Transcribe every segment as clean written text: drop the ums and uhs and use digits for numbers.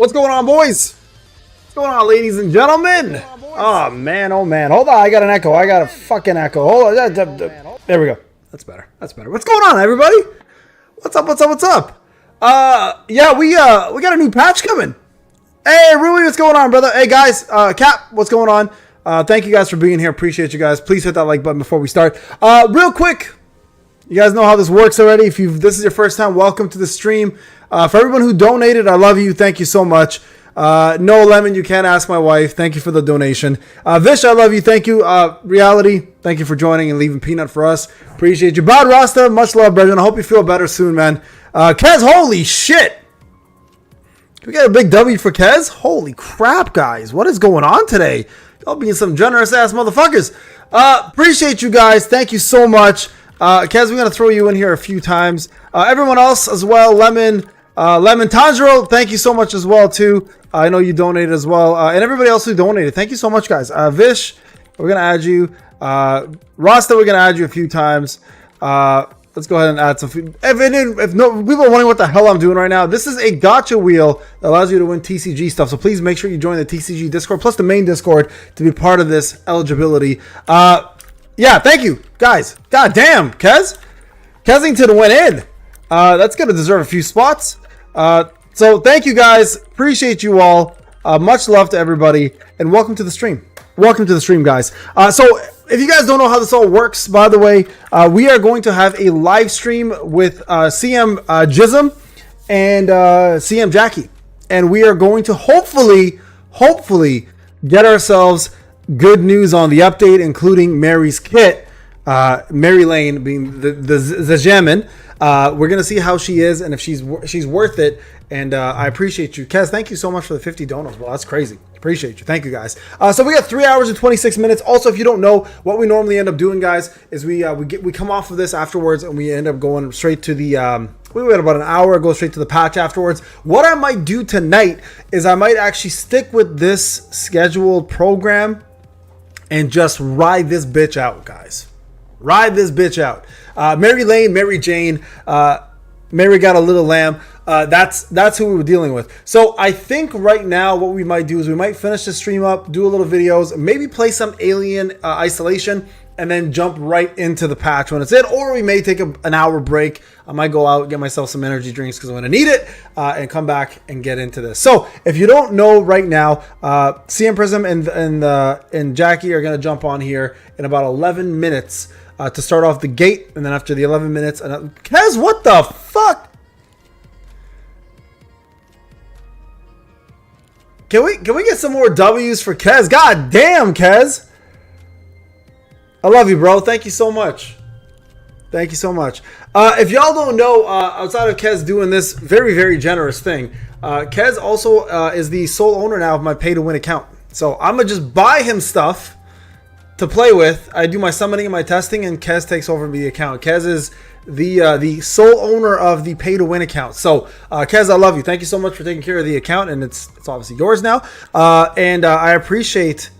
What's going on, boys? What's going on, ladies and gentlemen? Oh man, oh man. Hold on, I got an echo. I got a fucking echo. Hold on. There we go. That's better. That's better. What's going on, everybody? What's up? What's up? What's up? Yeah, we got a new patch coming. Hey, Rui, what's going on, brother? Hey, guys. Cap, what's going on? Thank you guys for being here. Appreciate you guys. Please hit that like button before we start. Real quick, you guys know how this works already. If this is your first time, welcome to the stream. For everyone who donated, I love you. Thank you so much. No Lemon, you can't ask my wife. Thank you for the donation. Vish, I love you. Thank you. Reality, thank you for joining and leaving peanut for us. Appreciate you. Bad Rasta, much love, brethren. I hope you feel better soon, man. Kez, holy shit. We got a big W for Kez. Holy crap, guys. What is going on today? Y'all being some generous ass motherfuckers. Appreciate you guys. Thank you so much. Kez, we're going to throw you in here a few times. Everyone else as well. Lemon Tanjiro, thank you so much as well, too. I know you donated as well. And everybody else who donated, thank you so much, guys. Vish, we're going to add you. Rasta, we're going to add you a few times. Let's go ahead and add some food. If no people are wondering what the hell I'm doing right now, this is a gacha wheel that allows you to win TCG stuff. So please make sure you join the TCG Discord, plus the main Discord, to be part of this eligibility. Yeah, thank you, guys. God damn, Kensington went in. That's going to deserve a few spots. So thank you, guys. Appreciate you all. Much love to everybody. And welcome to the stream. Welcome to the stream, guys. So if you guys don't know how this all works, by the way, we are going to have a live stream with CM Jism and CM Jackie. And we are going to hopefully get ourselves good news on the update, including Meri's kit. Meri Lane being the Jamin. We're going to see how she is and if she's worth it. And I appreciate you. Kez, thank you so much for the 50 donos. Well, that's crazy. Appreciate you. Thank you, guys. So we got 3 hours and 26 minutes. Also, if you don't know, what we normally end up doing, guys, is we come off of this afterwards and we end up going straight to the... we wait about an hour, go straight to the patch afterwards. What I might do tonight is I might actually stick with this scheduled program and just ride this bitch out, guys. Ride this bitch out. Meri Lane, Mary Jane, Mary got a little lamb. That's who we were dealing with. So I think right now what we might do is we might finish the stream up, do a little videos, maybe play some Alien Isolation, and then jump right into the patch when it's in. Or we may take an hour break. I might go out and get myself some energy drinks because I'm going to need it, and come back and get into this. So if you don't know right now, CM Prism and Jackie are going to jump on here in about 11 minutes. To start off the gate, and then after the 11 minutes, Kez, what the fuck? Can we get some more W's for Kez? God damn, Kez. I love you, bro. Thank you so much. Thank you so much. If y'all don't know, outside of Kez doing this very, very generous thing, Kez also is the sole owner now of my pay-to-win account. So I'm going to just buy him stuff to play with. I do my summoning and my testing, and Kez takes over the account. Kez is the sole owner of the pay to win account. So Kez, I love you. Thank you so much for taking care of the account, and it's obviously yours now. And I appreciate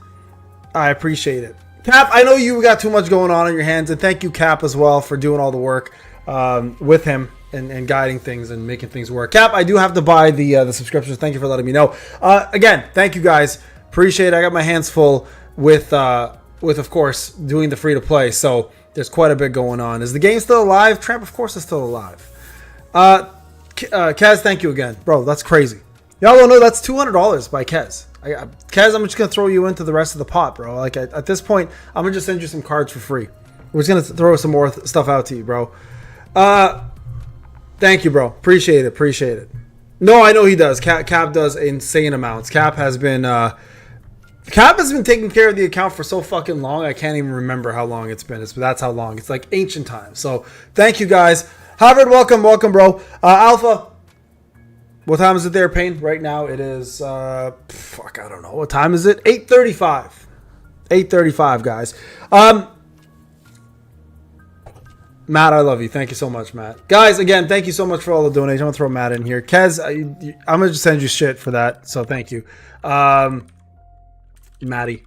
it. Cap, I know you got too much going on in your hands, and thank you, Cap, as well, for doing all the work with him and guiding things and making things work. Cap, I do have to buy the subscriptions. Thank you for letting me know. Again, thank you guys. Appreciate it. I got my hands full with of course doing the free to play, so there's quite a bit going on. Is the game still alive? Tramp, of course, is still alive. Kez, thank you again, bro. That's crazy. Y'all don't know that's $200 by Kez. Kez, I'm just gonna throw you into the rest of the pot, bro. Like at this point, I'm gonna just send you some cards for free. We're just gonna throw some more stuff out to you, bro. Thank you, bro. Appreciate it. No, I know he does. Cap does insane amounts. Cap has been taking care of the account for so fucking long. I can't even remember how long it's been. That's how long. It's like ancient times. So thank you, guys. Harvard, welcome, bro. Alpha, what time is it there, Payne? Right now it is, I don't know. What time is it? 8:35. 8:35, guys. Matt, I love you. Thank you so much, Matt. Guys, again, thank you so much for all the donations. I'm going to throw Matt in here. Kez, I'm going to just send you shit for that. So thank you. Matty.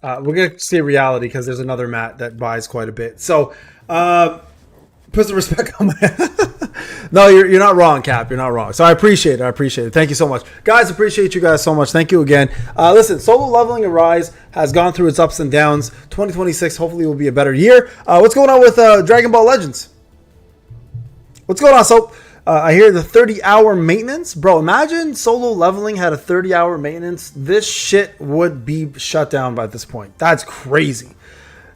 We're going to see reality because there's another Matt that buys quite a bit. So, put some respect on my No, you're not wrong, Cap. You're not wrong. So I appreciate it. I appreciate it. Thank you so much. Guys, appreciate you guys so much. Thank you again. Listen, Solo Leveling Arise has gone through its ups and downs. 2026 hopefully will be a better year. What's going on with Dragon Ball Legends? What's going on? So I hear the 30-hour maintenance. Bro, imagine Solo Leveling had a 30-hour maintenance. This shit would be shut down by this point. That's crazy.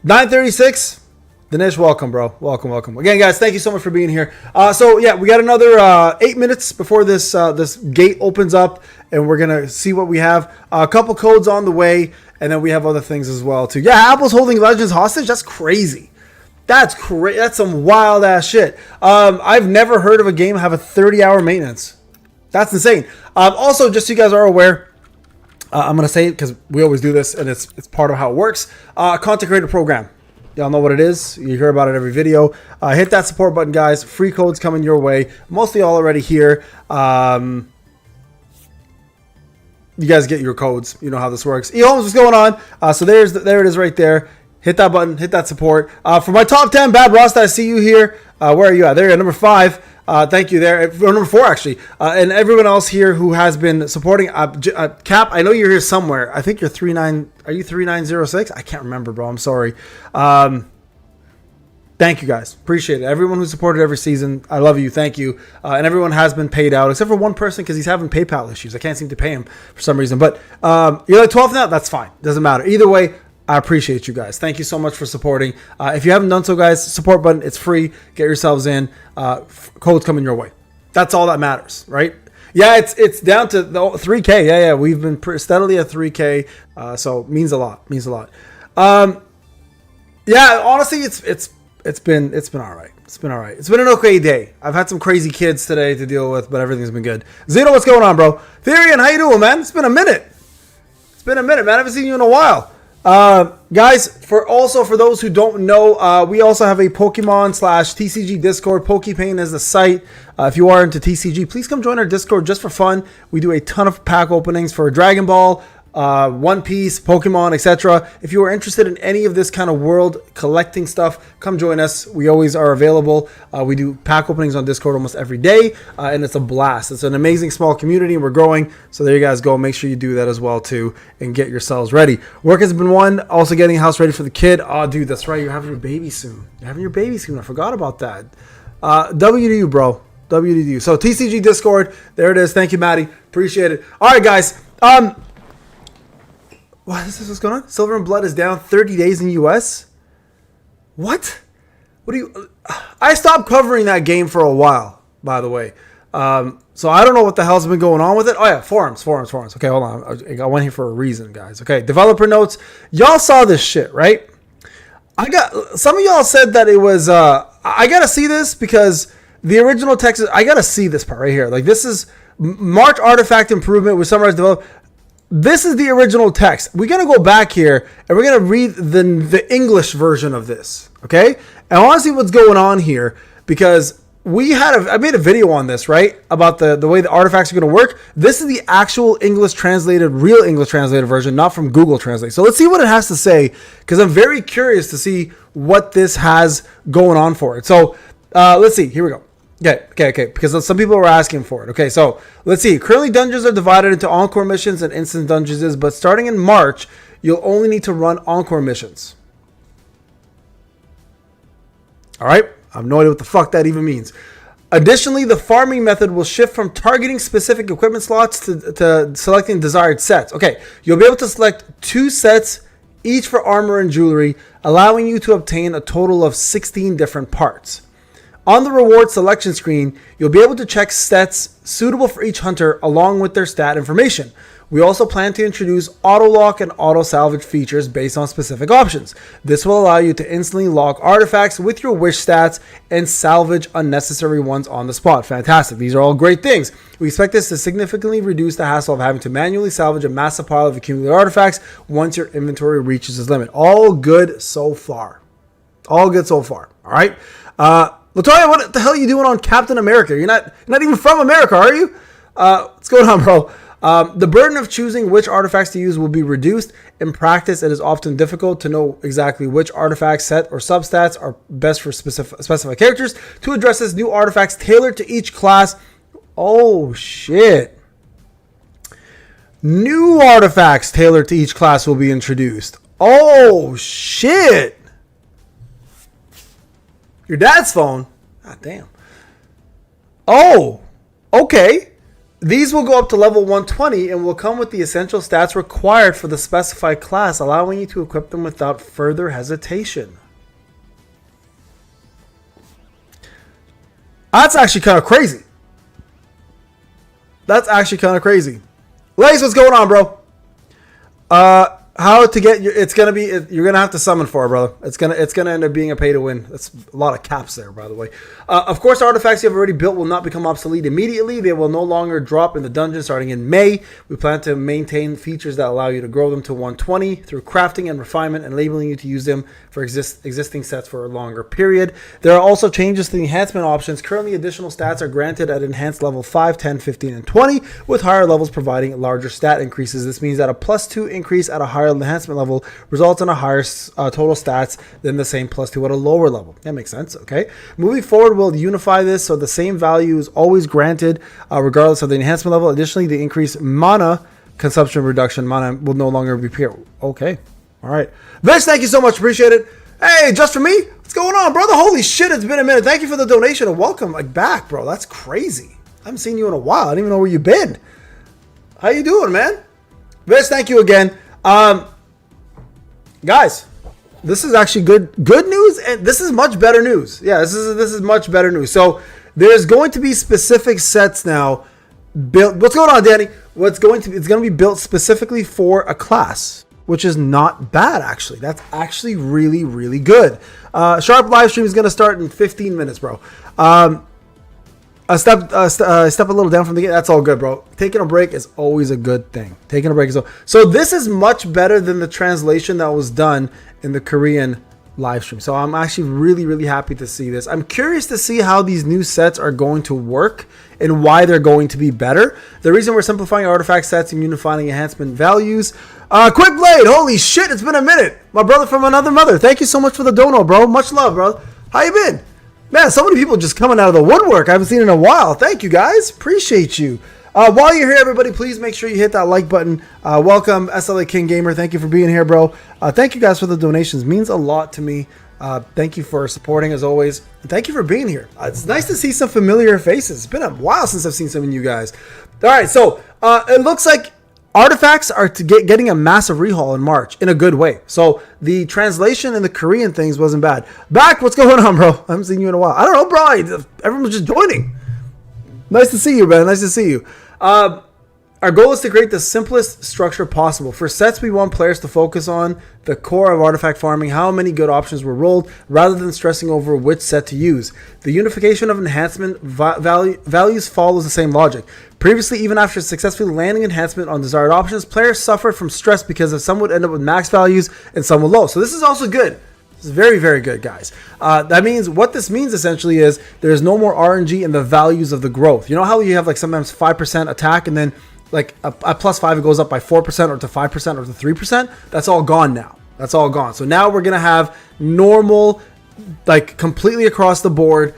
936. Dinesh, welcome, bro. Welcome, welcome. Again, guys, thank you so much for being here. So, yeah, we got another 8 minutes before this this gate opens up, and we're going to see what we have. A couple codes on the way, and then we have other things as well, too. Yeah, Apple's holding Legends hostage. That's crazy. That's crazy. That's some wild-ass shit. I've never heard of a game have a 30-hour maintenance. That's insane. Also, just so you guys are aware, I'm going to say it because we always do this, and it's part of how it works. Content Creator Program. Y'all know what it is. You hear about it every video. Hit that support button, guys. Free codes coming your way. Mostly all already here. You guys get your codes. You know how this works. E-Holmes, what's going on? So there it is right there. Hit that button. Hit that support. For my top 10, Bad Rasta, I see you here. Where are you at? There you are, number 5. Thank you there. Number 4, actually. And everyone else here who has been supporting. Cap, I know you're here somewhere. I think you're 39. Are you 3906? I can't remember, bro. I'm sorry. Thank you, guys. Appreciate it. Everyone who supported every season, I love you. Thank you. And everyone has been paid out, except for one person because he's having PayPal issues. I can't seem to pay him for some reason. But you're like 12 now? That's fine. Doesn't matter. Either way, I appreciate you guys. Thank you so much for supporting. If you haven't done so, guys, support button. It's free. Get yourselves in. Codes coming your way. That's all that matters, right? Yeah, it's down to the 3K. Yeah. We've been steadily at 3K. So means a lot. Means a lot. Yeah, honestly, it's been all right. It's been all right. It's been an okay day. I've had some crazy kids today to deal with, but everything's been good. Zeno, what's going on, bro? Therian, how you doing, man? It's been a minute. It's been a minute, man. I haven't seen you in a while. Guys, for those who don't know, we also have a Pokemon/TCG Discord. Pokepane is the site. If you are into TCG, please come join our Discord just for fun. We do a ton of pack openings for Dragon Ball, One Piece, Pokemon, etc. If you are interested in any of this kind of world collecting stuff, come join us. We always are available. We do pack openings on Discord almost every day, and it's a blast. It's an amazing small community, and we're growing. So there you guys go. Make sure you do that as well too, and get yourselves ready. Work has been one. Also getting a house ready for the kid. Oh, dude, that's right. You're having your baby soon. You're having your baby soon. I forgot about that. W to you, bro. W to you. So TCG Discord. There it is. Thank you, Maddie. Appreciate it. All right, guys. What is this? What's going on? Silver and Blood is down 30 days in US. What? What do you? I stopped covering that game for a while, by the way. So I don't know what the hell's been going on with it. Oh yeah, forums. Okay, hold on. I went here for a reason, guys. Okay, developer notes. Y'all saw this shit, right? Some of y'all said that it was. I gotta see this because the original text. I gotta see this part right here. Like this is March artifact improvement with summarized develop. This is the original text. We're going to go back here and we're going to read the English version of this. Okay. And I want to see what's going on here because I made a video on this, right? About the way the artifacts are going to work. This is the actual real English translated version, not from Google Translate. So let's see what it has to say because I'm very curious to see what this has going on for it. So let's see. Here we go. Okay. Because some people were asking for it. Okay, so let's see. Currently, dungeons are divided into encore missions and instant dungeons, but starting in March, you'll only need to run encore missions. All right? I have no idea what the fuck that even means. Additionally, the farming method will shift from targeting specific equipment slots to selecting desired sets. Okay, you'll be able to select 2 sets, each for armor and jewelry, allowing you to obtain a total of 16 different parts. On the reward selection screen, you'll be able to check stats suitable for each hunter along with their stat information. We also plan to introduce auto lock and auto salvage features based on specific options. This will allow you to instantly lock artifacts with your wish stats and salvage unnecessary ones on the spot. Fantastic. These are all great things. We expect this to significantly reduce the hassle of having to manually salvage a massive pile of accumulated artifacts once your inventory reaches its limit. All good so far. All right. Latoya, what the hell are you doing on Captain America? You're not even from America, are you? What's going on, bro? The burden of choosing which artifacts to use will be reduced. In practice, it is often difficult to know exactly which artifact set or substats are best for specified characters. To address this, new artifacts tailored to each class. Oh, shit. New artifacts tailored to each class will be introduced. Oh, shit. Your dad's phone? God damn. Oh, okay. These will go up to level 120 and will come with the essential stats required for the specified class, allowing you to equip them without further hesitation. That's actually kind of crazy. That's actually kind of crazy. Lace, what's going on, bro? How to get your, it's gonna be, you're gonna have to summon for it, brother. It's gonna end up being a pay to win. That's a lot of caps there, by the way. Of course, artifacts you have already built will not become obsolete immediately. They will no longer drop in the dungeon starting in May. We plan to maintain features that allow you to grow them to 120 through crafting and refinement, and enabling you to use them for existing sets for a longer period. There are also changes to the enhancement options. Currently, additional stats are granted at enhanced level 5, 10, 15, and 20, with higher levels providing larger stat increases. This means that a +2 increase at a higher enhancement level results in a higher total stats than the same +2 at a lower level. That makes sense. Okay. Moving forward, we'll unify this so the same value is always granted regardless of the enhancement level. Additionally, the increased mana consumption reduction mana will no longer be pure. Okay. All right. Vince, thank you so much. Appreciate it. Hey, just for me? What's going on, brother? Holy shit, it's been a minute. Thank you for the donation and welcome back, bro. That's crazy. I haven't seen you in a while. I don't even know where you've been. How you doing, man? Vince, thank you again. Guys, this is actually good news, and this is much better news. Yeah, this is much better news. So there's going to be specific sets now built. What's going on, Danny? It's going to be built specifically for a class, which is not bad, actually. That's actually really, really good. Sharp live stream is going to start in 15 minutes, bro. Step a little down from the game. That's all good, bro. Taking a break is always a good thing. Taking a break is so this is much better than the translation that was done in the Korean live stream. So I'm actually really, really happy to see this. I'm curious to see how these new sets are going to work and why they're going to be better. The reason we're simplifying artifact sets and unifying enhancement values. Quick Blade, holy shit, it's been a minute. My brother from another mother. Thank you so much for the dono, bro. Much love, bro. How you been? Man, so many people just coming out of the woodwork. I haven't seen in a while. Thank you, guys. Appreciate you. While you're here, everybody, please make sure you hit that like button. Welcome, SLA King Gamer. Thank you for being here, bro. Thank you guys for the donations. Means a lot to me. Thank you for supporting, as always. And thank you for being here. It's nice to see some familiar faces. It's been a while since I've seen some of you guys. All right, so it looks like artifacts are getting a massive rehaul in March in a good way. So the translation in the Korean things wasn't bad. Back, what's going on, bro? I haven't seen you in a while. I don't know, bro. Everyone's just joining. Nice to see you, man. Nice to see you. Our goal is to create the simplest structure possible. For sets, we want players to focus on the core of artifact farming, how many good options were rolled, rather than stressing over which set to use. The unification of enhancement values follows the same logic. Previously, even after successfully landing enhancement on desired options, players suffered from stress because some would end up with max values and some with low. So this is also good. This is very, very good, guys. That means, what this means essentially is there's no more RNG in the values of the growth. You know how you have like sometimes 5% attack and then like a +5, it goes up by 4% or to 5% or to 3%. That's all gone now. That's all gone. So now we're going to have normal, like completely across the board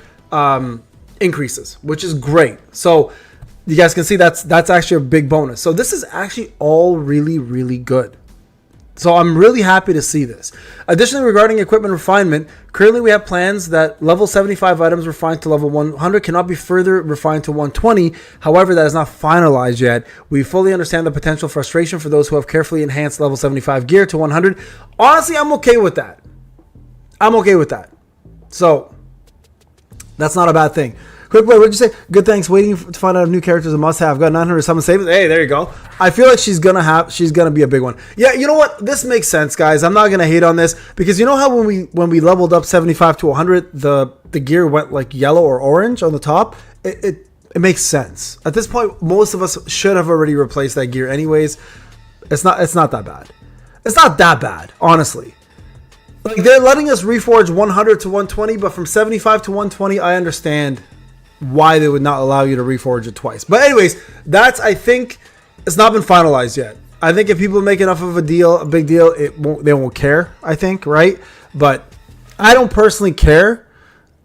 increases, which is great. So you guys can see that's actually a big bonus. So this is actually all really, really good. So I'm really happy to see this. Additionally, regarding equipment refinement, currently we have plans that level 75 items refined to level 100 cannot be further refined to 120. However, that is not finalized yet. We fully understand the potential frustration for those who have carefully enhanced level 75 gear to 100. Honestly, I'm okay with that. I'm okay with that. So that's not a bad thing. Quick Blade, what'd you say? Good, thanks. Waiting to find out if new characters a must-have. Got 900 summon saves. Hey, there you go. I feel like she's gonna be a big one. Yeah, you know what? This makes sense, guys. I'm not gonna hate on this because you know how when we leveled up 75 to 100, the gear went like yellow or orange on the top. It makes sense. At this point, most of us should have already replaced that gear anyways. It's not that bad. It's not that bad, honestly. Like they're letting us reforge 100 to 120, but from 75 to 120, I understand why they would not allow you to reforge it twice. But anyways, that's, I think, It's not been finalized yet. I think if people make enough of a big deal, they won't care, I think, right? But I don't personally care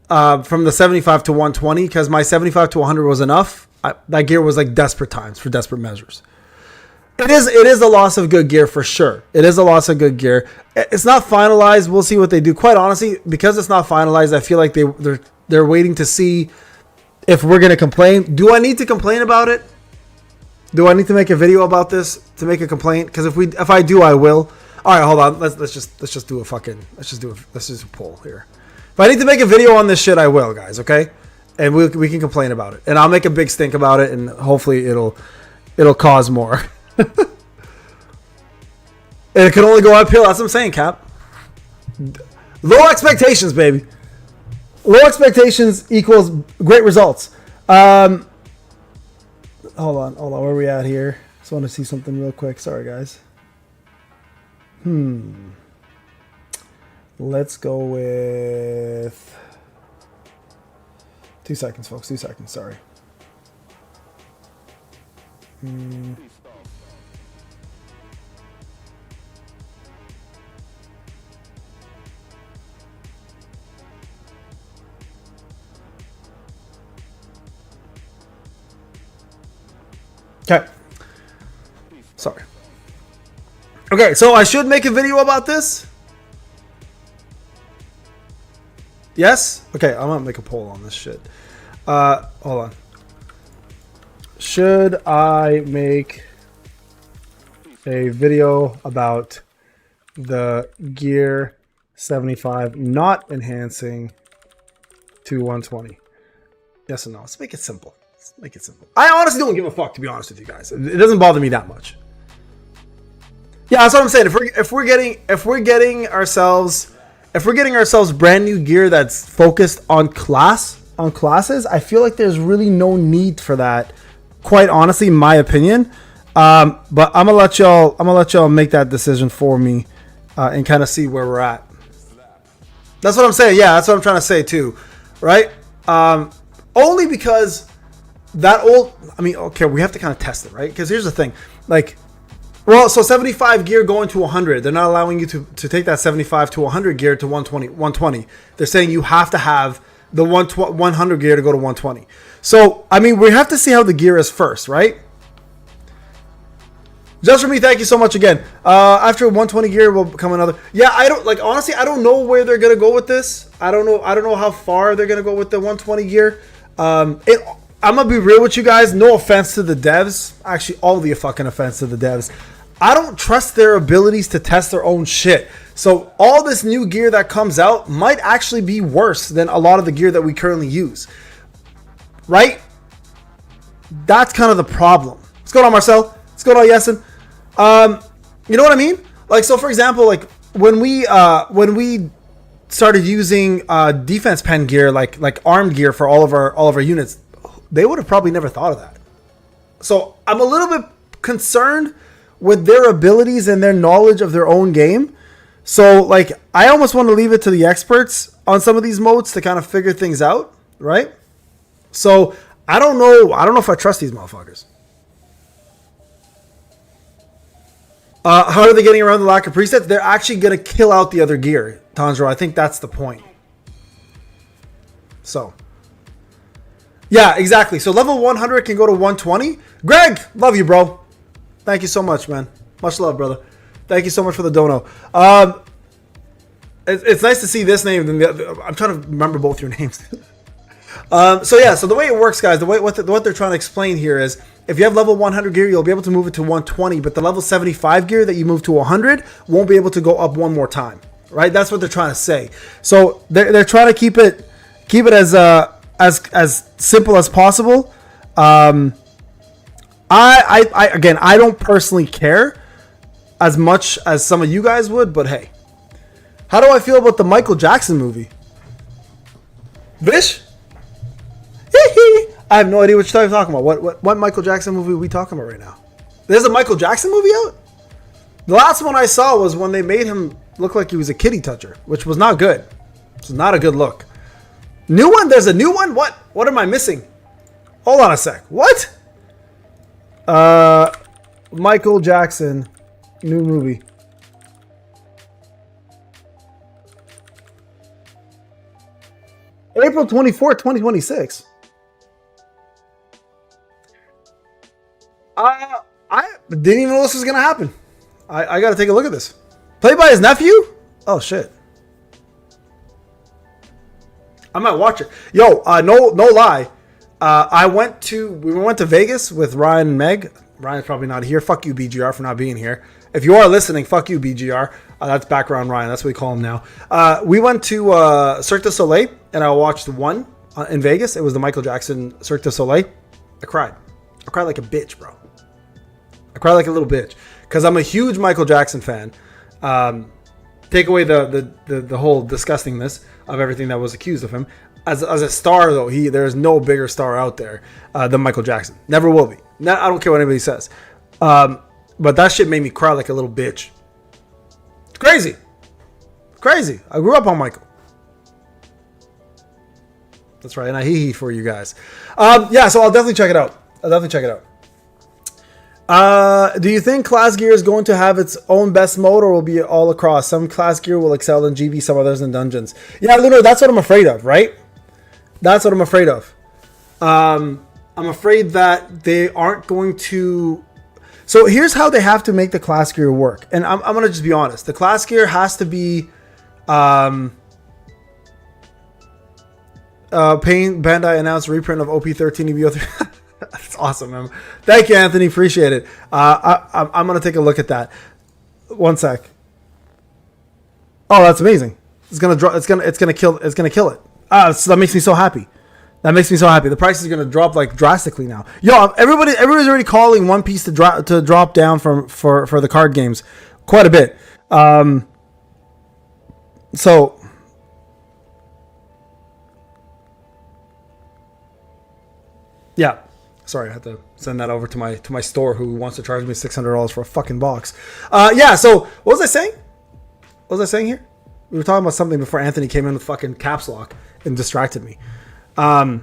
from the 75 to 120 because my 75 to 100 was enough. That gear was like desperate times for desperate measures. It is a loss of good gear for sure. It is a loss of good gear. It's not finalized. We'll see what they do. Quite honestly, because it's not finalized, I feel like they're waiting to see if we're gonna complain. Do I need to complain about it? Do I need to make a video about this to make a complaint? Because if I do, I will. All right, hold on. Let's just do a poll here. If I need to make a video on this shit, I will, guys. Okay, and we can complain about it, and I'll make a big stink about it, and hopefully it'll cause more. And it can only go uphill. That's what I'm saying, Cap. Low expectations, baby. Low expectations equals great results. Hold on. Where are we at here? Just want to see something real quick. Sorry, guys. Let's go with 2 seconds, folks. 2 seconds. Sorry. Okay. Sorry. Okay, so I should make a video about this? Yes? Okay, I'm gonna make a poll on this shit. Hold on. Should I make a video about the Gear 75 not enhancing to 120? Yes or no? Let's make it simple. Make it simple. I honestly don't give a fuck, to be honest with you guys. It doesn't bother me that much. Yeah, that's what I'm saying. If we're getting ourselves brand new gear that's focused on classes, I feel like there's really no need for that. Quite honestly, in my opinion. But I'm gonna let y'all make that decision for me and kind of see where we're at. That's what I'm saying. Yeah, that's what I'm trying to say too, right? Only because okay, we have to kind of test it, right? Because here's the thing, so 75 gear going to 100, they're not allowing you to take that 75 to 100 gear to 120. They're saying you have to have the 100 gear to go to 120. So, we have to see how the gear is first, right? Just for me, thank you so much again. After 120 gear will come another. Yeah, honestly, I don't know where they're going to go with this. I don't know how far they're going to go with the 120 gear. I'm going to be real with you guys. No offense to the devs. Actually, all the fucking offense to the devs. I don't trust their abilities to test their own shit. So all this new gear that comes out might actually be worse than a lot of the gear that we currently use. Right? That's kind of the problem. What's going on, Marcel? What's going on, Yesin? You know what I mean? So for example, when we started using defense pen gear, like armed gear for all of our units, they would have probably never thought of that. So I'm a little bit concerned with their abilities and their knowledge of their own game. So I almost want to leave it to the experts on some of these modes to kind of figure things out, right? So I don't know if I trust these motherfuckers. How are they getting around the lack of presets? They're actually going to kill out the other gear, Tanjiro. I think that's the point. So yeah, exactly. So level 100 can go to 120. Greg, love you, bro. Thank you so much, man. Much love, brother. Thank you so much for the dono. It's nice to see this name. I'm trying to remember both your names. So the way it works, guys, what they're trying to explain here is if you have level 100 gear, you'll be able to move it to 120, but the level 75 gear that you move to 100 won't be able to go up one more time, right? That's what they're trying to say. So they're trying to keep it as simple as possible. I don't personally care as much as some of you guys would, but hey, how do I feel about the Michael Jackson movie? Vish? I have no idea what you're talking about. What Michael Jackson movie are we talking about right now? There's a Michael Jackson movie out? The last one I saw was when they made him look like he was a kitty toucher, which was not good. It's not a good look. New one? There's a new one? What am I missing? Hold on a sec. What? Michael Jackson new movie. April 24th, 2026. I didn't even know this was gonna happen. I gotta take a look at this. Played by his nephew? Oh shit. I might watch it. Yo, no lie. We went to Vegas with Ryan and Meg. Ryan's probably not here. Fuck you, BGR, for not being here. If you are listening, fuck you, BGR. That's background Ryan. That's what we call him now. We went to Cirque du Soleil, and I watched one in Vegas. It was the Michael Jackson Cirque du Soleil. I cried. I cried like a bitch, bro. I cried like a little bitch because I'm a huge Michael Jackson fan. Take away the whole disgustingness of everything that was accused of him. As a star, though, there's no bigger star out there than Michael Jackson. Never will be. I don't care what anybody says. But that shit made me cry like a little bitch. It's crazy. Crazy. I grew up on Michael. That's right. And I hee for you guys. Yeah, so I'll definitely check it out. Do you think class gear is going to have its own best mode or will be all across? Some class gear will excel in GB, some others in dungeons. Yeah, Lunar, that's what I'm afraid of, right? That's what I'm afraid of. I'm afraid that they aren't going to... So here's how they have to make the class gear work. And I'm going to just be honest. The class gear has to be... Bandai announced reprint of OP13 EVO3. That's awesome, man. Thank you, Anthony. Appreciate it. I'm gonna take a look at that. One sec. Oh, that's amazing. It's gonna kill it. So that makes me so happy. The price is gonna drop like drastically now. Yo, everybody's already calling One Piece to drop down for the card games quite a bit. So. Yeah. Sorry, I had to send that over to my store who wants to charge me $600 for a fucking box. Yeah, so what was I saying? What was I saying here? We were talking about something before Anthony came in with fucking caps lock and distracted me. Yeah,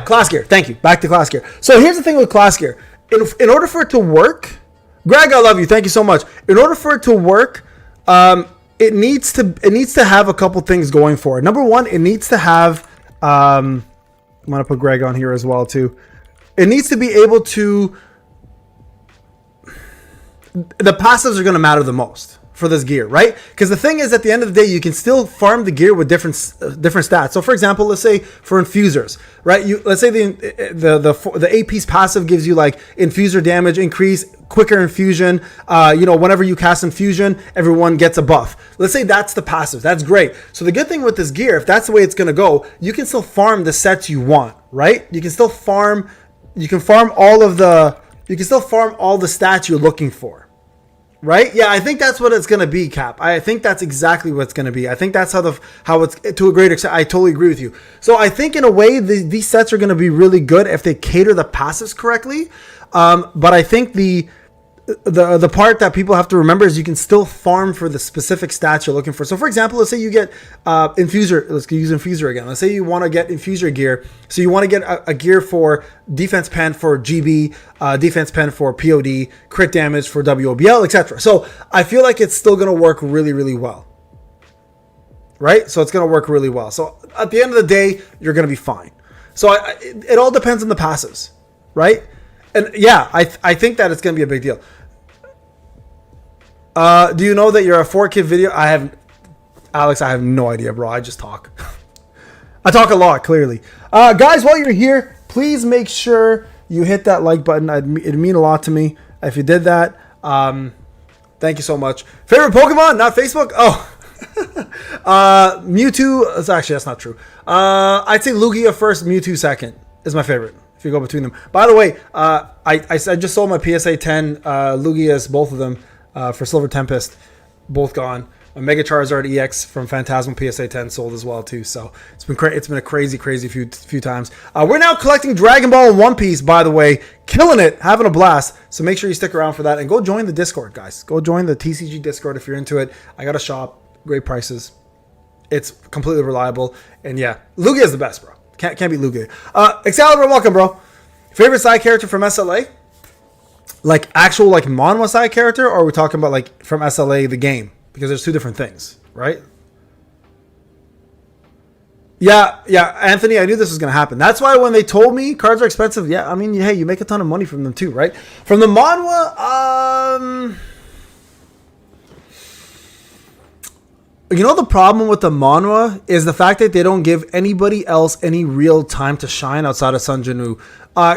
class gear. Thank you. Back to class gear. So here's the thing with class gear. In order for it to work, Greg, I love you. Thank you so much. In order for it to work, it needs to have a couple things going for it. Number one, it needs to have I'm going to put Greg on here as well, too. It needs to be able to... The passives are going to matter the most for this gear, right? Because the thing is, at the end of the day, you can still farm the gear with different stats. So, for example, let's say for infusers, right? Let's say the 8-piece passive gives you like infuser damage increase, quicker infusion. Whenever you cast infusion, everyone gets a buff. Let's say that's the passive. That's great. So the good thing with this gear, if that's the way it's going to go, you can still farm the sets you want, right? You can still farm. You can farm all the stats you're looking for. Right? Yeah, I think that's what it's going to be, Cap. I think that's exactly what it's going to be. I think that's how it's to a great extent. I totally agree with you. So I think in a way these sets are going to be really good if they cater the passives correctly. But I think the part that people have to remember is you can still farm for the specific stats you're looking for. So for example, let's say you get infuser. Let's use infuser again. Let's say you want to get infuser gear. So you want to get a gear for defense pen for GB, defense pen for POD, crit damage for WOBL, etc. So I feel like it's still going to work really, really well. Right? So it's going to work really well. So at the end of the day, you're going to be fine. So it all depends on the passives, right? And yeah, I think that it's going to be a big deal. Do you know that you're a 4K video? Alex, I have no idea, bro. I just talk. I talk a lot, clearly. Guys, while you're here, please make sure you hit that like button. It'd mean a lot to me if you did that. Thank you so much. Favorite Pokemon? Not Facebook? Oh. Mewtwo. Actually, that's not true. I'd say Lugia first, Mewtwo second is my favorite. If you go between them. By the way, I just sold my PSA 10 Lugias, both of them, for Silver Tempest, both gone. A Mega Charizard EX from Phantasmal PSA 10 sold as well too. So it's been a crazy few times. We're now collecting Dragon Ball and One Piece, by the way, killing it, having a blast. So make sure you stick around for that and go join the Discord, guys. Go join the TCG Discord if you're into it. I got a shop, great prices. It's completely reliable, and yeah, Lugia is the best, bro. Can't beat Lugia. Excalibur, welcome, bro. Favorite side character from SLA? Like actual like manhwa side character, or are we talking about like from SLA the game? Because there's two different things, right? Yeah, Anthony, I knew this was gonna happen. That's why when they told me cards are expensive, yeah, I mean, hey, you make a ton of money from them too, right? From the manhwa, you know the problem with the manhwa is the fact that they don't give anybody else any real time to shine outside of Sun Jinu.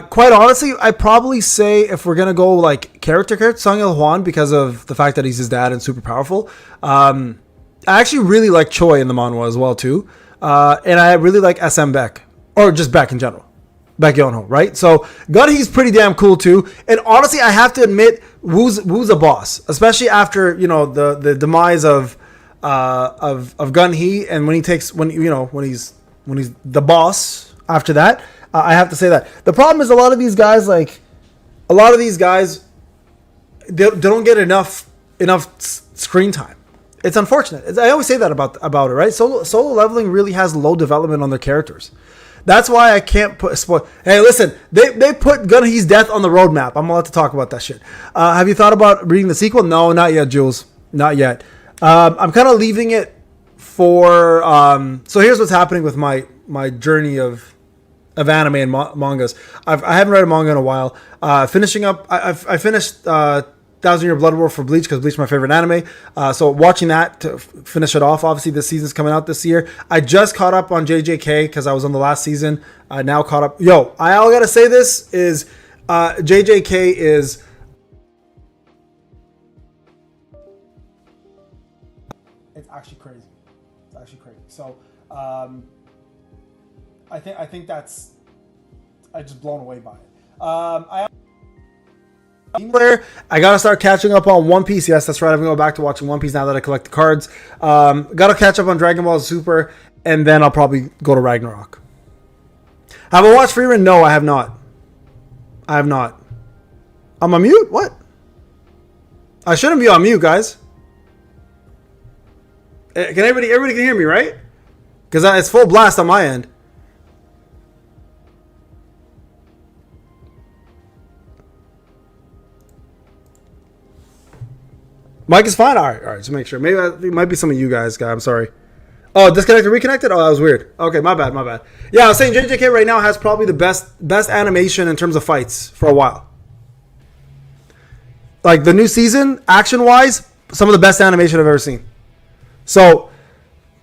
Quite honestly, I'd probably say if we're gonna go like character, Sung Il Hwan, because of the fact that he's his dad and super powerful. I actually really like Choi in the manhwa as well too. And I really like SM Beck, or just Beck in general. Beck Yonho, right? So Gunhee's pretty damn cool too. And honestly, I have to admit, Woo's a boss, especially after, you know, the demise of Gunhee, and when he's the boss after that. I have to say that. The problem is a lot of these guys, they don't get enough screen time. It's unfortunate. I always say that about it, right? Solo leveling really has low development on their characters. That's why I can't put spoil. Hey, listen, they put Gunhee's death on the roadmap. I'm allowed to talk about that shit. Have you thought about reading the sequel? No, not yet, Jules. Not yet. I'm kind of leaving it for. So here's what's happening with my journey of anime and mangas. I haven't read a manga in a while. Finishing up, I finished 1,000 Year Blood War for Bleach, because Bleach is my favorite anime. So watching that to finish it off. Obviously, this season's coming out this year. I just caught up on JJK because I was on the last season. I now caught up. Yo, I all gotta say this is JJK is. It's actually crazy. It's actually crazy. So I think that's. I just blown away by it. I gotta start catching up on One Piece. Yes, that's right. I'm gonna go back to watching One Piece now that I collect the cards. Gotta catch up on Dragon Ball Super, and then I'll probably go to Ragnarok. Have I watched Freerun? No, I have not. I'm on mute? What? I shouldn't be on mute, guys. Can everybody can hear me, right? Because it's full blast on my end. Mic is fine? All right, just make sure. Maybe it might be some of you guys. I'm sorry. Oh, disconnected, reconnected? Oh, that was weird. Okay, my bad. Yeah, I was saying JJK right now has probably the best animation in terms of fights for a while. Like, the new season, action-wise, some of the best animation I've ever seen. So,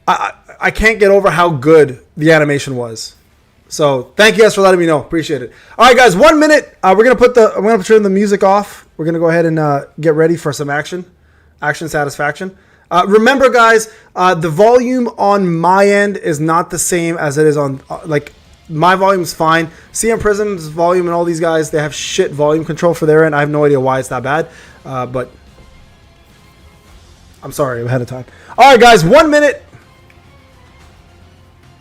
I can't get over how good the animation was. So, thank you guys for letting me know. Appreciate it. All right, guys, 1 minute. I'm gonna turn the music off. We're gonna go ahead and get ready for some action satisfaction. Remember, guys, the volume on my end is not the same as it is on my volume's fine. CM Prism's volume and all these guys, they have shit volume control for their end. I have no idea why it's that bad, but I'm sorry ahead of time. All right, guys, 1 minute.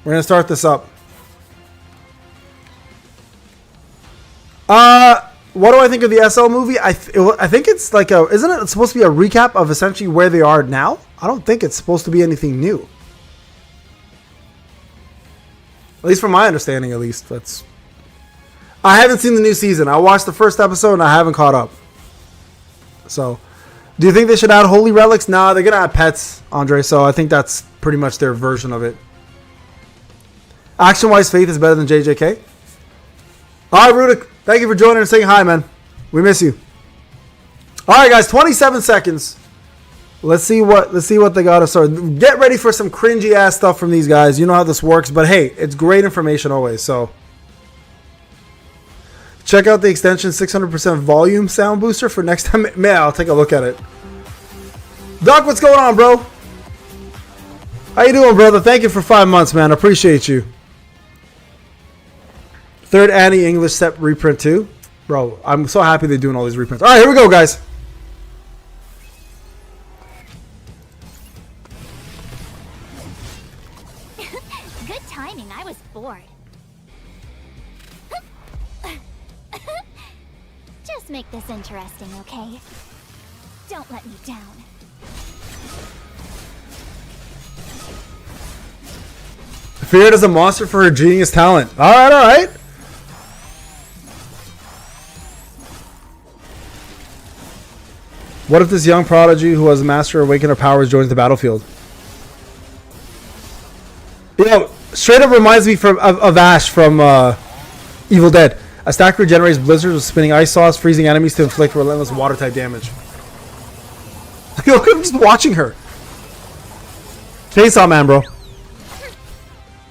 We're gonna start this up. What do I think of the SL movie? I think it's like isn't it supposed to be a recap of essentially where they are now? I don't think it's supposed to be anything new. At least from my understanding, at least. I haven't seen the new season. I watched the first episode and I haven't caught up. So, do you think they should add holy relics? Nah, they're going to add pets, Andre. So, I think that's pretty much their version of it. Action-wise, Faith is better than JJK. All right, Rudik. Thank you for joining and saying hi, man. We miss you. All right, guys. 27 seconds. Let's see what they got us started. Get ready for some cringy ass stuff from these guys. You know how this works, but hey, it's great information always. So check out the extension 600% volume sound booster for next time. Man, I'll take a look at it. Doc, what's going on, bro? How you doing, brother? Thank you for 5 months, man. I appreciate you. Third Annie English set reprint too. Bro, I'm so happy they're doing all these reprints. All right, here we go, guys. Good timing. I was bored. Just make this interesting, okay? Don't let me down. Feared as a monster for her genius talent. All right, all right. What if this young prodigy who has master awakened her powers joins the battlefield? You know, straight up reminds me of Ash from Evil Dead. A stack regenerates blizzards with spinning ice sauce, freezing enemies to inflict relentless water type damage. Look, I'm just watching her. Chainsaw Man, bro.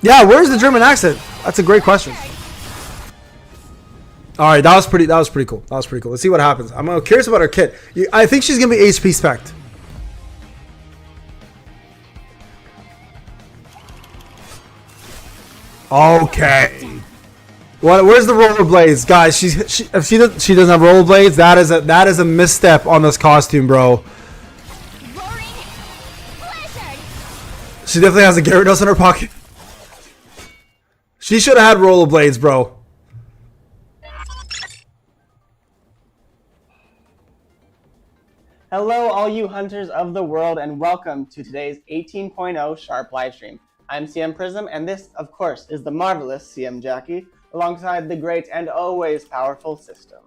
Yeah, where's the German accent? That's a great question. All right, that was pretty cool. That was pretty cool. Let's see what happens. I'm curious about her kit. I think she's gonna be HP spec'd. Okay. Where's the rollerblades, guys? If she doesn't have rollerblades, that is a misstep on this costume, bro. She definitely has a Gyarados in her pocket. She should have had rollerblades, bro. Hello, all you hunters of the world, and welcome to today's 18.0 Sharp livestream. I'm CM Prism, and this, of course, is the marvelous CM Jackie, alongside the great and always powerful System.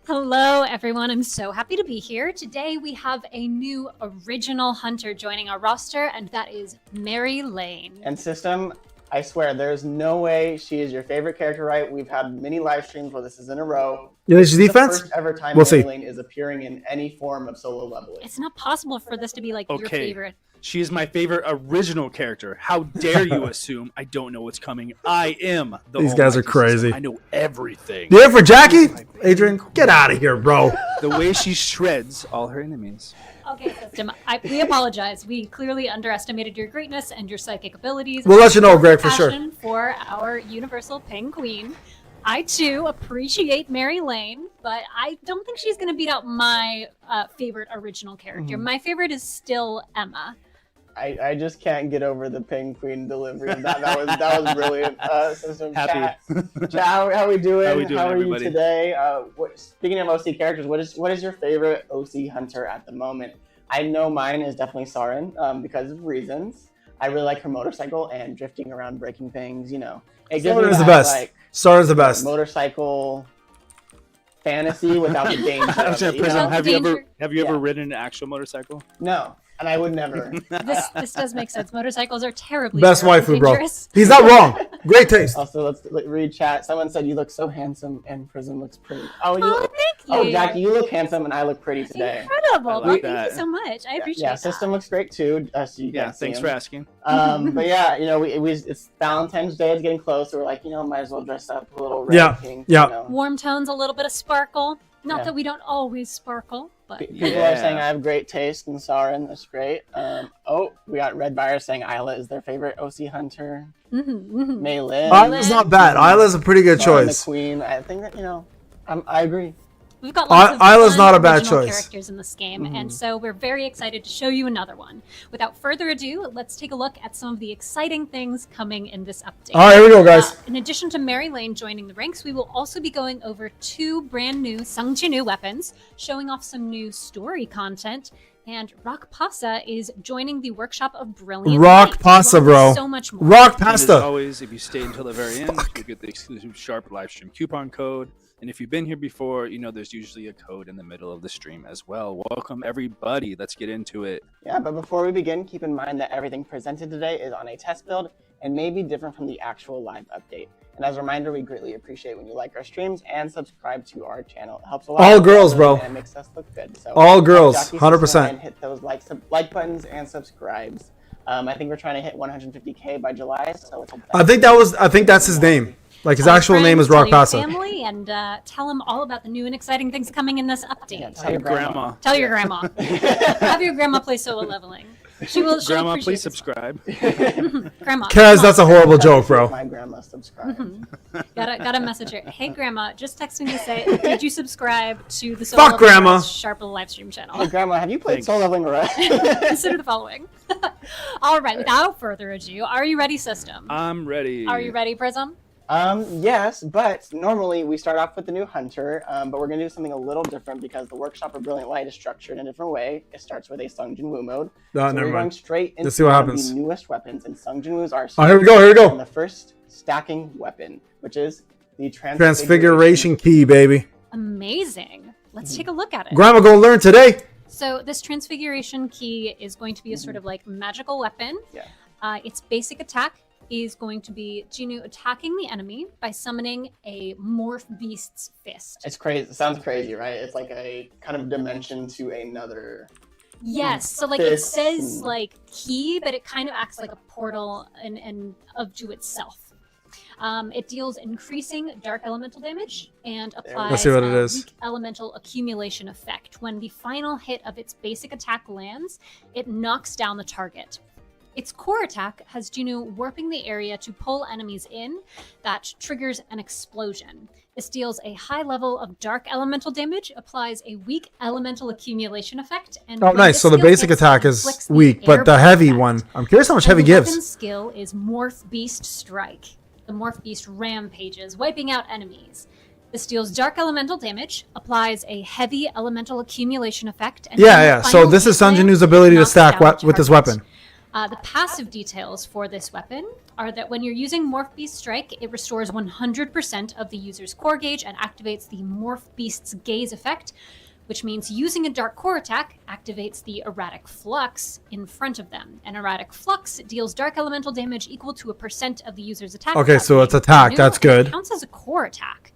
Hello, everyone. I'm so happy to be here. Today, we have a new original hunter joining our roster, and that is Meri Lane. And System, I swear, there's no way she is your favorite character, right? We've had many live streams where this is in a row. You think she's defense? The first ever time We'll Meri see. Lane is appearing in any form of solo leveling. It's not possible for this to be like your favorite. She is my favorite original character. How dare you assume I don't know what's coming? I am the These guys are crazy. System. I know everything. You here for Jackie? Adrian, get out of here, bro. The way she shreds all her enemies. Okay, System, we apologize. We clearly underestimated your greatness and your psychic abilities. We'll let you know, Greg, for sure. Passion for our universal penguin. I, too, appreciate Meri Lane, but I don't think she's going to beat out my favorite original character. My favorite is still Emma. I just can't get over the penguin delivery. That was brilliant. System. Happy. Chat, how are we doing? How are everybody? you today? Speaking of OC characters, what is your favorite OC hunter at the moment? I know mine is definitely Saren because of reasons. I really like her motorcycle and drifting around, breaking things. You know, it gives me Saren's the that, best. like, Saren's the best. motorcycle fantasy without the danger. I'm of saying, it, you Prism, know? have you Yeah. ever ridden an actual motorcycle? No, and I would never. This does make sense. Motorcycles are terribly Best waifu, bro. dangerous. He's not wrong. Great taste. Also, let's read chat. Someone said you look so handsome and Prism looks pretty. Oh, Thank you. Oh, Jackie, you look handsome and I look pretty today. Incredible. I like Well, thank that. you so much. I appreciate Yeah, that. System looks great too. So you Yeah, can't see thanks him. for asking. But yeah, you know, it's Valentine's Day. It's getting close. So we're like, you know, might as well dress up a little red, Yeah, pink. yeah. You know. Warm tones, a little bit of sparkle. Not Yeah. that we don't always sparkle, but People are Yeah. saying I have great taste in Saren. That's great. We got Red Virus saying Isla is their favorite OC hunter. Mei Lin. Isla's not bad. Isla's a pretty good Saren choice. the Queen. I think that, you know, I agree. we've got lots of Isla's fun not a bad original choice. characters in this game, and so we're very excited to show you another one. Without further ado, let's take a look at some of the exciting things coming in this update. All right, here we go, guys. In addition to Meri Lane joining the ranks, we will also be going over 2 brand new Sungjinu weapons, showing off some new story content, and Rock Pasa is joining the Workshop of Brilliant Rock Light, Pasa, along bro. with so much more. Rock And as pasta. always, if you stay until the very end, you'll get the exclusive Sharp livestream coupon code. And if you've been here before, you know there's usually a code in the middle of the stream as well. Welcome, everybody. Let's get into it. Yeah, but before we begin, keep in mind that everything presented today is on a test build and may be different from the actual live update. And as a reminder, we greatly appreciate when you like our streams and subscribe to our channel. It helps a lot. All girls, bro. And it makes us look good. So All girls, Jackie, 100%. and hit those like buttons and subscribes. I think we're trying to hit 150K by July, so let's hope that. I think that's his name. Like his Tell your actual name friends, is Rock tell your Pasa. family, and tell them all about the new and exciting things coming in this update. Yeah, Tell your grandma. Tell your grandma. Have your grandma play solo leveling. She'll Grandma, appreciate please this. subscribe. Grandma. Kaz, come on. that's a horrible joke, bro. My grandma subscribed. Gotta message her. Hey, Grandma, just texting to say, did you subscribe to the Solo Fuck, Grandma. Sharp live stream Hey, channel? grandma, have you played Thanks. Soul Leveling already? Consider the following. All right, without further ado, are you ready, System? I'm ready. Are you ready, Prism? Yes, but normally we start off with the new hunter, but we're going to do something a little different because the Workshop of Brilliant Light is structured in a different way. It starts with a Sung Jin Woo mode. No, So never we're going mind. straight into Let's see what one of happens. the newest weapons in Sung Jin Woo's Oh, arsenal. here we go. Here we And go. the first stacking weapon, which is the Transfiguration key, baby. Amazing. let's take a look at it. Grandma gonna learn today. So this transfiguration key is going to be a sort of like magical weapon. Yeah. Its basic attack is going to be Jinu attacking the enemy by summoning a Morph Beast's Fist. It's crazy. It sounds crazy, right? It's like a kind of dimension to another. Yes, so like it Fist. says like key, but it kind of acts like a portal and of to itself. It deals increasing dark elemental damage and applies Let's see what it a is. weak elemental accumulation effect. When the final hit of its basic attack lands, it knocks down the target. Its core attack has Juno warping the area to pull enemies in. That triggers an explosion. This deals a high level of dark elemental damage, applies a weak elemental accumulation effect, and Oh, when nice. So the skill basic hits, attack it is inflicts the weak, but the airborne heavy effect. one, I'm curious how much And heavy the gives. weapon skill is Morph Beast Strike. The Morph Beast rampages, wiping out enemies. This deals dark elemental damage, applies a heavy elemental accumulation effect. And when Yeah. the So final this is hit lands, Sanjinu's it ability to knocks stack down the with this target. weapon. The passive details for this weapon are that when you're using Morph Beast Strike, it restores 100% of the user's core gauge and activates the Morph Beast's Gaze effect, which means using a dark core attack activates the erratic flux in front of them. An erratic flux deals dark elemental damage equal to 1% of the user's attack. Okay, without so being it's attack. new, That's and it good. counts as a core attack.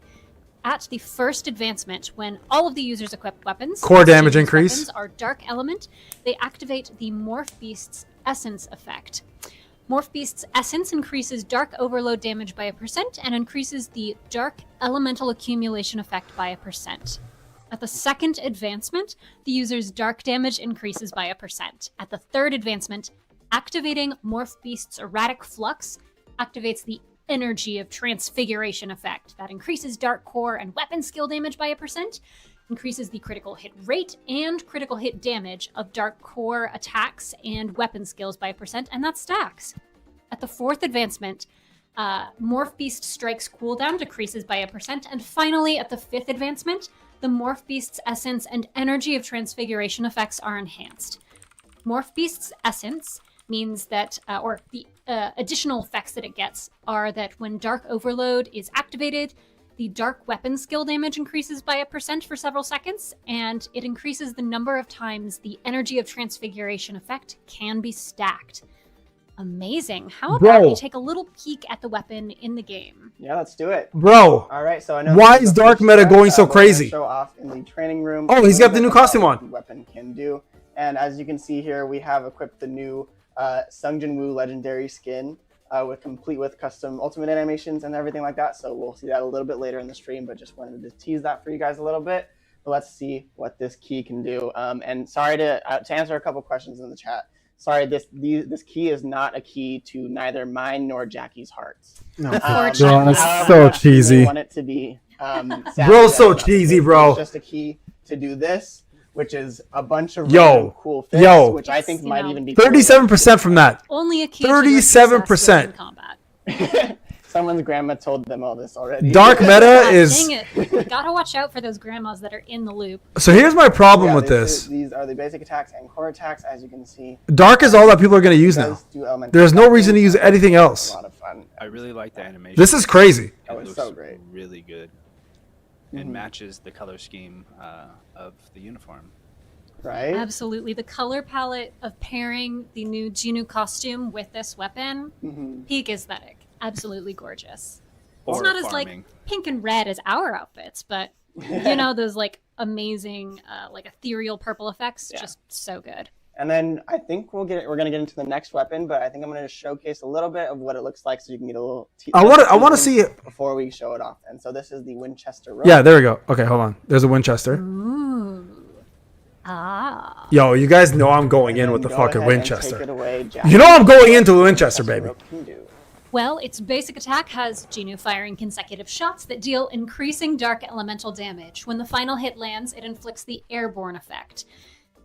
At the first advancement, when all of the users' equipped weapons, Core damage Junu's increase. weapons are dark element, they activate the Morph Beast's Essence effect. Morph Beast's Essence increases dark overload damage by 1% and increases the dark elemental accumulation effect by 1%. At the second advancement, the user's dark damage increases by 1%. At the third advancement, activating Morph Beast's Erratic Flux activates the Energy of Transfiguration effect. That increases dark core and weapon skill damage by 1%, increases the critical hit rate and critical hit damage of dark core attacks and weapon skills by 1%, and that stacks. At the fourth advancement, Morph Beast Strike's cooldown decreases by 1%, and finally, at the fifth advancement, the Morph Beast's Essence and Energy of Transfiguration effects are enhanced. Morph Beast's Essence means that, or the additional effects that it gets are that when Dark Overload is activated, the dark weapon skill damage increases by 1% for several seconds, and it increases the number of times the Energy of Transfiguration effect can be stacked. Amazing. How about Bro. we take a little peek at the weapon in the game? Yeah, let's do it. Bro. All right, so I know. Why this is the dark first meta step, going so we're gonna crazy? Show off in the training room. Oh, he's a got little the new bit about costume what on. the weapon can do, and as you can see here, we have equipped the new Sungjin Woo legendary skin, complete with custom ultimate animations and everything like that. So we'll see that a little bit later in the stream, but just wanted to tease that for you guys a little bit. But let's see what this key can do. And sorry to answer a couple questions in the chat. Sorry, this key is not a key to neither mine nor Jackie's hearts. No. Unfortunately. That's so I cheesy. want it to be. Bro's so cheesy, bro. It's just a key to do this, which is a bunch of Yo. random cool fits, Yo. which I think You might know, even be 37% from that. Only a key 37%. in combat. cool. Someone's grandma told them all this already. Dark meta God, is... dang it. You gotta watch out for those grandmas that are in the loop. So here's my problem Yeah, with this. These are the basic attacks and core attacks, as you can see. Dark is all that people are going to use It now. does do elemental There's no attacking, reason to use anything A else. lot of fun. I really like the animation. This is crazy. Oh, It it's looks so great. really good. And Mhm. matches the color scheme of the uniform. Right? Absolutely. The color palette of pairing the new Jinu costume with this weapon, Mhm. peak aesthetic. Absolutely gorgeous. Or It's not as like farming. pink and red as our outfits, but you know, those like amazing like ethereal purple effects, Yeah. just so good. And then I think we're gonna get into the next weapon, but I think I'm gonna showcase a little bit of what it looks like, so you can get a little. I want to see it. before we show it off. And so this is the Winchester rope. Yeah, there we go. Okay, hold on. There's a Winchester. Ooh. Ah. Yo, you guys know I'm going in And with the go fucking ahead and Winchester. take it away, Jack. You know I'm going into a Winchester, baby. Rope can do. Well, its basic attack has Jinu firing consecutive shots that deal increasing dark elemental damage. When the final hit lands, it inflicts the airborne effect.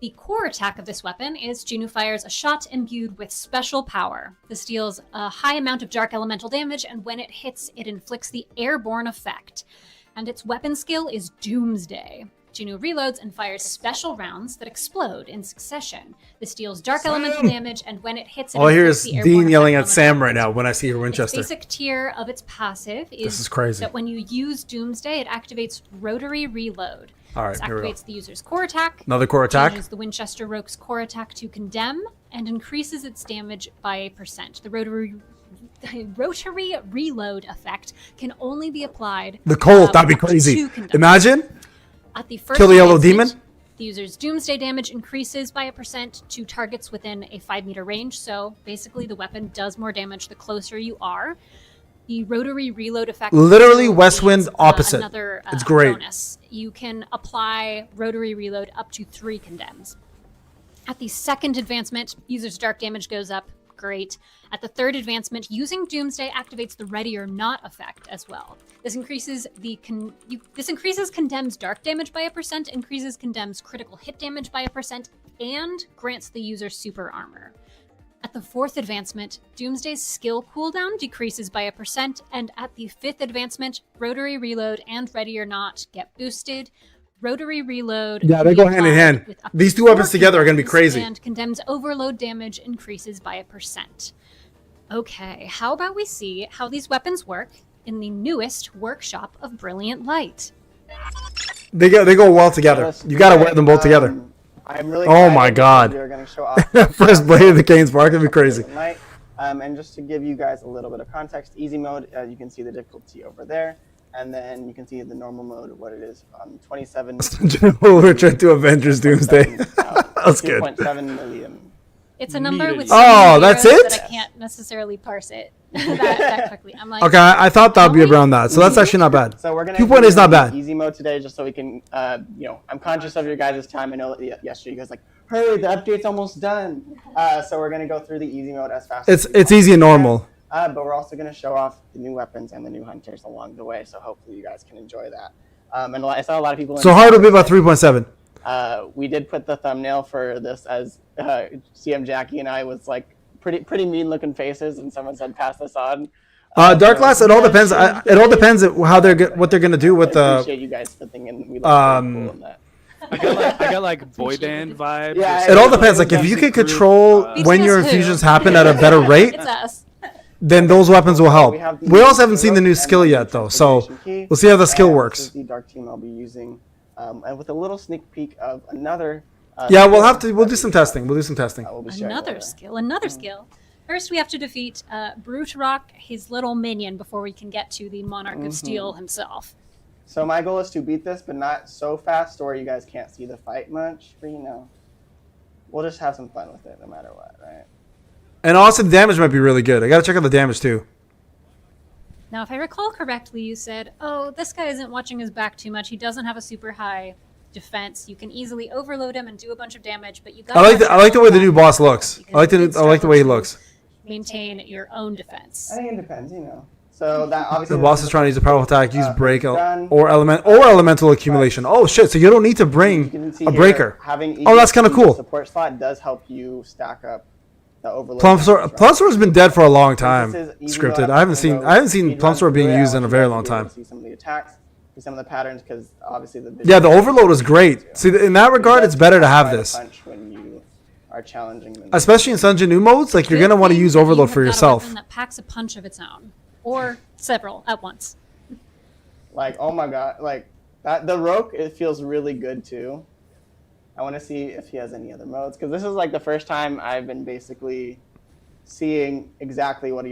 The core attack of this weapon is Jinu fires a shot imbued with special power. This deals a high amount of dark elemental damage, and when it hits, it inflicts the airborne effect. And its weapon skill is Doomsday. Jinu reloads and fires special rounds that explode in succession. This deals dark elemental damage, and when it hits, it All I hear inflicts is the airborne Dean yelling effect at on the Sam target. right now when I see her Its Winchester. basic tier of its passive This is crazy. that when you use Doomsday, it activates Rotary Reload. All right, This here we go. activates the user's core attack. Another core attack. Changes the Winchester Rogue's core attack to condemn and increases its damage by 1%. The rotary reload effect can only be applied. The Colt, that'd be up to crazy. 2 condemns. Imagine. At the first Kill the yellow advancement, demon. The user's doomsday damage increases by 1% to targets within a 5-meter range. So basically, the weapon does more damage the closer you are. The rotary reload effect. Literally also Westwind means, opposite. Another It's great. bonus. You can apply rotary reload up to 3 condemns. At the second advancement, user's dark damage goes up. Great. At the third advancement, using Doomsday activates the Ready or Not effect as well. This increases condemns dark damage by 1%, increases condemns critical hit damage by 1%, and grants the user super armor. At the fourth advancement, Doomsday's skill cooldown decreases by 1%, and at the fifth advancement, Rotary Reload and Ready or Not get boosted. Rotary Reload. Yeah, they go hand in hand. These two weapons together are going to be crazy. And condemns overload damage increases by 1%. Okay, how about we see how these weapons work in the newest Workshop of Brilliant Light? They go well together. You got to wear them both together. I'm really Oh my excited God. because we're going to show off First blade of the Cane's Bark, that'd be crazy. Light. And just to give you guys a little bit of context, easy mode, you can see the difficulty over there. And then you can see the normal mode, what it is, 27. We're trying to Avengers Doomsday. That's good. 2.7 million. It's a number with Oh, so many that's zeros it? that I can't necessarily parse it that quickly. I'm like, Okay, I thought that'd be around that, so that's actually not bad. So we're gonna 2.8 is not bad. Easy mode today, just so we can, I'm conscious of your guys' time. I know yesterday you guys like, hurry, the update's almost done. So we're gonna go through the easy mode as fast. It's easy and normal. But we're also gonna show off the new weapons and the new hunters along the way. So hopefully you guys can enjoy that. And I saw a lot of people. So hard will be about 3.7. We did put the thumbnail for this as CM Jackie and I was like pretty mean looking faces, and someone said pass this on. Dark Glass, it all depends. It all depends how what they're gonna do with I the. appreciate you guys fitting in. We look cool in that. I got like boy band vibes. Yeah, It all depends. Like if you can control when your infusions happen at a better rate, it's us. then those weapons will help. have the We also haven't seen the new and skill the yet though, so configuration key. we'll see how the skill And works. This is the dark team I'll be using, and with a little sneak peek of another. Yeah, we'll do some testing. We'll do some testing. We'll be sharing Another later. skill, another skill. First, we have to defeat Brute Rock, his little minion, before we can get to the Monarch of Steel himself. So my goal is to beat this, but not so fast or you guys can't see the fight much. But we'll just have some fun with it no matter what, right? And also the damage might be really good. I gotta check out the damage too. Now, if I recall correctly, you said, oh, this guy isn't watching his back too much. He doesn't have a super high defense. You can easily overload him and do a bunch of damage, but you got. I like the way the new boss looks. I like the way he looks. Maintain your own defense. I think it depends, So that obviously The boss is trying to use a powerful attack, use break done. or elemental accumulation. Oh shit! So you don't need to You bring can see a here, breaker. having Oh, that's kinda each cool. Support slot does help you stack up the overload. Plumsword's been dead for a long time. This is easy Scripted. mode. I haven't seen Speed Plumsword run being through it. used I in a want very you long guys to be able time. to see some of the attacks, see some of the patterns, because obviously the Yeah, the overload is great. See, in that regard, it's better to have this, punch when you are challenging them. especially in Sun Jinu modes. Like you're gonna want to use overload for yourself. That packs a punch of its own, or several at once. Like, oh my god, like that. The Roke, it feels really good too. I want to see if he has any other modes, because this is like the first time I've been basically seeing exactly what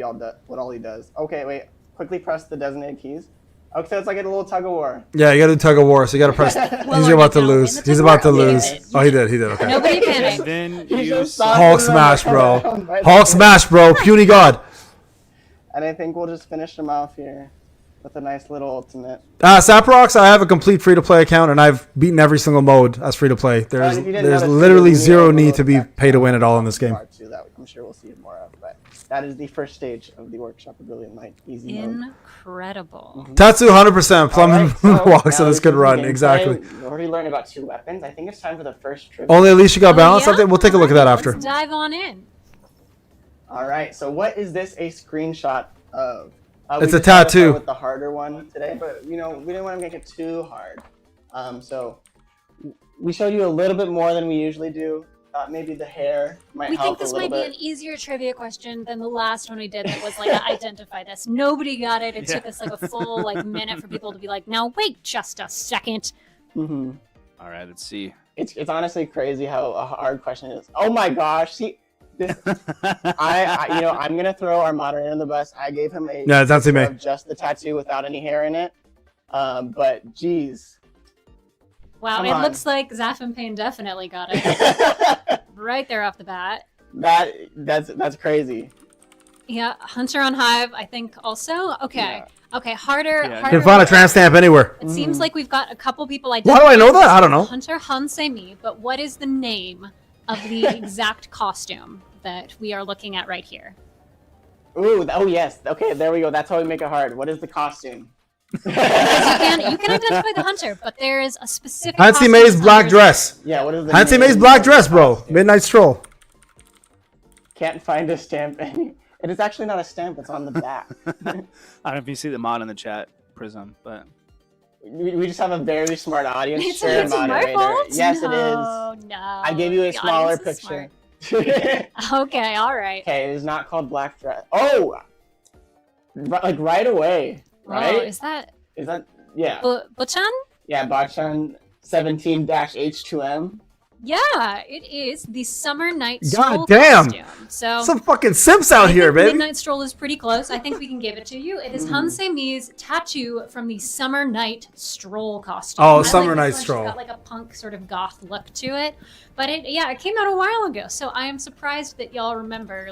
all he does. Okay, wait, quickly press the designated keys. Okay, so it's like a little tug of war. Yeah, you gotta do tug of war. So you gotta press. He's about to lose. He's about to lose. Oh, he did. Okay. Nobody And panic. then He you just saw saw Hulk him smash, run bro. around by the Hulk way. smash, bro. Puny god. And I think we'll just finish him off here with a nice little ultimate. Saprox, I have a complete free-to-play account, and I've beaten every single mode as free-to-play. There's And if you didn't there's notice, literally there's a zero little need to be effect pay to win at all in this game. part two that I'm sure we'll see more of. But that is the first stage of the Workshop of Brilliant Light. Easy mode. Incredible. Tatsu 100%. Plum Alright, so walks now on this we good come to run. gameplay. Exactly. We've already learned about 2 weapons. I think it's time for the first trip. Only Alicia got balance yeah? update. We'll take a look at that after. Let's dive on in. All right. So what is this a screenshot of? It's we a decided to start tattoo. with the harder one today, but we didn't want to make it too hard. So we showed you a little bit more than we usually do. Maybe the hair might We help think this a little might be bit. an easier trivia question than the last one we did that was like, identify this. Nobody got it. It took us like a full minute for people to be like, now wait just a second. All right, let's see. It's honestly crazy how a hard question it is. Oh my gosh, see, this, I'm gonna throw our moderator in the bus. I gave him a Yeah, that's me. of just the tattoo without any hair in it. But geez. Wow, Come it on. looks like Zaf and Payne definitely got it right there off the bat. That's crazy. Yeah, Hunter on Hive, I think also. Okay, Yeah. okay, harder. Yeah. harder Can find a tramp stamp anywhere. It seems like we've got a couple people Why do I know that? I don't know. Hunter Hansemi, but what is the name of the exact costume that we are looking at right here? Ooh, oh yes. Okay, there we go. That's how we make it hard. What is the costume? You can identify the hunter, but there is a specific. Hansi costume May's that's black under- dress. Yeah, what is the Hansi name May's black of the dress, bro. costume? Midnight Stroll. Can't find a stamp. It is actually not a stamp. It's on the back. I don't know if you see the mod in the chat, Prism, but we just have a very smart audience. It's, Sure, it's my moderator. fault. Yes, no, it is. No, I gave you a the smaller audience is picture. smart. Okay, all right. Okay, it is not called black dress. Oh, like right away, right? Oh, is that yeah? Bochan? Yeah, Bachan 17-H2M. Yeah, it is the Summer Night God Stroll damn. costume. So Some fucking simps out I here, think baby. Midnight Stroll is pretty close. I think we can give it to you. It is Hansei Mi's tattoo from the Summer Night Stroll costume. Oh, I Summer like Night this one. She's Stroll. got like a punk sort of goth look to it. But it came out a while ago. So I am surprised that y'all remember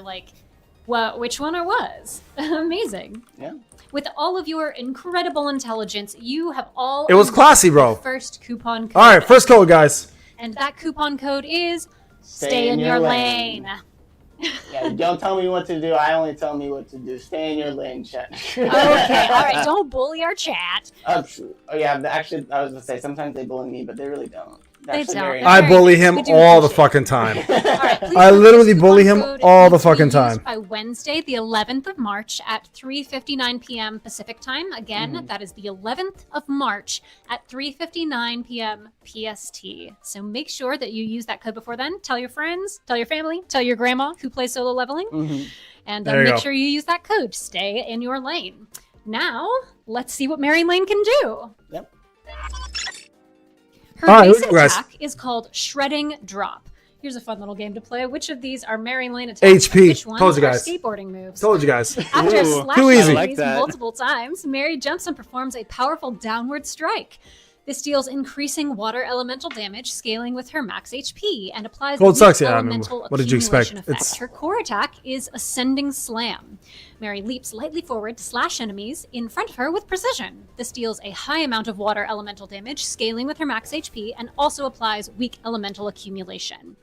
which one it was. Amazing. Yeah. With all of your incredible intelligence, you have all It was unlocked classy, bro. the first coupon code. All right, first code, guys. And that coupon code is Stay in your lane. Yeah, don't tell me what to do. I only tell me what to do. Stay in your lane, chat. Okay, all right. Don't bully our chat. Oh, yeah. Actually, I was gonna say sometimes they bully me, but they really don't. They're They actually don't. very They're I very bully nice. him We do all the appreciate fucking time. All right, please I note literally this bully coupon him code all the needs to be fucking used time. By Wednesday, the 11th of March at 3:59 p.m. Pacific time. Again, that is the 11th of March at 3:59 p.m. PST. So make sure that you use that code before then. Tell your friends, tell your family, tell your grandma who plays solo leveling, and There you make go. sure you use that code. Stay in your lane. Now, let's see what Meri Lane can do. Yep. Her All right, basic here we go, guys. attack is called Shredding Drop. Here's a fun little game to play. Which of these are Meri Lane attacks? HP. And which ones Told you are guys. skateboarding moves? Told you guys. After Ooh, slashing too easy. I like enemies that. multiple times, Meri jumps and performs a powerful downward strike. This deals increasing water elemental damage, scaling with her max HP, and applies Cold the sucks, yeah, I mean, elemental what did you expect? accumulation effect. It's- Her core attack is Ascending Slam. Meri leaps lightly forward to slash enemies in front of her with precision. This deals a high amount of water elemental damage, scaling with her max HP, and also applies weak elemental accumulation.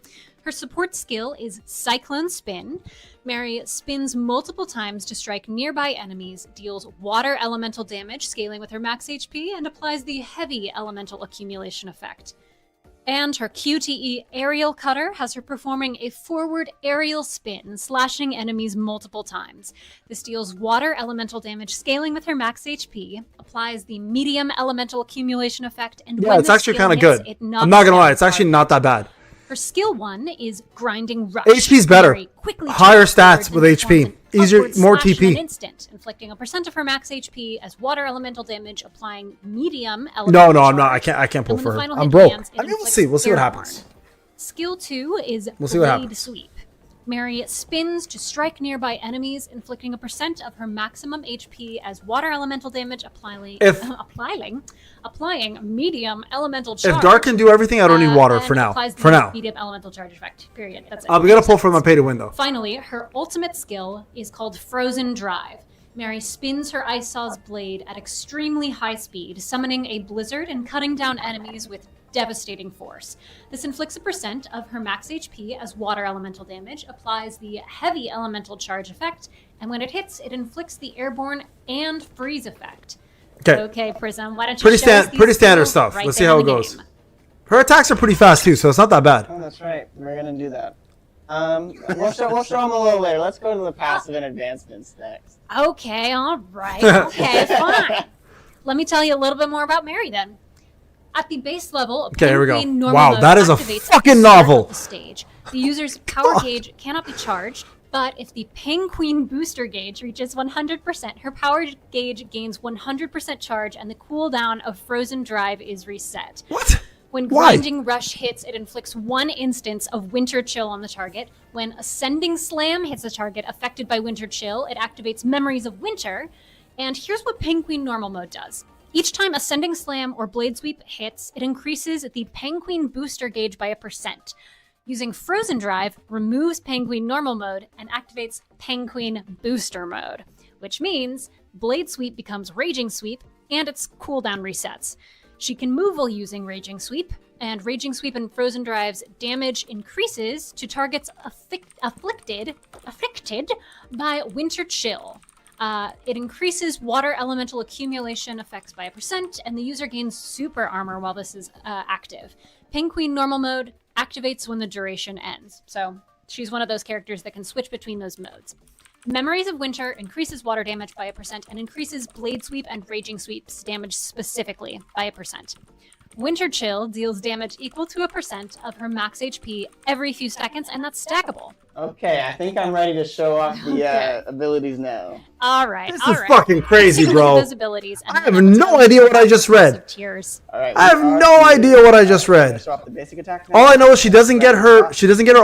Her support skill is Cyclone Spin. Meri spins multiple times to strike nearby enemies, deals water elemental damage, scaling with her max HP, and applies the heavy elemental accumulation effect. And her QTE Aerial Cutter has her performing a forward aerial spin, slashing enemies multiple times. This deals water elemental damage, scaling with her max HP, applies the medium elemental accumulation effect, and Yeah, when it's the actually skill kind of hits, good. it knocks I'm not gonna down lie, it's actually targets. not that bad. Her skill 1 is Grinding Rush. HP's better. Meri quickly Higher charges stats forward with and HP. performs an Easier, upward more slash in an TP. instant, inflicting a percent of her max HP as water elemental damage, applying medium elemental No, I'm not. charge. I can't pull And for when the her. final I'm hit broke. lands, it I mean, we'll inflicts see. We'll see what airborne. happens. Skill 2 is We'll see what Blade happens. Sweep. Meri spins to strike nearby enemies, inflicting a percent of her maximum HP as water elemental damage, applying medium elemental charge. If Dark can do everything, I don't need water and for now. applies the For now. medium elemental charge effect. Period. That's it. I'm gonna pull from my pay to win though. Finally, her ultimate skill is called Frozen Drive. Meri spins her Ice Saw's blade at extremely high speed, summoning a blizzard and cutting down enemies with devastating force. This inflicts a percent of her max HP as water elemental damage, applies the heavy elemental charge effect, and when it hits, it inflicts the airborne and freeze effect. Okay, Prism, why don't you show us these Pretty standard skills stuff. right Let's see there how in it the goes. game. Her attacks are pretty fast too, so it's not that bad. Oh, that's right. We're gonna do that. We'll show them a little later. Let's go to the passive and advancements next. Okay, all right. Okay, fine. Let me tell you a little bit more about Meri then. At the base level, Okay, here we go. Penguin normal Wow, mode that is a activates at fucking the start novel. of the stage. The user's power gauge cannot be charged, but if the Penguin booster gauge reaches 100%, her power gauge gains 100% charge and the cooldown of Frozen Drive is reset. What? When Why? Grinding Rush hits, it inflicts 1 instance of Winter Chill on the target. When Ascending Slam hits a target affected by Winter Chill, it activates Memories of Winter. And here's what Penguin Normal Mode does. Each time Ascending Slam or Blade Sweep hits, it increases the Penguin booster gauge by 1%. Using Frozen Drive, removes Penguin Normal Mode and activates Penguin Booster Mode, which means Blade Sweep becomes Raging Sweep and its cooldown resets. She can move while using Raging Sweep, and Raging Sweep and Frozen Drive's damage increases to targets afflicted by Winter Chill. It increases water elemental accumulation effects by 1%, and the user gains super armor while this is active. Penguin Normal Mode activates when the duration ends, so she's one of those characters that can switch between those modes. Memories of Winter increases water damage by 1% and increases Blade Sweep and Raging Sweep's damage specifically by 1%. Winter Chill deals damage equal to 1% of her max HP every few seconds, and that's stackable. Okay, I think I'm ready to show off the abilities now. All right, This all is right. fuck crazy, Let's take a look at bro. those abilities, and I then have let's no go idea what I through just the read. tiers. All right, I have no idea what I just read. Show off the basic attack now. All I know is she doesn't get her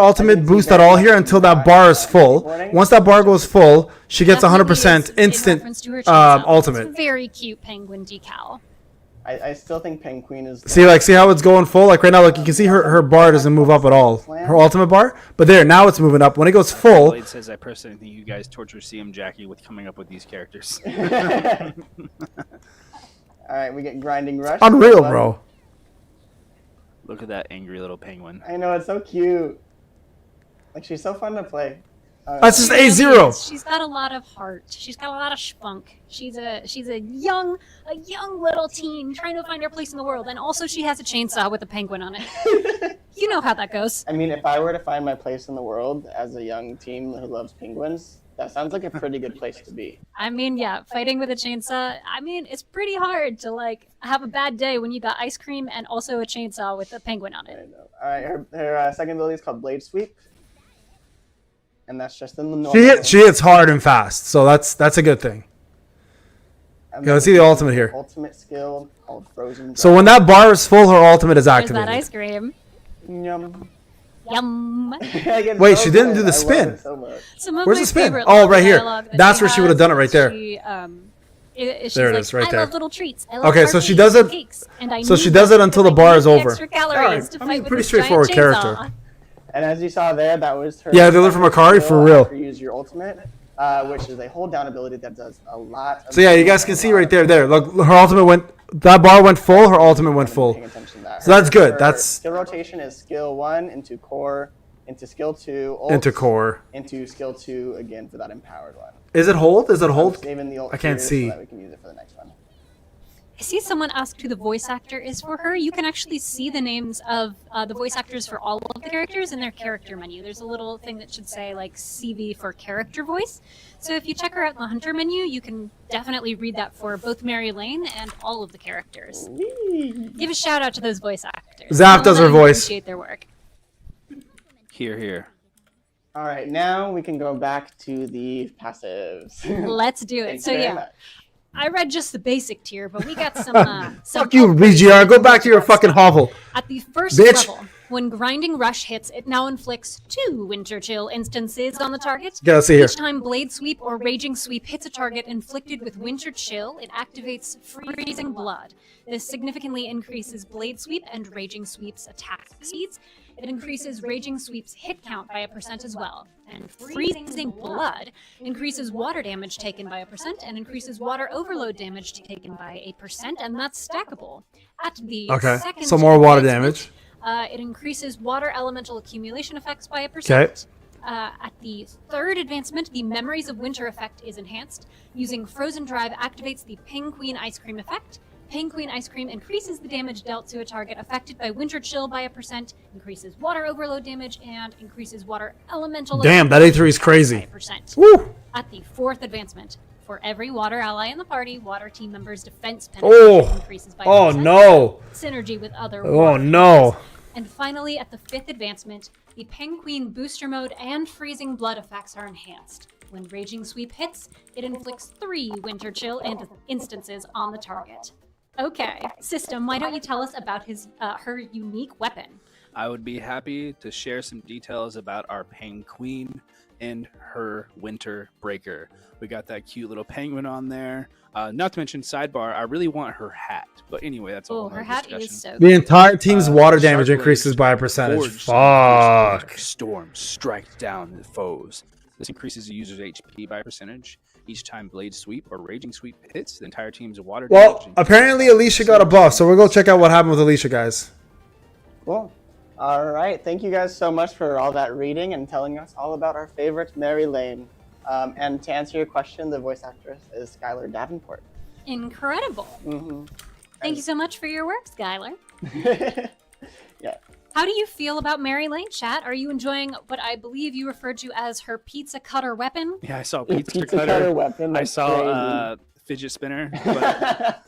ultimate boost at all here until that bar is full. Once that bar goes full, she gets Definitely 100% is in instant reference to her chainsaw. ultimate. It's a very cute penguin decal. I still think Penguin is. See how it's going full? Like right now, like you can see her bar doesn't move up at all. Her ultimate bar, but there now it's moving up. When it goes full, Blade says, I personally think you guys torture CM Jackie with coming up with these characters. All right, we get Grinding Rush. unreal, bro. Look at that angry little penguin. I know, it's so cute. Like, she's so fun to play. That's just She really A0. is. She's got a lot of heart. She's got a lot of spunk. She's a young little teen trying to find her place in the world, and also she has a chainsaw with a penguin on it. You know how that goes. I mean, if I were to find my place in the world as a young teen who loves penguins, that sounds like a pretty good place to be. I mean, yeah, fighting with a chainsaw. I mean, it's pretty hard to like have a bad day when you got ice cream and also a chainsaw with a penguin on I it. know. All right, her second ability is called Blade Sweep, and that's just in the normal. She hits hard and fast, so that's a good thing. Okay, let's see the ultimate here. Ultimate skill called Frozen. So when that bar is full, her ultimate is There's that activated. ice cream. Yum. Yum. Wait, she didn't do the spin. Some of Where's my the spin? favorite Oh, love right here. dialogue that That's she where she would've has done it right is there. she's There it like, is, right I there. love little treats. I love Okay, so she parfaits does and it- cakes, and I so need she does them it until because the I bar need is the over. Extra calories Alright, to I fight mean, with pretty this giant straightforward character. chainsaw. And as you saw there, that was her. Yeah, the other from Akari, for real. After you use your ultimate, which is a hold down ability that does a lot. Of So yeah, you guys can see right there. There, look, her ultimate went. That bar went full. Her ultimate went full. Paying attention to that. So that's good. Her That's skill rotation is skill 1 into core, into skill 2, ult, into core. into skill 2 again for that empowered one. Is it hold? Is it hold? Saving the ult I can't here see. So that we can use it for the next one. I see someone asked who the voice actor is for her. You can actually see the names of the voice actors for all of the characters in their character menu. There's a little thing that should say like CV for character voice. So if you check her out in the Hunter menu, you can definitely read that for both Mary Lane and all of the characters. Give a shout out to those voice actors. Zap Tell does them her that you voice. Appreciate their work. Here. All right, now we can go back to the passives. Let's do it. Thank So you very yeah, much. I read just the basic tier, but we got some. some Fuck you, upgrades VGR. Go and back to your stuff. fucking hovel. At the first Bitch. level, when Grinding Rush hits, it now inflicts 2 Winter Chill instances on the target. Yeah, let's see here. Each time Blade Sweep or Raging Sweep hits a target inflicted with Winter Chill, it activates Freezing Blood. This significantly increases Blade Sweep and Raging Sweep's attack speeds. It increases Raging Sweep's hit count by 1% as well. And Freezing Blood increases water damage taken by 1% and increases water overload damage taken by 8%, and that's stackable. At the Okay, second so more water advancement, damage. it increases water elemental accumulation effects by 1%. Okay. At the third advancement, the Memories of Winter effect is enhanced. Using Frozen Drive activates the Penguin Ice Cream effect. Penguin Ice Cream increases the damage dealt to a target affected by Winter Chill by 1%, increases water overload damage, and increases water elemental. Damn, that A3 is crazy. By 1%. Woo! At the fourth advancement, for every water ally in the party, water team members' defense penetration Oh. increases by Oh 1%. no! Synergy with other Oh water no! creatures. And finally, at the fifth advancement, the Penguin Booster Mode and Freezing Blood effects are enhanced. When Raging Sweep hits, it inflicts 3 Winter Chill and instances on the target. Okay, System, why don't you tell us about her unique weapon? I would be happy to share some details about our Penguin and her Winter Breaker. We got that cute little penguin on there. Not to mention, sidebar, I really want her hat. But anyway, that's a whole her nother hat discussion. is so The good. entire team's water damage Sharp increases blades by a percentage. forge some Fuck. storms strike down the foes. This increases the user's HP by a percentage. Each time blade sweep or raging sweep hits, the entire team's water damage. Well, increases apparently by Alicia got a buff, so we'll go check out what happened with Alicia, guys. Cool. All right. Thank you guys so much for all that reading and telling us all about our favorite Meri Lane. And to answer your question, the voice actress is Skylar Davenport. Incredible. Mm-hmm. Thank you so much for your work, Skylar. Yeah. How do you feel about Meri Lane, chat? Are you enjoying what I believe you referred to as her pizza cutter weapon? Yeah, I saw Pizza pizza cutter cutter. weapon. I That's saw fidget spinner. But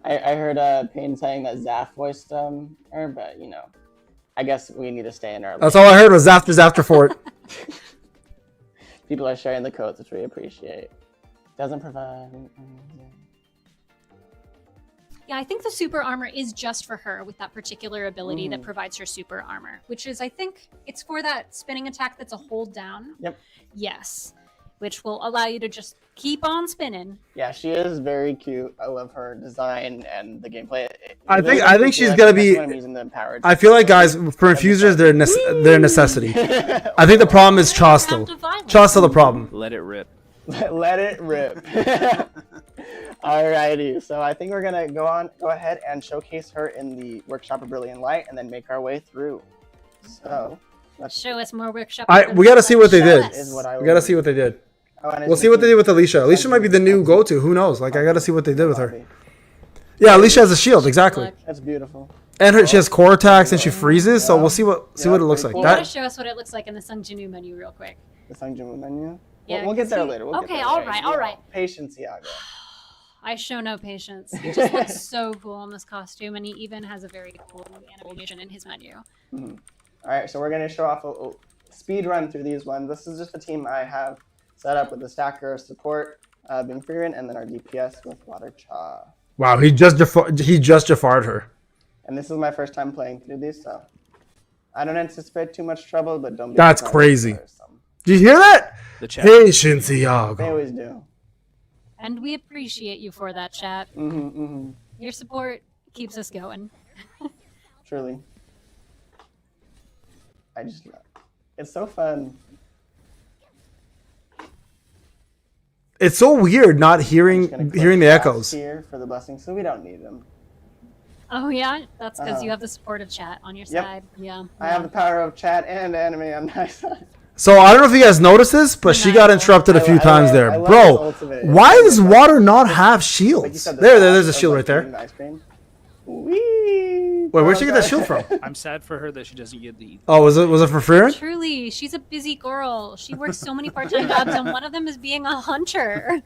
I heard Payne saying that Zaf voiced her, but you know, I guess we need to stay in our. That's all I heard was after for it. People are sharing the codes, which we appreciate. Doesn't provide. Yeah, I think the super armor is just for her with that particular ability that provides her super armor, which is, I think, it's for that spinning attack that's a hold down. Yep. Yes, which will allow you to just keep on spinning. Yeah, she is very cute. I love her design and the gameplay. I think she's gonna be. When I'm using the empowered. I feel like, guys, for infusers, they're a necessity. I think the problem is Chostel. Chostel the problem. let it rip. Let it rip. Alrighty, so I think we're gonna go ahead and showcase her in the Workshop of Brilliant Light, and then make our way through. So let's Show us more workshop. We gotta see what they did. is what I We gotta see what they did. and We'll see what they did with Alicia. Alicia might be the new go-to. Who knows? Like, I gotta see what they did with her. Yeah, Alicia has a shield, exactly. That's beautiful. And she has core attacks and she freezes. So we'll see what it looks like. pretty You gotta That show us what it looks like in the Sung Jinu menu real quick. The Sungjumu menu. Yeah, We'll get there see- later. okay, all right. Patience, Iago. I show no patience. He just looks so cool in this costume, and he even has a very cool animation in his menu. All right, so we're gonna show off a speed run through these ones. This is just the team I have set up with the stacker support, being Freeran, and then our DPS with Water Cha. wow, he just Jafar'd her. And this is my first time playing through these, so I don't anticipate too much trouble, but don't be That's surprised if crazy. there's some. Do you hear that? The chat. Patience, They Iago. always do. And we appreciate you for that, chat. Your support keeps us going. Truly. It's so fun. It's so weird not hearing Gonna click the fast echoes. here for the blessing, so we don't need them. Oh yeah, that's because you have the support of chat on your Yep. side. Yeah. I have the power of chat and anime on my side. So I don't know if you guys noticed this, but she got interrupted a few times there. I love Bro, this ultimate. why does water not have Like you shields? said, There's a fast shield of, right there. eating the ice cream. Whee! Wait, where'd she get that shield from? I'm sad for her that she doesn't get the. Oh, was it for Freeran? Truly, she's a busy girl. She works so many part-time jobs, and one of them is being a hunter.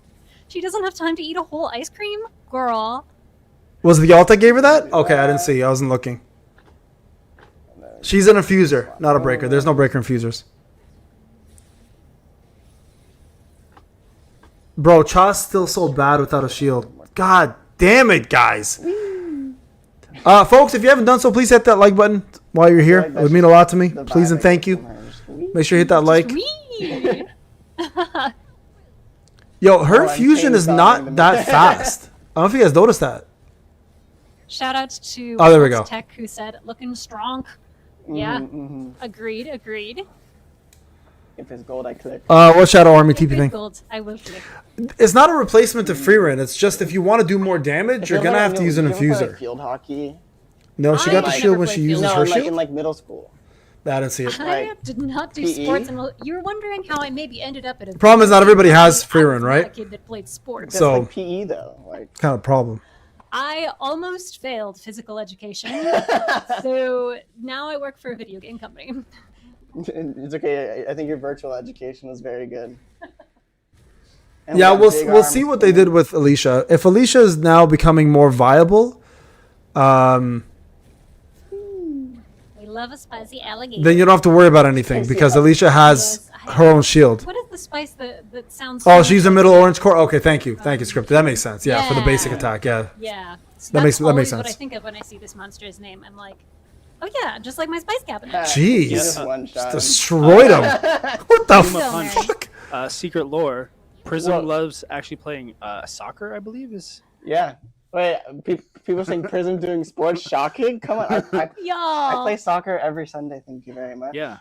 She doesn't have time to eat a whole ice cream, girl. Was it the alt that gave her that? Okay, I didn't see. I wasn't looking. She's an infuser, not a breaker. There's no breaker infusers. Bro, Cha's still so bad without a shield. God damn it, guys. Folks, if you haven't done so, please hit that like button while you're here. It would mean a lot to me. Please and thank you. Make sure you hit that like. Whee! Yo, her I'm fusion is chainsaw not them. that fast. I don't know if you guys noticed that. Shout out to Oh, there we go. Tech who said, looking strong. Yeah, agreed. If it's gold, I click. What Shadow Army TP Good thing? gold. I will click. It's not a replacement to Freeran. It's just if you want to do more damage, you're Feels gonna like have to use an you ever played, like, infuser. Field hockey. No, she I got the never shield when played she field uses No, her in, like, shield. in like middle school. I didn't see it. I did not do PE? sports, and you're wondering how I maybe ended up at a. Problem is not everybody has free I run, was right? not a kid that played sports. That's So- like PE though. Like Kind of problem. I almost failed physical education, so now I work for a video game company. it's okay. I think your virtual education was very good. And we Yeah, got we'll big we'll see arms. what they did with Alicia. If Alicia is now becoming more viable, We love a spicy alligator. then you don't have to worry about anything because Alicia has her own shield. What is the spice that sounds? Oh, so she's a much middle like- orange core. Okay, thank you, script. That makes sense. Yeah, for the basic Yeah. attack. Yeah. Yeah, So That that's makes always sense. what I think of when I see this monster's name. I'm like, oh yeah, just like my spice cabinet. Jeez. Just one shot. Destroyed him. What the Go, Mary. fuck? Secret lore. Prism Well- loves actually playing soccer, I believe is. Yeah. Wait, people saying Prism doing sports shocking? Come on, I Y'all. play soccer every Sunday. Thank you very much. Yeah.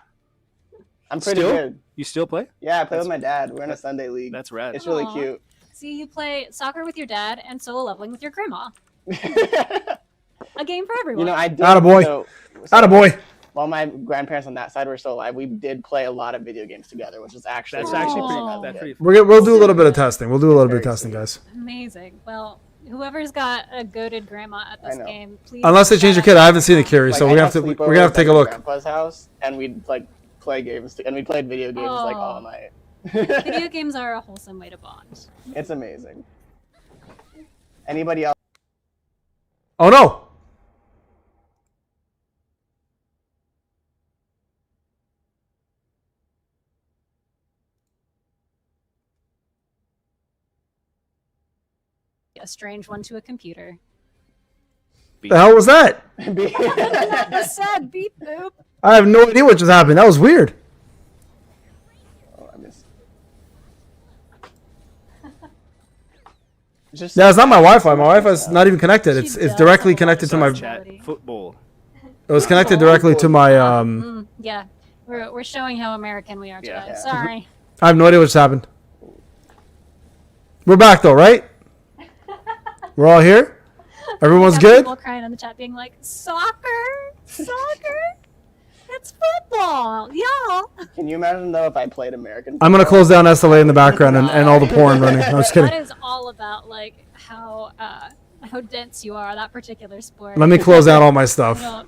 I'm pretty Still? good. You still play? Yeah, I play with my dad. We're in a Sunday league. That's rad. It's really Aw. cute. See, you play soccer with your dad and solo leveling with your grandma. A game for everyone. You know, I did. Attaboy. So, Attaboy. while my grandparents on that side were still alive, we did play a lot of video games together, which is actually That's really actually cool. pretty. Aw. That's pretty. We'll do a little bit of testing. We'll do a little bit of testing, guys. Amazing. Well, whoever's got a goated grandma at this I know. game, please. Unless they change your kid, I haven't seen the Curie, Like, so I'd we're gonna have to take a sleepovers at look. my grandpa's house, and we'd like play games, and we played video games like Oh. all night. Video games are a wholesome way to bond. It's amazing. Anybody else? Oh no! A strange one to a computer. The hell was that? The sad beep boop. I have no idea what just happened. That was weird. Oh, I missed. Just Yeah, it's not my Wi-Fi. My Wi-Fi's not even connected. It's She it's does directly have a connected to my. Wi-Fi. Chat football. It was connected directly to my. Yeah, we're showing how American we are today. Yeah. Sorry. I have no idea what just happened. We're back though, right? We're all here. Everyone's We got good. People crying in the chat, being like, "Soccer, soccer, it's football, y'all." Can you imagine though if I played American? I'm gonna football? close down SLA in the background and all the porn running. I'm just kidding. That is all about like how dense you are that particular sport. Let me close down all my You stuff. don't-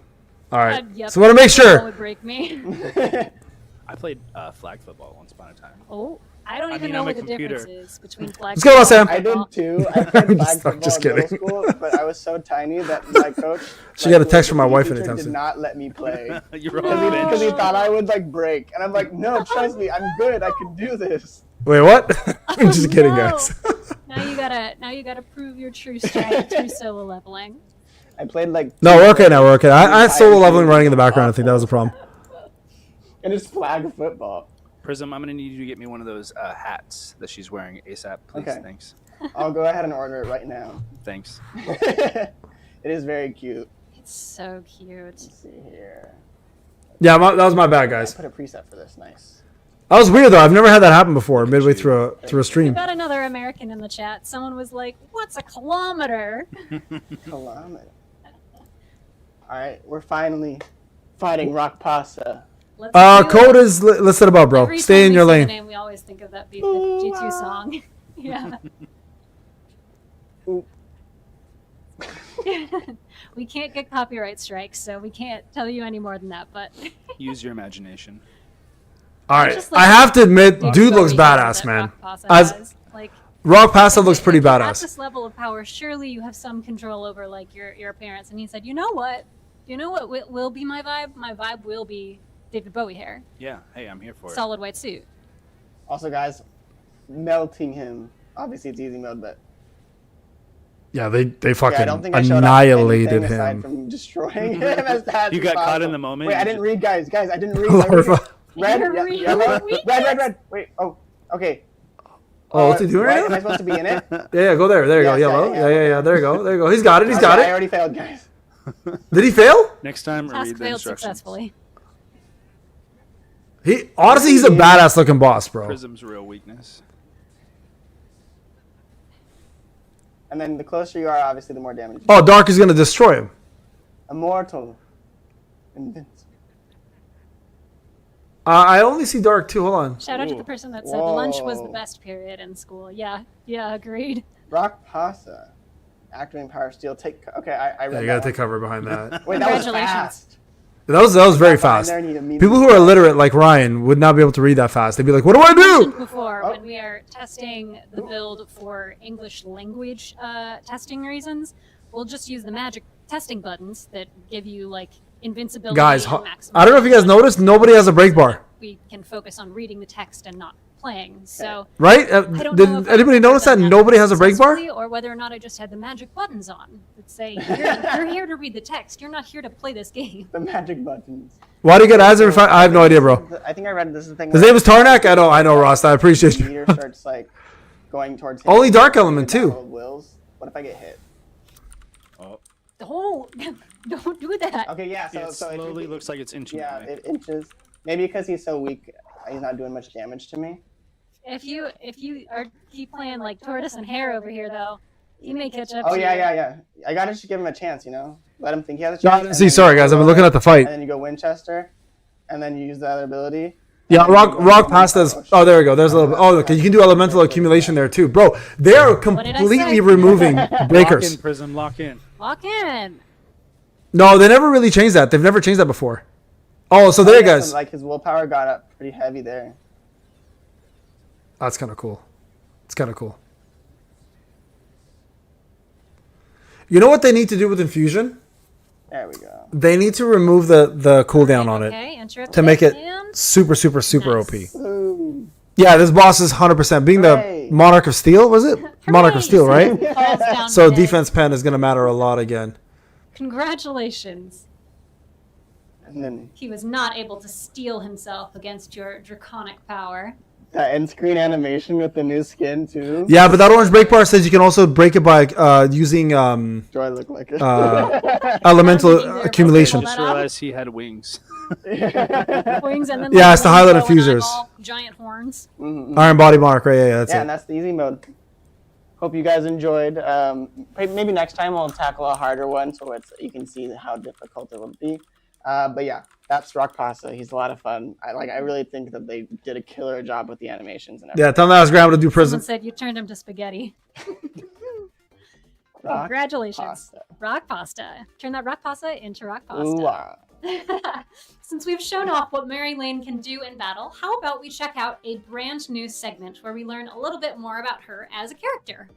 All right. yep, So I want to make football sure. would break me. I played flag football once upon a time. Oh, I don't I even mean, know on what the the computer. difference is between flag. Let's go, Sam. football I and did football. too. I played I'm flag just football in kidding. middle school, but I was so tiny that my coach. She got a text from my PE wife teacher anytime did soon. not let me play You're on the because he bench. thought I would like break, and I'm like, no, trust me, I'm good. I can do this. Wait, what? I'm just kidding, No. guys. Now you gotta prove your true strength through solo leveling. I played like. No, we're okay now. We're okay. I had solo entire leveling game. running in the background. I think that was a problem. And it's flag football. Prism, I'm gonna need you to get me one of those hats that she's wearing ASAP, please. Okay. Thanks. I'll go ahead and order it right now. Thanks. It is very cute. It's so cute. Let's see here. Yeah, that was my bad, I guys. put a preset for this. Nice. That was weird though. I've never had that happen before. Midway through a stream. We've got another American in the chat. Someone was like, "What's a kilometer?" Kilometer. All right, we're finally fighting Rock Pasta. Let's do it. Code is listed above, bro. Every Stay time in we your say the lane. name, we always think of that B52 song. Yeah. Ooh. We can't get copyright strikes, so we can't tell you any more than that. But Use your imagination. All right. just like I have to admit, the dude looks story badass, that man. Rock Pasa As has, like, Rock Pasta looks pretty if you're At badass. this level of power, surely you have some control over like your appearance. And he said, "You know what? You know what will be my vibe? My vibe will be David Bowie hair, Yeah. Hey, I'm here for it. solid white suit." Also, guys, melting him. Obviously, it's easy mode, but Yeah, they yeah, I fucking don't think I showed annihilated anything aside him. from destroying him as fast You as got caught possible. in the moment. Wait, I You didn't just- read, guys. Guys, I didn't read. I read Larva. red, You're ye- reading yellow, weakness. red. Wait. Oh, okay. Oh, what's he doing right Am I now? supposed to be in it? Yeah, go there. There you go. Yes, Yellow. yeah. Yeah. There you go. There you go. He's got it. He's got I it. already failed, guys. Did he fail? Next time, Task read the failed instructions. successfully. He honestly, he's a badass looking boss, bro. Prism's real weakness. And then the closer you are, obviously, the more damage. You Oh, Dark is gonna destroy him. Immortal. Invincible. I only see Dark too. Hold on. Shout out to Ooh. the person that said lunch was the Whoa. best period in school. Yeah, agreed. Rock Pasta. Activating Power Steel. Okay, I read Yeah, you that gotta one. take cover behind that. Wait, that was Congratulations. fast. That was very Got behind fast. there and you immediately- People who are illiterate like Ryan would not be able to read that fast. They'd be like, "What do I Mentioned do?" before Oh. when we are testing the build for English language testing reasons, we'll just use the magic testing buttons that give you like invincibility. Guys, and maximum I don't know if you guys damage. noticed, nobody has a break bar. We can focus on reading the text and not playing. So Right? I don't know Did if I anybody would've notice that done nobody has a break bar? successfully, or whether or not I just had the magic buttons on that say you're here to read the text. You're not here to play this game. The magic buttons. Why do you get ads every five? I have no idea, bro. I think I read this is the thing. His name is Tarnak? I know, Ross. I appreciate The you. meter starts like going towards him. Only Dark Element, too. Wills. What if I get hit? Don't do that. Okay, yeah. So It slowly looks like it's inching. Yeah, away. it inches. Maybe because he's so weak, he's not doing much damage to me. If you are keep playing like tortoise and hare over here, though, he may catch up. Oh to yeah, you. yeah. I gotta just give him a chance, you know. Let him think he has a chance. and See, then sorry, you guys. go I've been looking at the fight. And then you go Winchester, and then you use the other ability. Yeah, and then you go rock pastas. Oh, there we go. There's a little. Oh, okay. You can do elemental accumulation there too, bro. They are did I say? completely removing Lock in, breakers. Prism. Lock in. Lock in. No, they never really changed that. They've never changed that before. Oh, so there, you guys. Like his willpower got up pretty heavy there. That's kind of cool. It's kind of cool. You know what they need to do with infusion? There we go. They need to remove the cooldown on it Okay, interrupt to make it and super OP. Ooh. Yeah, this boss is 100%. Being Hooray. the Monarch of Steel, was it? Monarch of Steel, right? falls down So dead. defense pen is going to matter a lot again. Congratulations. And then He was not able to steel himself against your draconic power. that end screen animation with the new skin too. Yeah, but that orange break bar says you can also break it by using Do I look like it? elemental Either accumulation. pull Just that off. realized he had wings. Wings and then Yeah, like it's the one highlight bow and infusers. eyeball, giant horns. Iron Body Monarch, right? Yeah, that's Yeah, it. and that's the easy mode. Hope you guys enjoyed. Maybe next time we'll tackle a harder one so you can see how difficult it will be. But yeah, that's Rock Pasta. He's a lot of fun. I really think that they did a killer job with the animations and everything. Yeah, tell them that I was Grandma to do prison. Someone said you turned him to spaghetti. Rock Congratulations. Pasta. Rock pasta. Turn that rock pasta into rock pasta. Ooh, ah. Since we've shown off what Meri Lane can do in battle, how about we check out a brand new segment where we learn a little bit more about her as a character?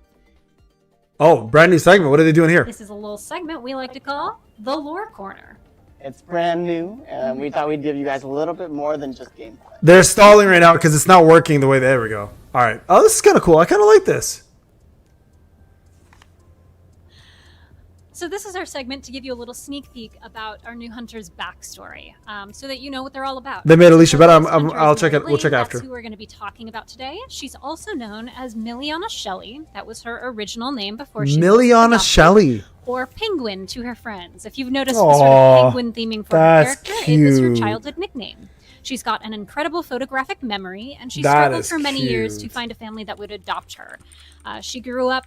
Oh, brand new segment. What are they doing here? This is a little segment we like to call the Lore Corner. It's brand new, and we thought we'd give you guys a little bit more than just gameplay. They're stalling right now because it's not working the way. There we go. All right. Oh, this is kind of cool. I kind of like this. So this is our segment to give you a little sneak peek about our new hunter's backstory, so that you know what they're all about. They made Alicia So better. this hunter I'll is check Meri it. We'll check Lane. after. That's who we're going to be talking about today. She's also known as Miliana Shelley. That was her original name before she was Miliana adopted. Shelley. Or Penguin to her friends. If you've noticed Aw, the sort of penguin theming for her that's character, it was her cute. childhood nickname. She's got an incredible photographic memory, and she That struggled is for many years to cute. find a family that would adopt her. She grew up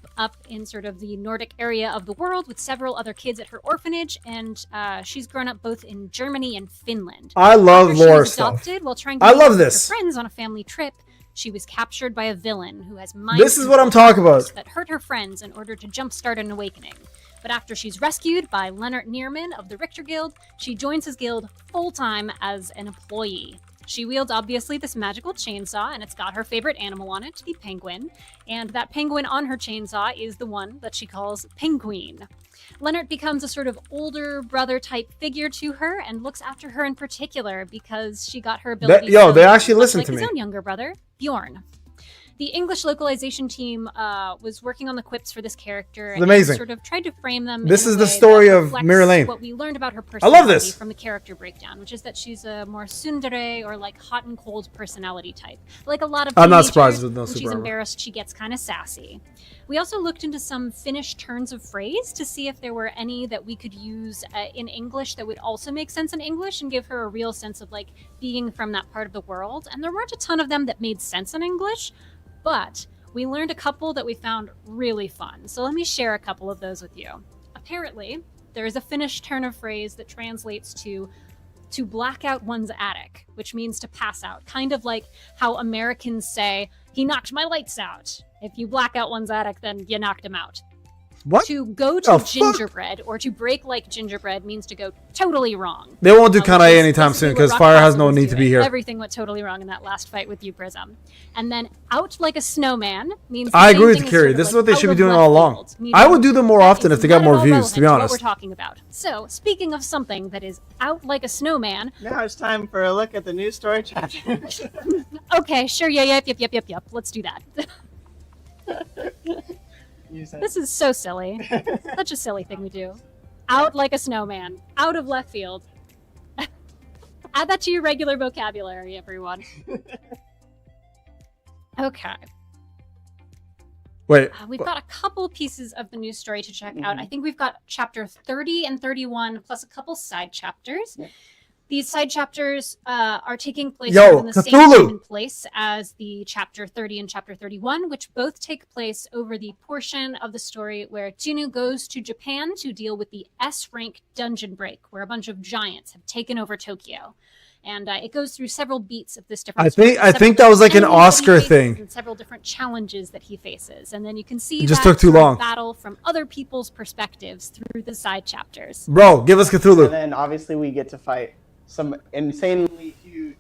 in sort of the Nordic area of the world with several other kids at her orphanage, and she's grown up both in Germany and Finland. I love After she lore was stuff. adopted, while trying to I meet love up with this. her friends on a family trip, she was captured by a villain who has mind This is what I'm control talking about. powers that hurt her friends in order to jumpstart an awakening. But after she's rescued by Leonard Neerman of the Richter Guild, she joins his guild full-time as an employee. She wields, obviously, this magical chainsaw, and it's got her favorite animal on it, the penguin. And that penguin on her chainsaw is the one that she calls Penguin. Leonard becomes a sort of older brother-type figure to her and looks after her in particular because she got her abilities. Yo, so they actually much listen like to his me. own younger brother, Bjorn. The English localization team was working on the quips for this character and amazing. sort of tried to frame them. This in a is the way story that of reflects Meri Lane. What we learned about her I personality love this. from the character breakdown, which is that she's a more tsundere or like hot and cold personality type. Like a lot of I'm not teenagers, surprised with no when super she's armor. embarrassed, she gets kind of sassy. We also looked into some Finnish turns of phrase to see if there were any that we could use in English that would also make sense in English and give her a real sense of like being from that part of the world. And there weren't a ton of them that made sense in English, but we learned a couple that we found really fun. So let me share a couple of those with you. Apparently, there is a Finnish turn of phrase that translates to black out one's attic, which means to pass out. Kind of like how Americans say, he knocked my lights out. If you black out one's attic, then you knocked him out. What? To go to Oh, fuck. gingerbread or to break like gingerbread means to go totally wrong. They won't do Which Kanae is anytime basically soon what because Rock Fire has Castle no was need to be doing. here. Everything went totally wrong in that last fight with you, Prism. And then out like a snowman means the I same agree with thing as Kiri. sort of This is like what they out should be of doing left all along. field, I meaning would do them more that often is if they got not at more all views, to be relevant honest. what we're talking about. So, speaking of something that is out like a snowman, Now it's time for a look at the new story chapter. okay, sure, yep. Let's do that. You said- This is so silly. Such a silly thing to do. Out like a snowman. Out of left field. Add that to your regular vocabulary, everyone. Okay. Wait. We've got a couple pieces of the news story to check out. I think we've got chapter 30 and 31, plus a couple side chapters. Yeah. These side chapters are taking place Yo, in the same Cthulhu! time and place as the chapter 30 and chapter 31, which both take place over the portion of the story where Tsunu goes to Japan to deal with the S-rank dungeon break, where a bunch of giants have taken over Tokyo. And it goes through several beats of this different story, I several think that was like an different enemies that he Oscar faces thing. and several different challenges that he faces. And then you can see It just that took too sort of long. battle from other people's perspectives through the side chapters. Bro, give us And Cthulhu. then obviously we get to fight some insanely huge,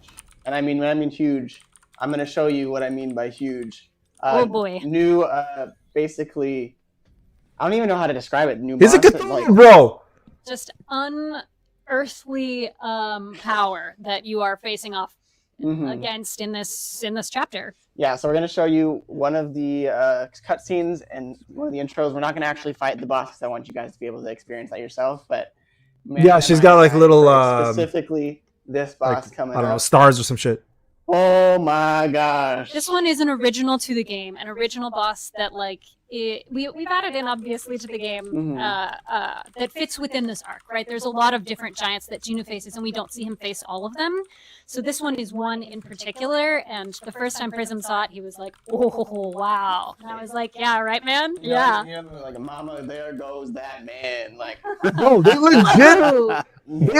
and I mean when I mean huge, I'm gonna show you what I mean by huge. Oh, boy. New, basically, I don't even know how to describe it. New Is it monster, Cthulhu, like, bro? Just unearthly power that you are facing off Mhm. against in this chapter. Yeah, so we're gonna show you one of the cutscenes and one of the intros. We're not gonna actually fight the boss because I want you guys to be able to experience that yourself. But man, Yeah, am she's I got, like, excited little, for specifically this boss Like, coming I don't know, up. stars or some shit. Oh my gosh! This one is an original to the game, an original boss that like we've added in obviously to the game Mhm. that fits within this arc, right? There's a lot of different giants that Juno faces, and we don't see him face all of them. So this one is one in particular, and the first time Prism saw it, he was like, "Oh wow!" And I was like, "Yeah, right, man. You know, Yeah." you know, like mama, there goes that man. Like Bro, they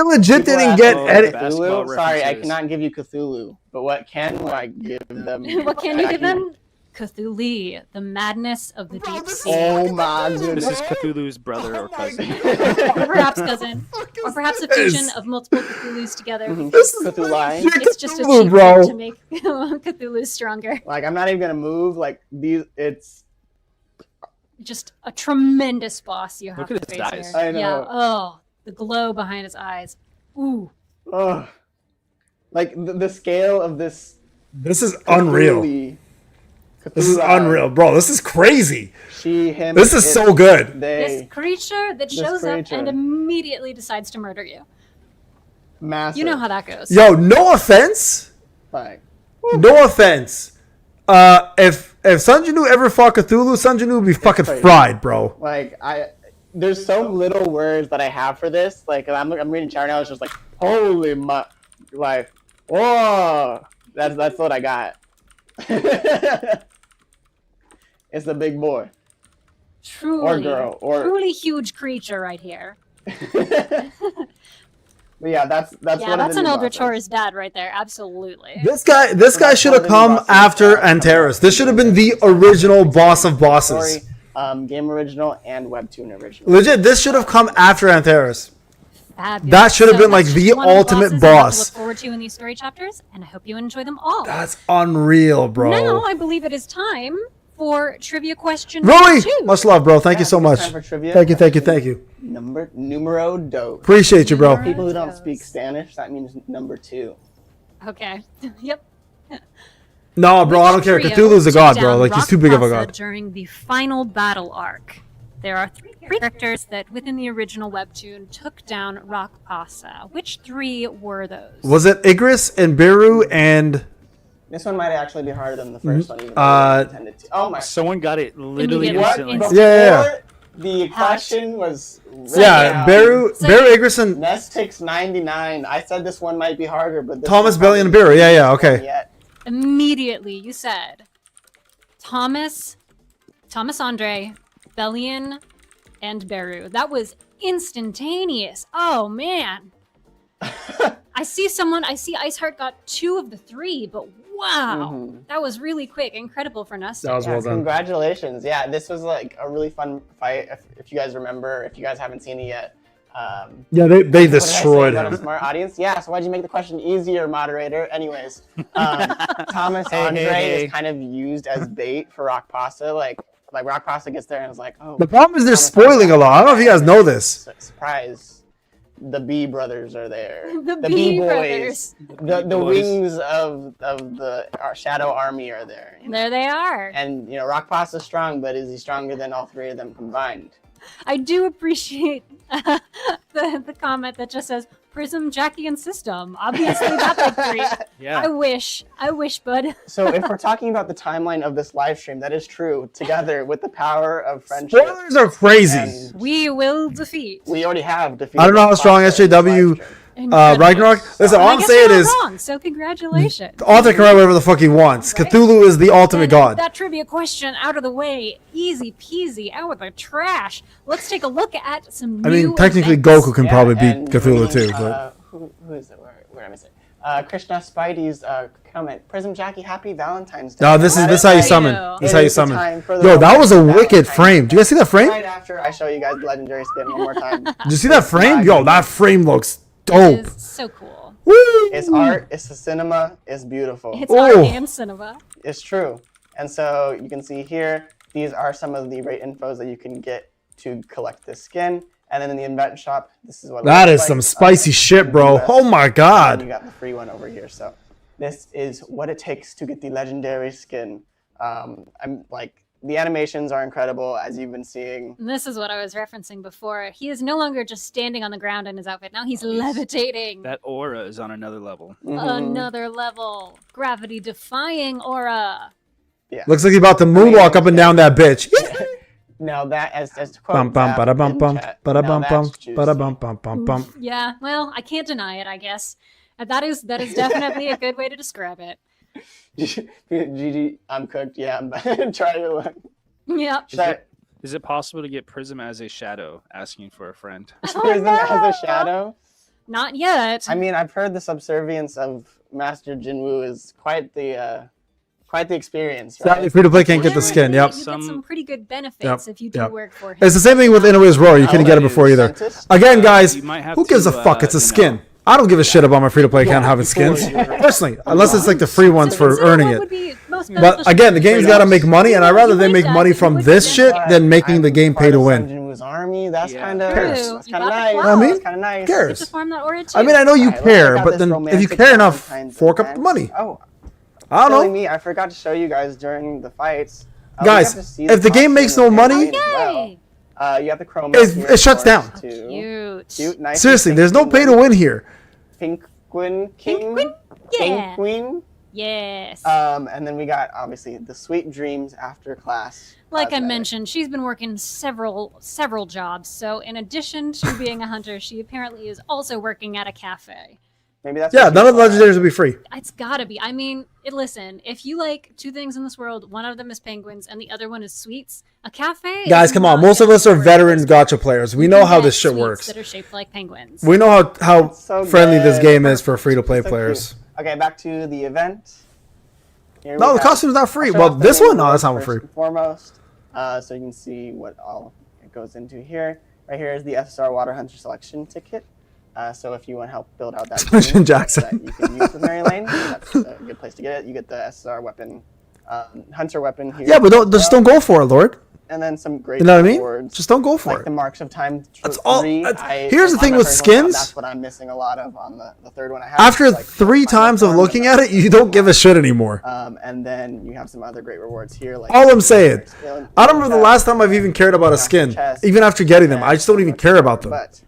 legit didn't get Oh, edit. basketball Cthulhu. Sorry, I references. cannot give you Cthulhu, but what can I give them? What can you I give them? Cthulhu, the madness of the deep sea. Oh my This goodness! is Cthulhu's brother or cousin. Or perhaps cousin, or perhaps a fusion of multiple Cthulhus together. Mhm. This is Cthulhu line. legit It's just a Cthulhu, cheat bro. code to make Cthulhu stronger. Like I'm not even gonna move. Like these, it's Just a tremendous boss you have Look to at his face eyes. here. I know. Yeah. Oh, the glow behind his eyes. Ooh. ugh. Like the scale of this. This is unreal. Cthulhu This is line. unreal, bro. This is crazy. She, him. This is it, so good. This They creature that shows up creature. and immediately decides to murder you. massive. You know how that goes. Yo, no offense. Like No offense. If Sanjinu ever fought Cthulhu, Sanjinu would be fucking crazy. fried, bro. Like there's so little words that I have for this. Like I'm reading chat right now. It's just like holy like whoa. That's what I got. It's the big boy Truly, or girl or truly huge creature right here. but yeah, that's Yeah, one that's of an the new Eldritch bosses. Horror's dad right there. Absolutely. This guy that's should one have of the new come bosses, after coming Antares. up. This should have been the original boss of Story, bosses. game original and webtoon original. Legit, this should have come after Antares. Fabulous. That should have been, that's like, just the one of ultimate bosses I have boss. to look forward to in these story chapters, and I hope you enjoy them all. That's unreal, bro. Now I believe it is time for trivia question Roy, 2. much love, bro. Thank you Yeah, so it's much. time for trivia. Thank you. Numero dos. Appreciate you, bro. People who don't Dos. speak Spanish, that means number 2. Okay. Yep. No, bro, I don't care. Which trio Cthulhu's a took god, bro. down Like, he's too big of a Rakpasa god. During the final battle arc, there are 3 characters that within the original webtoon took down Rakpasa. Which 3 were those? Was it Igris and Beru and... This one might actually be harder than the first one, even though Uh, it intended to. Oh my! Someone got it literally Immediately. instantly. Yeah. The question was. Yeah, Beru, Igris, and Nestix 99. I said this one might be harder, but this Thomas, one Bellion, and probably Beru. Yeah, yeah, isn't okay. yet. Immediately, you said Thomas Andre, Bellion, and Beru. That was instantaneous. Oh man. I see Iceheart got 2 of the 3, but wow, that was really quick. Incredible for Nustin. That was well done. Congratulations. Yeah, this was like a really fun fight. If you guys remember, if you guys haven't seen it yet. Yeah, they destroyed him. Smart audience. Yeah, so why'd you make the question easier, moderator? Anyways, Thomas Andre is kind of used as bait for Rock Pasta. Like Rock Pasta gets there and is like, oh. The problem is they're spoiling a lot. I don't know if you guys know this. Surprise. The B brothers are there. The B boys. The wings of the Shadow Army are there. There they are. And you know, Rock Pasta's strong, but is he stronger than all 3 of them combined? I do appreciate the comment that just says Prism, Jackie, and System. Obviously, that big 3. Yeah. I wish, bud. So if we're talking about the timeline of this live stream, that is true. Together with the power of friendship, Spoilers are crazy. and We will defeat. we already have defeated. I don't know how Rock strong Pasta in this SJW live stream. Ragnarok. Listen, all I I'm guess saying you're is not wrong, so congratulations. the author can write whatever the fuck he wants. Right? Cthulhu is the ultimate god. That trivia question out of the way, easy peasy, out with the trash. Let's take a look at some new I mean, technically events. Goku can probably beat Cthulhu too, but Who is it? Where am I saying? Krishna Spidey's comment. Prism Jackie, happy Valentine's Day. no, this is how you summon. It This is how you is the summon. time for the Yo, that was a Valentine's wicked Day. frame. Do you guys see that frame? Right after I show you guys the legendary spin one more time. Did you see that frame? Yo, that frame looks It dope. is so cool. Woo! It's art, it's the cinema, it's beautiful. It's Ooh. art and cinema. It's true. And so you can see here, these are some of the rate infos that you can get to collect this skin. And then in the event shop, this is what it That looks is like. some spicy shit, bro. US. Oh my And you god. got the free one over here. So this is what it takes to get the legendary skin. I'm like, the animations are incredible, as you've been seeing. And this is what I was referencing before. He is no longer just standing on the ground in his outfit. Now he's levitating. That aura is on another level. Another level. Gravity defying aura. Looks like he's about to moonwalk up and down that bitch. Now that, as to quote Bum bum Zap bada bum in bum chat, bada now bum that's bum juicy. bada bum bum bum bum. Yeah, well, I can't deny it, I guess. That is definitely a good way to describe it. GG, I'm cooked. Yeah, I'm trying to look. Yep. Is it possible to get Prism as a shadow asking for a friend? Prism as a shadow. Not yet. I mean, I've heard the subservience of Master Jinwoo is quite the experience. Right? Sadly, free to play can't get the Whenever skin. you Yep. get some pretty good benefits if you do Yep. work for him. It's the same thing with Inouy's Roar. You couldn't get it before either. Dentist? Again, guys, You might have who gives to, a fuck? It's a you know- skin. I don't give a shit about my free to play account having skins. Personally, unless it's like the free ones for Consider earning what it. would be most But beneficial again, the for game's you. got to make money, and I'd rather You they would make that, money you from would this that. shit But than making the I'm game part pay to of win. Jinwoo's army. That's Yeah. kind of Cares? that's You kind of got the nice. clout. I mean, That's kind of nice. cares? Get to farm that aura too. I mean, I know you Alright, care, well, I got but this then if you romantic care enough, Valentine's fork up the event. money. Oh, I silly don't know. me! I forgot to show you guys during the fights. We Guys, got to see if the game makes no costume money- as well. Yay! You have the chrome. It shuts down. Cute. Cute, nice. Seriously, there's no pay to win here. Penguin King. Yeah. Penguin. Yes. And then we got obviously the Sweet Dreams after class. Like I cosmetic. mentioned, she's been working several jobs. So in addition to being a hunter, she apparently is also working at a cafe. Maybe that's Yeah, what none she of the thought. legendaries will be free. It's gotta be. I mean, listen, if you like 2 things in this world, one of them is penguins and the other one is sweets, a cafe Guys, is come on. not Most of us are gonna veteran work. gacha players. We You know can how get this shit sweets works. that are shaped like penguins. We know how So friendly this good. game is for free to play So players. cute. Okay, back to the event. Here No, we the have- costume's not free. I'll show Well, off the this main one? No, rewards that's not first free. and Foremost, so you can see what all it goes into here. Right here is the SSR Water Hunter Selection ticket. So if you want help build out that Selection team Jackson. that you can use with Mary Lane, that's a good place to get it. You get the SSR weapon, Hunter weapon here. Yeah, but just don't go for it, Lord. And then some great You know what I mean? rewards. Just don't go for like it. the Marks of Time. That's all- 3. here's the on thing my with personal account, skins. That's what I'm missing a lot of on the third one I have. After It's like 3 the final times of form, looking but at not it, you don't give a shit anymore. And then you have some other great rewards here. Like All I'm saying, I don't remember the last time I've even cared about a skin. Even after getting them, I just don't even care about them. But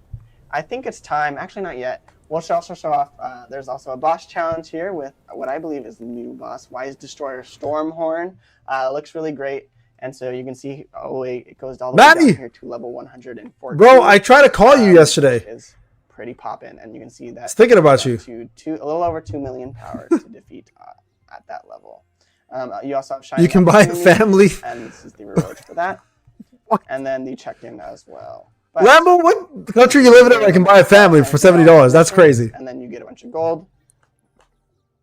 I think it's time. Actually, not yet. We'll also show off. There's also a boss challenge here with what I believe is the new boss, Wise Destroyer Stormhorn. Looks really great. And so you can see, oh wait, it goes all the way Maddie! down here to level 114. Bro, I tried to call you yesterday. Is pretty poppin', and you can see that. It's thinking about you. A little over 2 million power to defeat at that level. You also have shiny You can buy a opportunity, family. and this is the rewards for that. And then the check-in as well. But Lambo, what country you live in? I can buy a family for $70. That's crazy. And then you get a bunch of gold.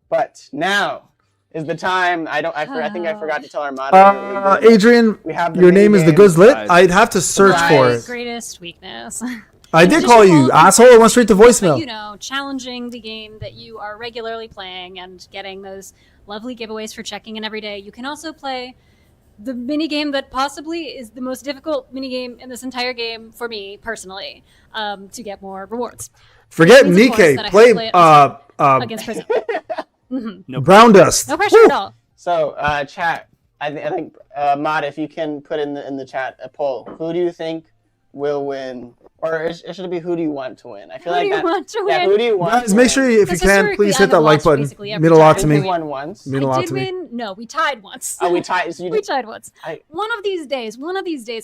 But now is the time. I think I forgot to tell our moderator. Adrian, we have the your name is the minigame. Goods Lit. I'd have to search for Right. it. Greatest weakness. I did call you asshole. I went straight to But, voicemail. you know, challenging the game that you are regularly playing and getting those lovely giveaways for checking in every day. You can also play the minigame that possibly is the most difficult minigame in this entire game for me personally, to get more rewards. Forget Means, of course, Nikkei. that I have to Play play it against Prism. Brown Dust. No pressure Woo. at all. So, chat. I think Mod, if you can put in the chat a poll. Who do you think will win? Or should it be who do you want to win? I feel Who like do you that. want to Yeah, win? who do you want? Guys, to make win? sure you, if you Because can, historically, please I hit that have like lost button. basically every Mean a lot time. to We me. won once. Mean a I lot did to me. win. No, we tied once. Oh, we tied. So you We did. tied once. I- One of these days,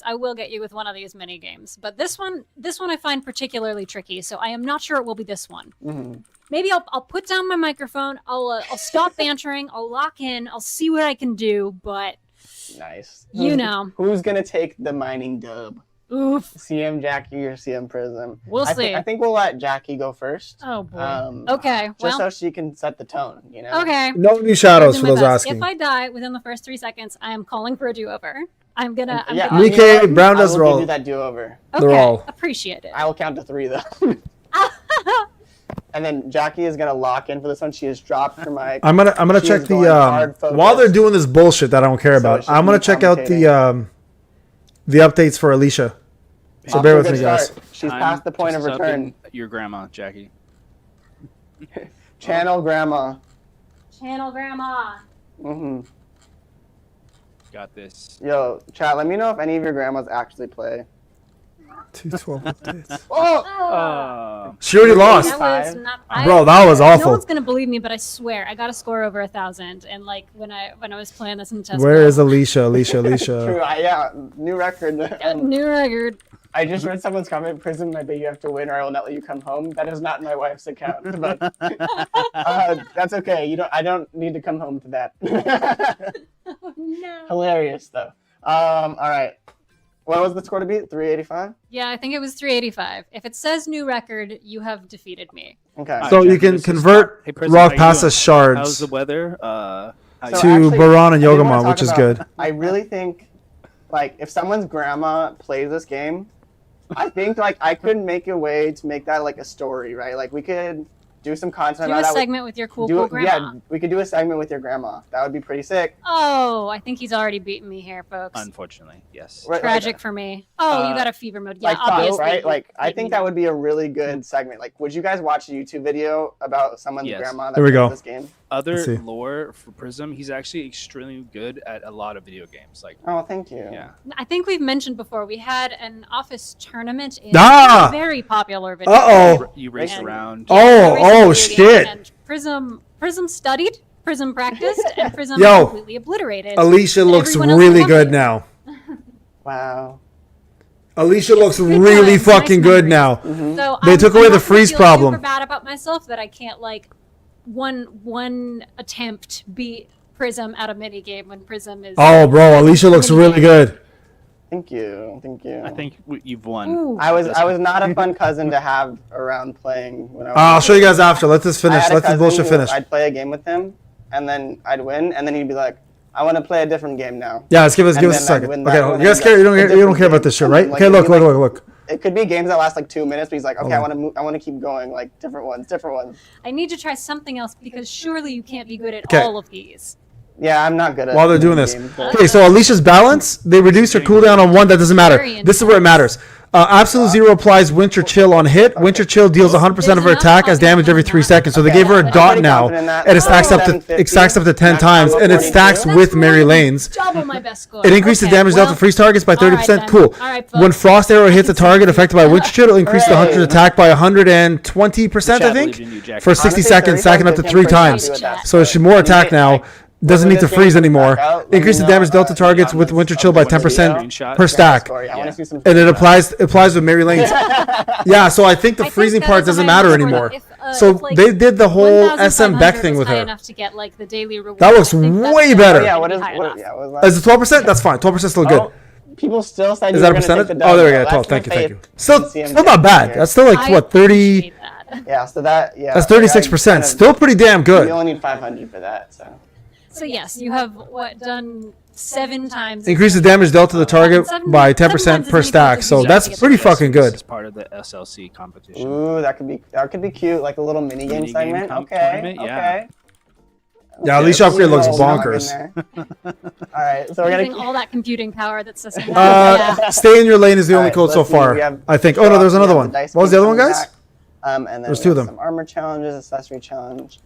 I will get you with one of these mini games. But this one I find particularly tricky. So I am not sure it will be this one. Mhm. Maybe I'll put down my microphone. I'll stop bantering. I'll lock in. I'll see what I can do. But Nice. you know, Who's gonna take the mining dub? oof, CM Jackie or CM Prism? We'll see. I think we'll let Jackie go first. Oh boy. Okay. Okay. Just Well. so she can set the tone, you know. Okay. No new I'll shadows do for my those best. asking. If I die within the first 3 seconds, I am calling for a do-over. I'm gonna. Yeah, gonna Nikkei, you know what? Brown I Dust will roll. give you that do-over. They're okay. all- Appreciate it. I will count to 3 though. And then Jackie is gonna lock in for this one. She has dropped her mic. I'm gonna She check is going the hard focus. while they're doing this bullshit that I don't care So about. it should I'm gonna be check out the updates for Alicia. So Off bear to a with good me, guys. start. She's Time past the point to of suck return. in your grandma, Jackie. Channel grandma. Channel grandma. hmm Got this. Yo, chat. Let me know if any of your grandmas actually play. 212 updates. Oh, She already lost. That was not, Bro, that was No awful. one's gonna believe me, but I swear I got a score over 1,000. And like when I was playing this in the test. Where is Alicia? Alicia, true. Alicia. Yeah, new record. New record. I just read someone's comment. Prism, I bet you have to win, or I will not let you come home. That is not my wife's account, but that's okay. I don't need to come home to that. Oh, no. Hilarious though. All right. What was the score to beat? 385. Yeah, I think it was 385. If it says new record, you have defeated me. Okay. So you Jackie, can this is convert Scott. Hey, Prism, rock how you pasta doing? How's shards the weather? So to actually, Baron and I do wanna Yogamon, talk which is about- good. I really think, like, if someone's grandma plays this game, I think like I could make a way to make that like a story, right? Like we could do some content Do about a that. segment with your cool grandma. Yeah, we could do a segment with your grandma. That would be pretty sick. Oh, I think he's already beaten me here, folks. Unfortunately, yes. Right, Tragic for me. Oh, you got a fever mode. Yeah, like thoughts, obviously. right? Like I beat think me. that would be a really good segment. Like, would you guys watch a YouTube video about someone's Yes. grandma that There we plays go. this game? Let's Other see. lore for Prism, he's actually extremely good at a lot of video games. Like, Oh, thank you. yeah. I think we've mentioned before we had an office tournament in Ah! a very popular video. Uh-oh. You race And- around. Oh, A recent oh, video shit. game, and Prism studied, Prism practiced, and Prism Yo, completely obliterated. Alicia looks everyone else really in good the now. Wow. Alicia looks Good really times, fucking nice good memories. now. So They took away I'm the not gonna freeze feel problem. Super bad about myself that I can't like one attempt beat Prism at a mini game when Prism is. Oh, bro, Alicia looks really good. Thank you. Thank you. I think you've won. Ooh. I was not a fun cousin to have around playing when I was. I'll show you guys after. Let this I finish. had a Let this cousin bullshit who finish. I'd play a game with him, and then I'd win, and then he'd be like, "I want to play a different game now." Yeah, let's give us And a then I'd second. win Okay, that one, you guys and care? You then a don't different care about game. this shit, right? Like, Okay, it'd look, be like- look. It could be games that last like 2 minutes, but he's like, "Okay, I Hold want to I want to keep going, like different ones." I need to try something else because surely you can't be good at 'Kay. all of these. Yeah, I'm not good at. While they're doing this. games, but- Okay, so Alicia's balance, they reduce her cooldown on one. That doesn't matter. Very This is where it matters. Absolute Zero applies Winter Chill on hit. Winter Chill deals 100% of her attack as damage every 3 seconds. So they gave her a I'm dot pretty now, confident in that. and it stacks up to 750. 10 times, and it stacks That's with more Mary than Lane's. Double my best score. It increased the Okay, damage well, dealt to freeze targets by 30%. then. Cool. All right, When folks. Frost Arrow hits a can target see. affected by Winter Chill, it'll increase the Hooray. hunter's attack by 120%, I Chat think, believes in you, Jackie. for 60 Honestly, seconds, 30 stacking up to seconds, 3 I'm pretty times. happy with that. So she's more attack Like, now. Doesn't when need to this freeze game comes anymore. back out, let Increase me the know, damage dealt to targets with comments Winter of Chill by the 10% Screenshot. per stack. Story. I want to Yeah. see some. And it screenshots. applies with Mary Lane's. Yeah, so I think the I think freezing that part is a doesn't high matter enough score anymore. that if, So if, like, they did the whole 1,500 SM Beck thing was with high her. enough to get like the daily reward. That looks I think that's way still better. Oh, yeah. gonna What be is? high What, enough. yeah. What was that? Is it 12%? That's fine. 12% still good. Oh, people still said Is you that were a going to take percentage? the dub. Oh, there we go. That's 12. my Thank you. Thank you. faith Still, in CMJ still not bad. here. That's still like I what 30. appreciate that. Yeah, so that, yeah. That's like, 36%. Still pretty damn You good. only need 500 for that, so. So yes, you have done 7 times. Increases damage dealt to the target by 10% 7 per times stack. as So many that's points as pretty you fucking This good. is part of the SLC competition. Ooh, that could be cute, like a little mini game Mini game segment. Okay, tournament, yeah. okay. Yeah, at least your upgrade looks Little dog in bonkers. there. All right, so we're Using gonna. all that computing power that System has. Yeah. Stay in your lane is the only Alright, code so let's see, far. we have- I think. Oh no, there's we another have one. the dice What was the other one, coming guys? back. And then There's we two of have them. some armor challenges, accessory challenge,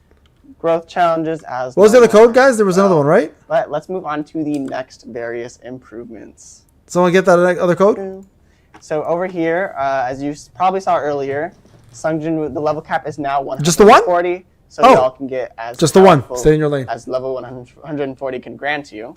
growth challenges as What was the other normal code, guys? There was as another well. one, right? But let's move on to the next various improvements. Someone get that other code? So over here, as you probably saw earlier, Sungjin, the level cap is now 140. Just the one? So Oh. y'all can get as Just the one. powerful Stay in your lane. as level 140 can grant you.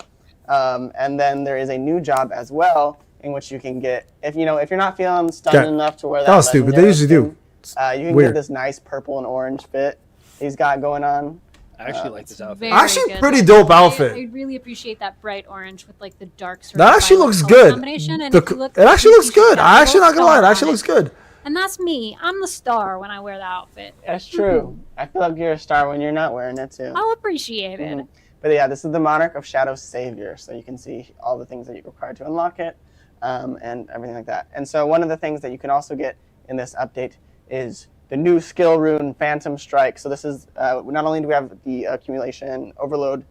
And then there is a new job as well, in which you can get, if you're not feeling stunned Okay. enough to wear that. That was stupid. They legendary usually do. skin, you can Weird. get this nice purple and orange fit he's got going on. I actually like this outfit. Very Actually, good. pretty dope I outfit. really appreciate that bright orange with like the dark sort That of actually violet looks color good. combination, and The if you look, it actually you looks see good. that I actually gold not gonna lie. It star actually on looks good. And that's me. I'm the star when I wear the outfit. That's true. I feel like you're a star when you're not wearing it too. I'll appreciate it. Mhm. But yeah, this is the Monarch of Shadow's Savior, so you can see all the things that you require to unlock it, and everything like that. And so one of the things that you can also get in this update is the new skill rune, Phantom Strike. So this is, not only do we have the accumulation overload,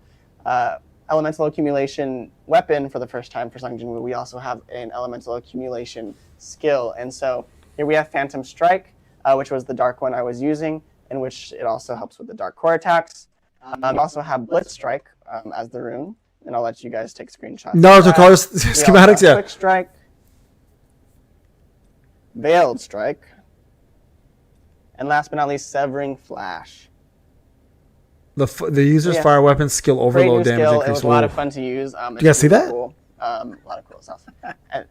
elemental accumulation weapon for the first time for Sungjin Woo, we also have an elemental accumulation skill. And so here we have Phantom Strike, which was the dark one I was using, in which it also helps with the dark core attacks. We also have Blitz Strike as the rune, and I'll let you guys take screenshots. Naruto of color that. We also schematics, have yeah. Quick Strike, Veiled Strike, and last but not least, Severing Flash. The user's Yeah. fire weapon skill Great overload new damage skill. It increase. was a lot of Whoa. fun to use. You guys see that? Cool. A lot of cool stuff. And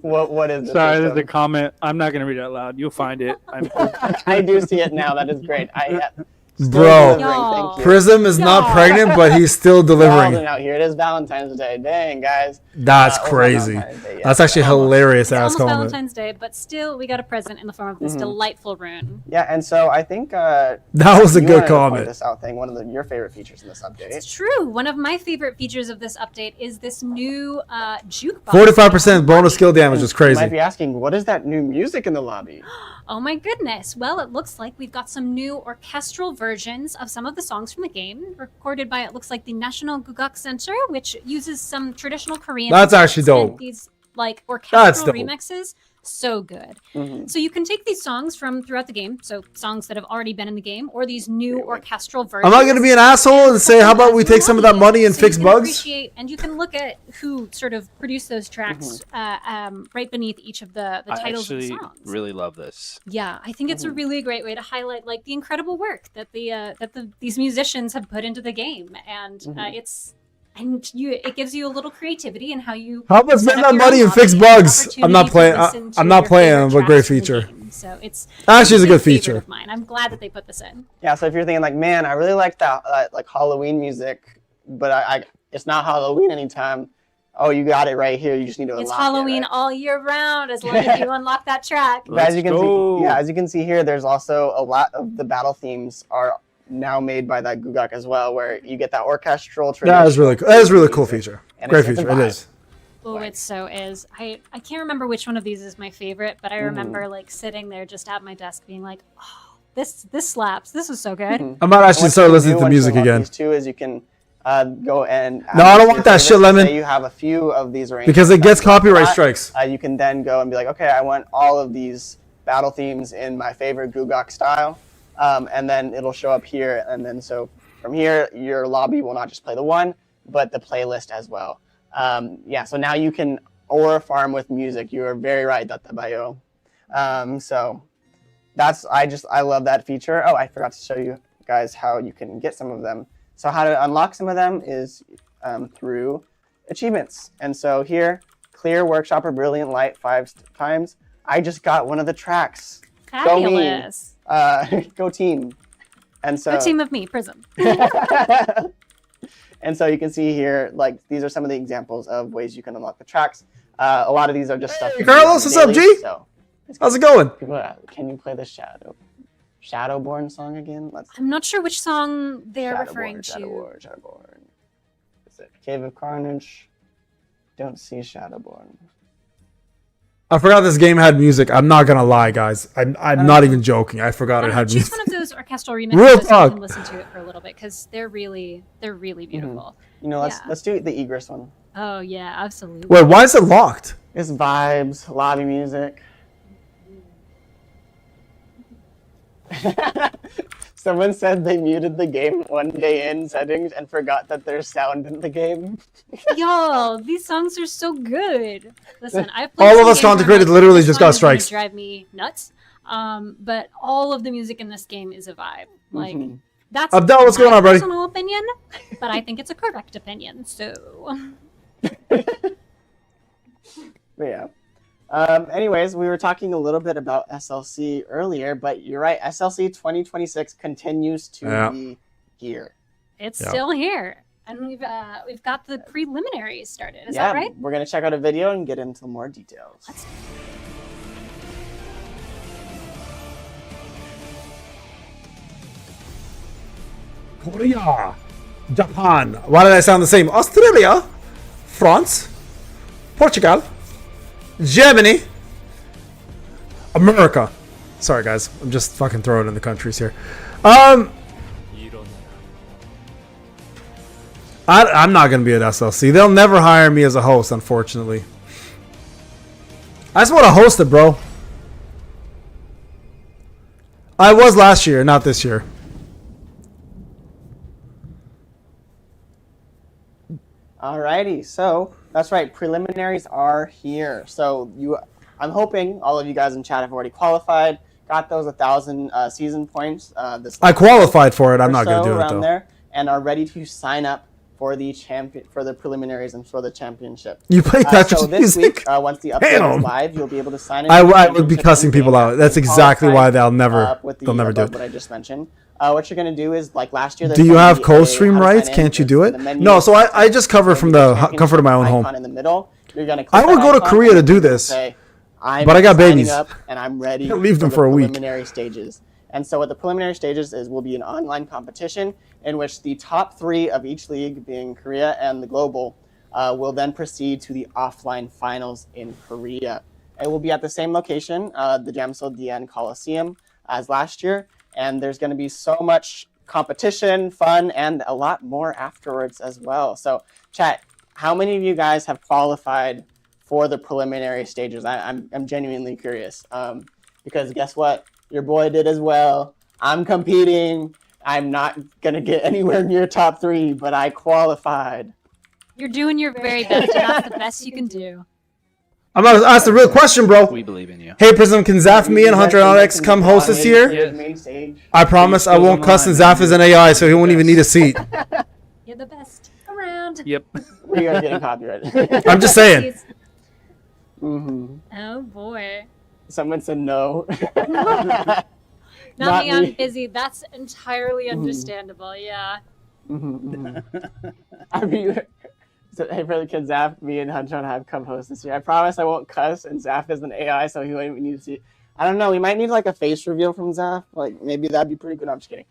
what is this? Sorry, there's a system? comment. I'm not going to read it out loud. You'll find it. I do see it now. That is great. Still Bro. delivering, thank you. Prism is not Yeah. pregnant, but he's still delivering. Golden out here. It is Valentine's Day. Dang, guys. That's Over crazy. Valentine's Day, yes. That's actually hilarious It's ass almost comment. Valentine's Day, but still, we got a present in the form of this delightful rune. Yeah, and so I think That was a you good wanted to point comment. this out thing. One of your favorite features in this update. It's true. One of my favorite features of this update is this new jukebox. 45% bonus skill damage is You might crazy. be asking, what is that new music in the lobby? Oh my goodness. Well, it looks like we've got some new orchestral versions of some of the songs from the game, recorded by, it looks like, the National Gugak Center, which uses some traditional Korean That's music actually and dope. these like That's orchestral dope. remixes. So good. Mhm. So you can take these songs from throughout the game, so songs that have already been in the game, or these new orchestral versions. I'm not going to be an asshole and say, how about we take some of that money and So fix you can bugs? appreciate- and you can look at who sort of produced those tracks right beneath each of the I titles of the actually songs. really love this. Yeah, I think it's a really great way to highlight like the incredible work that these musicians have put into the game, and it gives you a little creativity in how you Help us set spend up that your money own and fix lobby and bugs. opportunity I'm not to playing. listen to I'm not your playing, favorite but great tracks from the feature. game. So it's Actually, it's a good favorite feature. of mine. I'm glad that they put this in. Yeah, so if you're thinking like, man, I really like that like Halloween music, but I it's not Halloween anytime. Oh, you got it right here. You just need to It's unlock Halloween it, right? all year round as long as you unlock that track. But as you can go. see, as you can see here, there's also a lot of the battle themes are now made by that Gugak as well, where you get that orchestral. That is really cool. That is a really cool music. feature. And Great it's a feature. It vibe. is. Oh, it so is. I can't remember which one of these is my favorite, but I remember like sitting there just at my desk being like, oh, this slaps. This is so good. I might actually What start you can listening do to once you music unlock again. These two is you can go and No, I don't want that shit, Lemon. Say you have a few of these arrangements Because it gets that you like a copyright lot, strikes. You can then go and be like, okay, I want all of these battle themes in my favorite Gugak style, and then it'll show up here. And then so from here, your lobby will not just play the one, but the playlist as well. So now you can aura farm with music. You are very right, Data Bayo. So I love that feature. Oh, I forgot to show you guys how you can get some of them. So how to unlock some of them is through achievements. And so here, clear Workshop or Brilliant Light 5 times. I just got one of the tracks. Go me. Fabulous. Go team. And so A team of me, Prism. and so you can see here, like these are some of the examples of ways you can unlock the tracks. A lot of these are just stuff. Hey, Carlos, what's up, G? So, How's it going? can you play the Shadowborn song again? I'm not sure which song they're referring to. Shadowborn. Is it Cave of Carnage? Don't see Shadowborn. I forgot this game had music. I'm not gonna lie, guys. I'm not even joking. I forgot it had Choose music. one of those orchestral Real remixes so talk. you can listen to it for a little bit because they're really beautiful. You know, let's do the Egress one. Oh yeah, absolutely. Wait, why is it locked? It's vibes, lobby music. Someone said they muted the game one day in settings and forgot that there's sound in the game. Yo, these songs are so good. Listen, I've played All some of us games where content I'm creators like, literally this just song got is gonna strikes. Drive me nuts. But all of the music in this game is a vibe. Like that's Abdel, what's going on, my buddy? personal opinion, but I think it's a correct opinion. So But yeah. Anyways, we were talking a little bit about SLC earlier, but you're right. SLC 2026 continues to be here. it's still here, and we've got the preliminaries started. Is Yeah, that right? we're gonna check out a video and get into more details. Korea, Japan. Why did I sound the same? Australia, France, Portugal, Germany, America. Sorry, guys. I'm just fucking throwing in the countries here. I'm not gonna be at SLC. They'll never hire me as a host, unfortunately. I just want to host it, bro. I was last year, not this year. Alrighty, so that's right. Preliminaries are here. So I'm hoping all of you guys in chat have already qualified, got those 1,000 season points. I qualified for it. I'm not gonna do it around though. there, and are ready to sign up for the preliminaries and for the championship. You play Tetris so this music? week, once the update Damn. is live, you'll be able to sign in. I would be cussing people out. That's exactly why they'll never do What it. I just mentioned. What you're gonna do is like last year. Do you have co-stream rights? Can't you do it? No, so I just cover from the comfort of my own home. In the middle, you're gonna I would click go that to icon Korea to and do you're gonna this, say, I'm but I got signing babies. up and I'm ready. Can't leave them the for a week. Preliminary stages. And so what the preliminary stages is will be an online competition in which the top 3 of each league, being Korea and the global, will then proceed to the offline finals in Korea. It will be at the same location, the Jamsil Dian Coliseum, as last year. And there's going to be so much competition, fun, and a lot more afterwards as well. So, chat, how many of you guys have qualified for the preliminary stages? I'm genuinely curious. Because guess what? Your boy did as well. I'm competing. I'm not going to get anywhere near top 3, but I qualified. You're doing your very best, and that's the best you can do. I'm about to ask the real question, bro. We believe in you. Hey, Prism, can Zaf, me, and Hunter Alex come host this year? I promise I won't cuss, and Zaf is an AI, so he won't even need a seat. You're the best around. Yep. We are getting copyrighted. I'm just saying. Oh boy. Someone said no. Not Not me, I'm me. busy. That's entirely understandable. Yeah. Are you? So, hey, for the kids, Zaf, me and Hunter have come host this year. I promise I won't cuss, and Zaf is an AI, so he won't even need to see. I don't know. We might need like a face reveal from Zaf. Like maybe that'd be pretty good. No, I'm just kidding.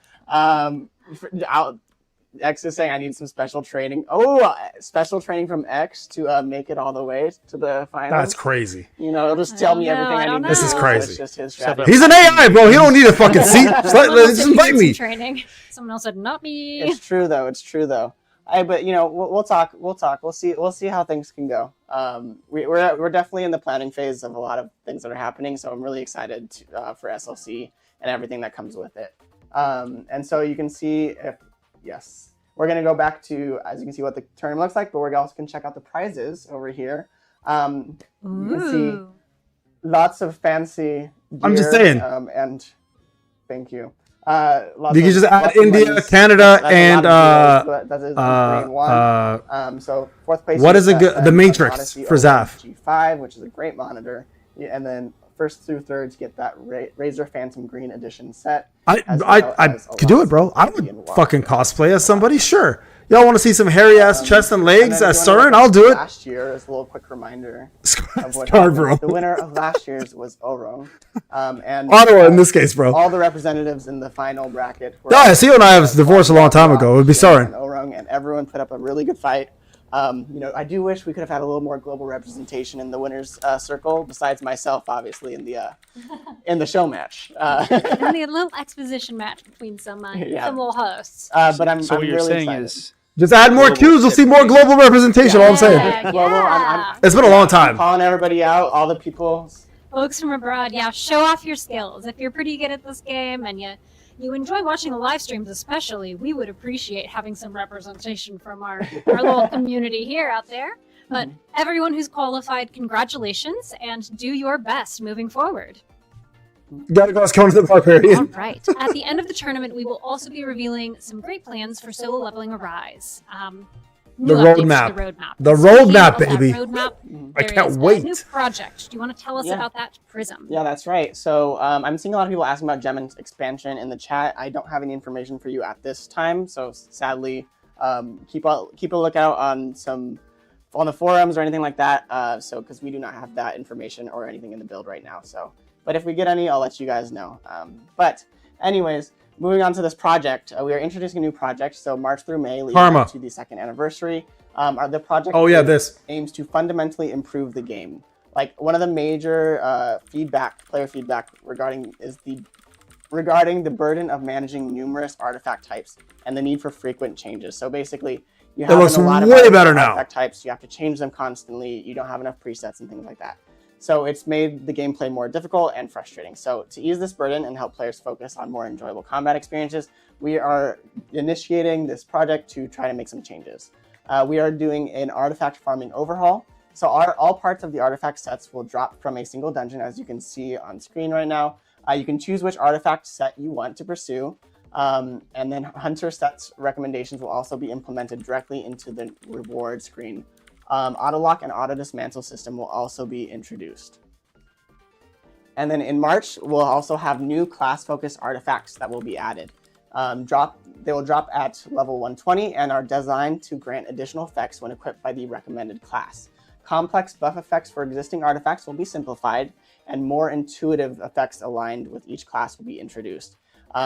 X is saying I need some special training. Oh, special training from X to make it all the way to the finals. That's crazy. You know, it'll just tell me I don't everything I know, need. I This to is know. crazy. It's just his strategy. He's an AI, bro. He don't need a fucking seat. Just invite me. Training. Someone else said, "Not me." It's true though. It's true though. But you know, we'll talk. We'll see. We'll see how things can go. We're definitely in the planning phase of a lot of things that are happening. So I'm really excited for SLC and everything that comes with it. And so you can see yes, we're gonna go back to, as you can see, what the tournament looks like, but we also can check out the prizes over here. You can see lots of fancy gear, I'm just saying. And thank you. You can just add India, Canada, and so fourth place. what is the Matrix Odyssey for Zaf? G5, which is a great monitor, and then first through thirds get that Razer Phantom Green Edition set. I could do it, bro. I would fucking cosplay as somebody, sure. Y'all want to see some hairy ass chest and legs then as if you wanna CERN? look I'll at do it. Last year is a little quick reminder of what Scarborough. happened. The winner of last year's was Orong. And Ottawa in this case, bro. all the representatives in the final bracket were Yeah, CEO and I was divorced a long time ago. It would be Sharon CERN. and Orong, and everyone put up a really good fight. I do wish we could have had a little more global representation in the winners circle, besides myself, obviously, in the show match. And need a little exposition match between some little hosts. But I'm So what you're really saying excited. is Just add more Qs. We'll see more global representation. All I'm saying. Yeah, Global, yeah. It's been a long time. calling everybody out, all the people. Folks from abroad, yeah, show off your skills. If you're pretty good at this game and you enjoy watching the live streams especially, we would appreciate having some representation from our little community here out there. But everyone who's qualified, congratulations, and do your best moving forward. Gotta go. Conan the All Barbarian. right. At the end of the tournament, we will also be revealing some great plans for solo leveling Arise. New The updates to roadmap. The roadmap. The Speaking roadmap, of that baby. Roadmap, I there can't is wait. A new project. Do you want to tell us Yeah. about that, Prism? Yeah, that's right. So I'm seeing a lot of people asking about Gem expansion in the chat. I don't have any information for you at this time, so sadly, keep a lookout on the forums or anything like that. Because we do not have that information or anything in the build right now. So, but if we get any, I'll let you guys know. But anyways, moving on to this project, we are introducing a new project. So March through May, leading Karma. up to the 2nd anniversary. The project Oh yeah, this. aims to fundamentally improve the game. Like one of the major player feedback regarding the burden of managing numerous artifact types and the need for frequent changes. So basically, you have looks a lot of way better now. artifact types. You have to change them constantly. You don't have enough presets and things like that. So it's made the gameplay more difficult and frustrating. So to ease this burden and help players focus on more enjoyable combat experiences, we are initiating this project to try to make some changes. We are doing an artifact farming overhaul. So all parts of the artifact sets will drop from a single dungeon, as you can see on screen right now. You can choose which artifact set you want to pursue. And then hunter sets recommendations will also be implemented directly into the reward screen. Auto lock and auto dismantle system will also be introduced. And then in March, we'll also have new class-focused artifacts that will be added. They will drop at level 120 and are designed to grant additional effects when equipped by the recommended class. Complex buff effects for existing artifacts will be simplified, and more intuitive effects aligned with each class will be introduced.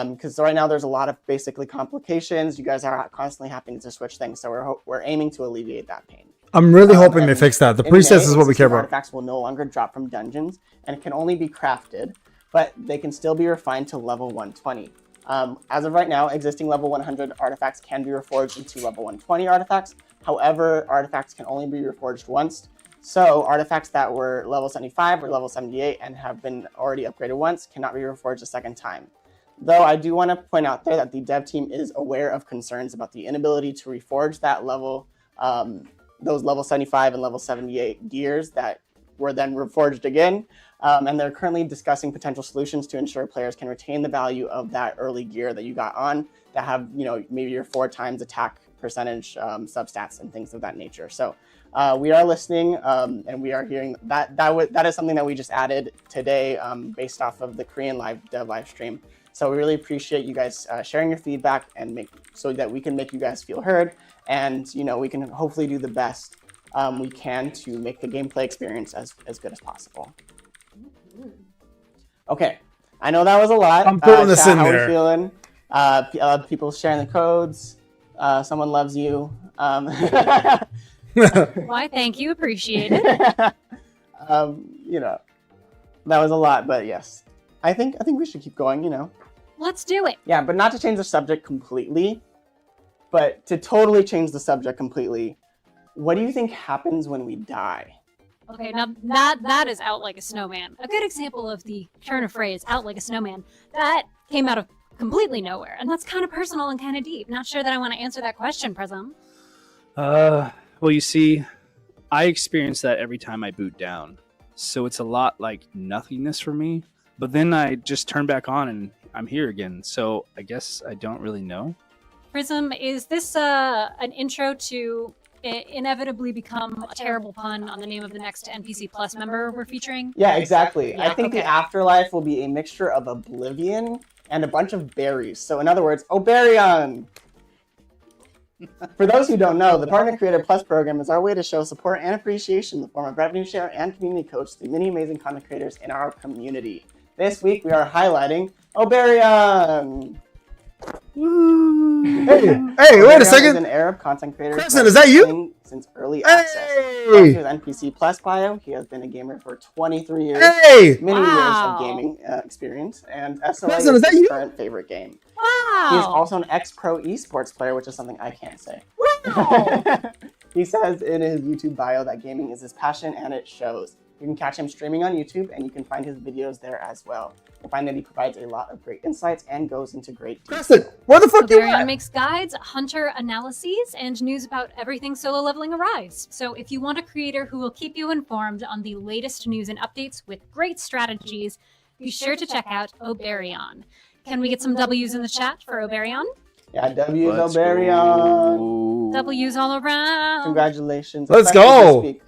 Because right now there's a lot of basically complications. You guys are constantly having to switch things, so we're aiming to alleviate that pain. I'm really hoping they fix that. The In presets May, is what we care existing about. Artifacts will no longer drop from dungeons and can only be crafted, but they can still be refined to level 120. As of right now, existing level 100 artifacts can be reforged into level 120 artifacts. However, artifacts can only be reforged once. So artifacts that were level 75 or level 78 and have been already upgraded once cannot be reforged a second time. Though I do want to point out there that the dev team is aware of concerns about the inability to reforge that level, those level 75 and level 78 gears that were then reforged again. And they're currently discussing potential solutions to ensure players can retain the value of that early gear that you got on that have, maybe your 4 times attack percentage substats and things of that nature. So we are listening and we are hearing that is something that we just added today based off of the Korean dev live stream. So we really appreciate you guys sharing your feedback and so that we can make you guys feel heard, and we can hopefully do the best we can to make the gameplay experience as good as possible. Okay, I know that was a lot. I'm throwing this in how there. How we feeling? People sharing the codes. Someone loves you. Why, thank you. Appreciate it. That was a lot, but yes. I think we should keep going, Let's do it. Yeah, but not to change the subject completely, but to totally change the subject completely. What do you think happens when we die? Okay, now that is out like a snowman. A good example of the turn of phrase, out like a snowman, that came out of completely nowhere. And that's kind of personal and kind of deep. Not sure that I want to answer that question, Prism. well, you see, I experience that every time I boot down. So it's a lot like nothingness for me. But then I just turn back on and I'm here again. So I guess I don't really know. Prism, is this an intro to inevitably become a terrible pun on the name of the next NPC Plus member we're featuring? Yeah, exactly. Yeah, I think the afterlife will be a mixture of oblivion and a bunch of berries. So in other words, Oberion! For those who don't know, the Partner Creator Plus program is our way to show support and appreciation in the form of revenue share and community coach to many amazing content creators in our community. This week, we are highlighting Oberion. Hey, wait a second. Is an Arab content creator. Kristen, is that you? Since early access. His NPC Plus bio, he has been a gamer for 23 years. Many years of gaming experience, and SOA is his current favorite game. Wow. He is also an ex-pro esports player, which is something I can't say. Wow. He says in his YouTube bio that gaming is his passion, and it shows. You can catch him streaming on YouTube, and you can find his videos there as well. You'll find that he provides a lot of great insights and goes into great detail. Kristen, where the fuck you Oberion at? makes guides, hunter analyses, and news about everything solo leveling Arise. So if you want a creator who will keep you informed on the latest news and updates with great strategies, be sure to check out Oberion. Can we get some W's in the chat for Oberion? Yeah, W's Oberion. W's all around. Congratulations. Let's Especially if you go. speak,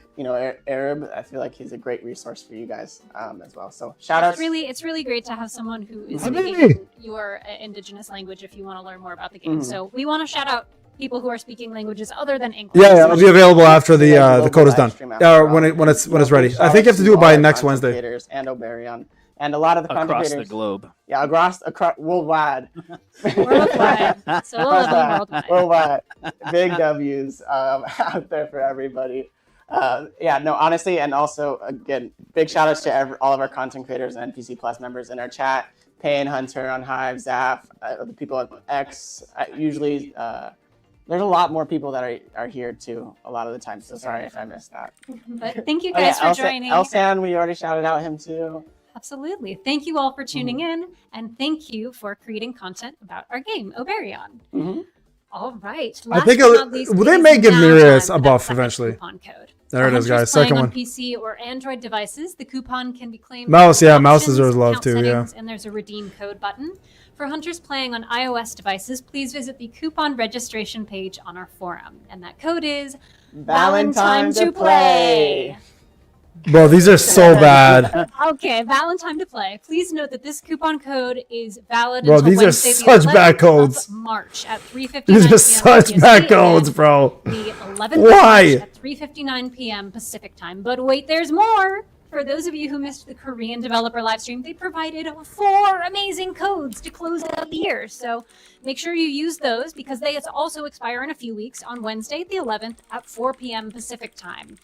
Arab. I feel like he's a great resource for you guys as well. So shout out. It's really great to have someone who is Habibi. speaking your indigenous language if you want to learn more about the game. So we want to shout out people who are speaking languages other than English. Yeah, it'll be available after the code is done. After When it's ready. I think you have to do it by next Wednesday. And Oberion. And a lot of the content Across creators, the globe. yeah, across worldwide, Worldwide. Solo leveling worldwide. big W's out there for everybody. Honestly, and also again, big shout outs to all of our content creators and NPC Plus members in our chat. Payne, Hunter on Hive, Zaf, the people at X. Usually, there's a lot more people that are here too. A lot of the time, so sorry if I missed that. But thank you guys for joining. Elsan, we already shouted out him too. Absolutely. Thank you all for tuning in, and thank you for creating content about our game, Oberion. All right. I think they may give Mirius a buff eventually. Coupon code. There it is, guys. Second one. On PC or Android devices, the coupon can be claimed. Mouse, through yeah, mouse options, deserves love account too, yeah. settings, and there's a redeem code button. For hunters playing on iOS devices, please visit the coupon registration page on our forum, and that code is Valentine to play. Bro, these are so bad. Okay, Valentine to play. Please note that this coupon code is valid Bro, until these are Wednesday, the such 11th bad of codes. March at 3:59 These are p.m. such bad codes, and bro. The 11th of Why? March at 3:59 p.m. Pacific time. But wait, there's more. For those of you who missed the Korean developer livestream, they provided 4 amazing codes to close out the year. So make sure you use those because they also expire in a few weeks on Wednesday, the 11th at 4 p.m. Pacific time.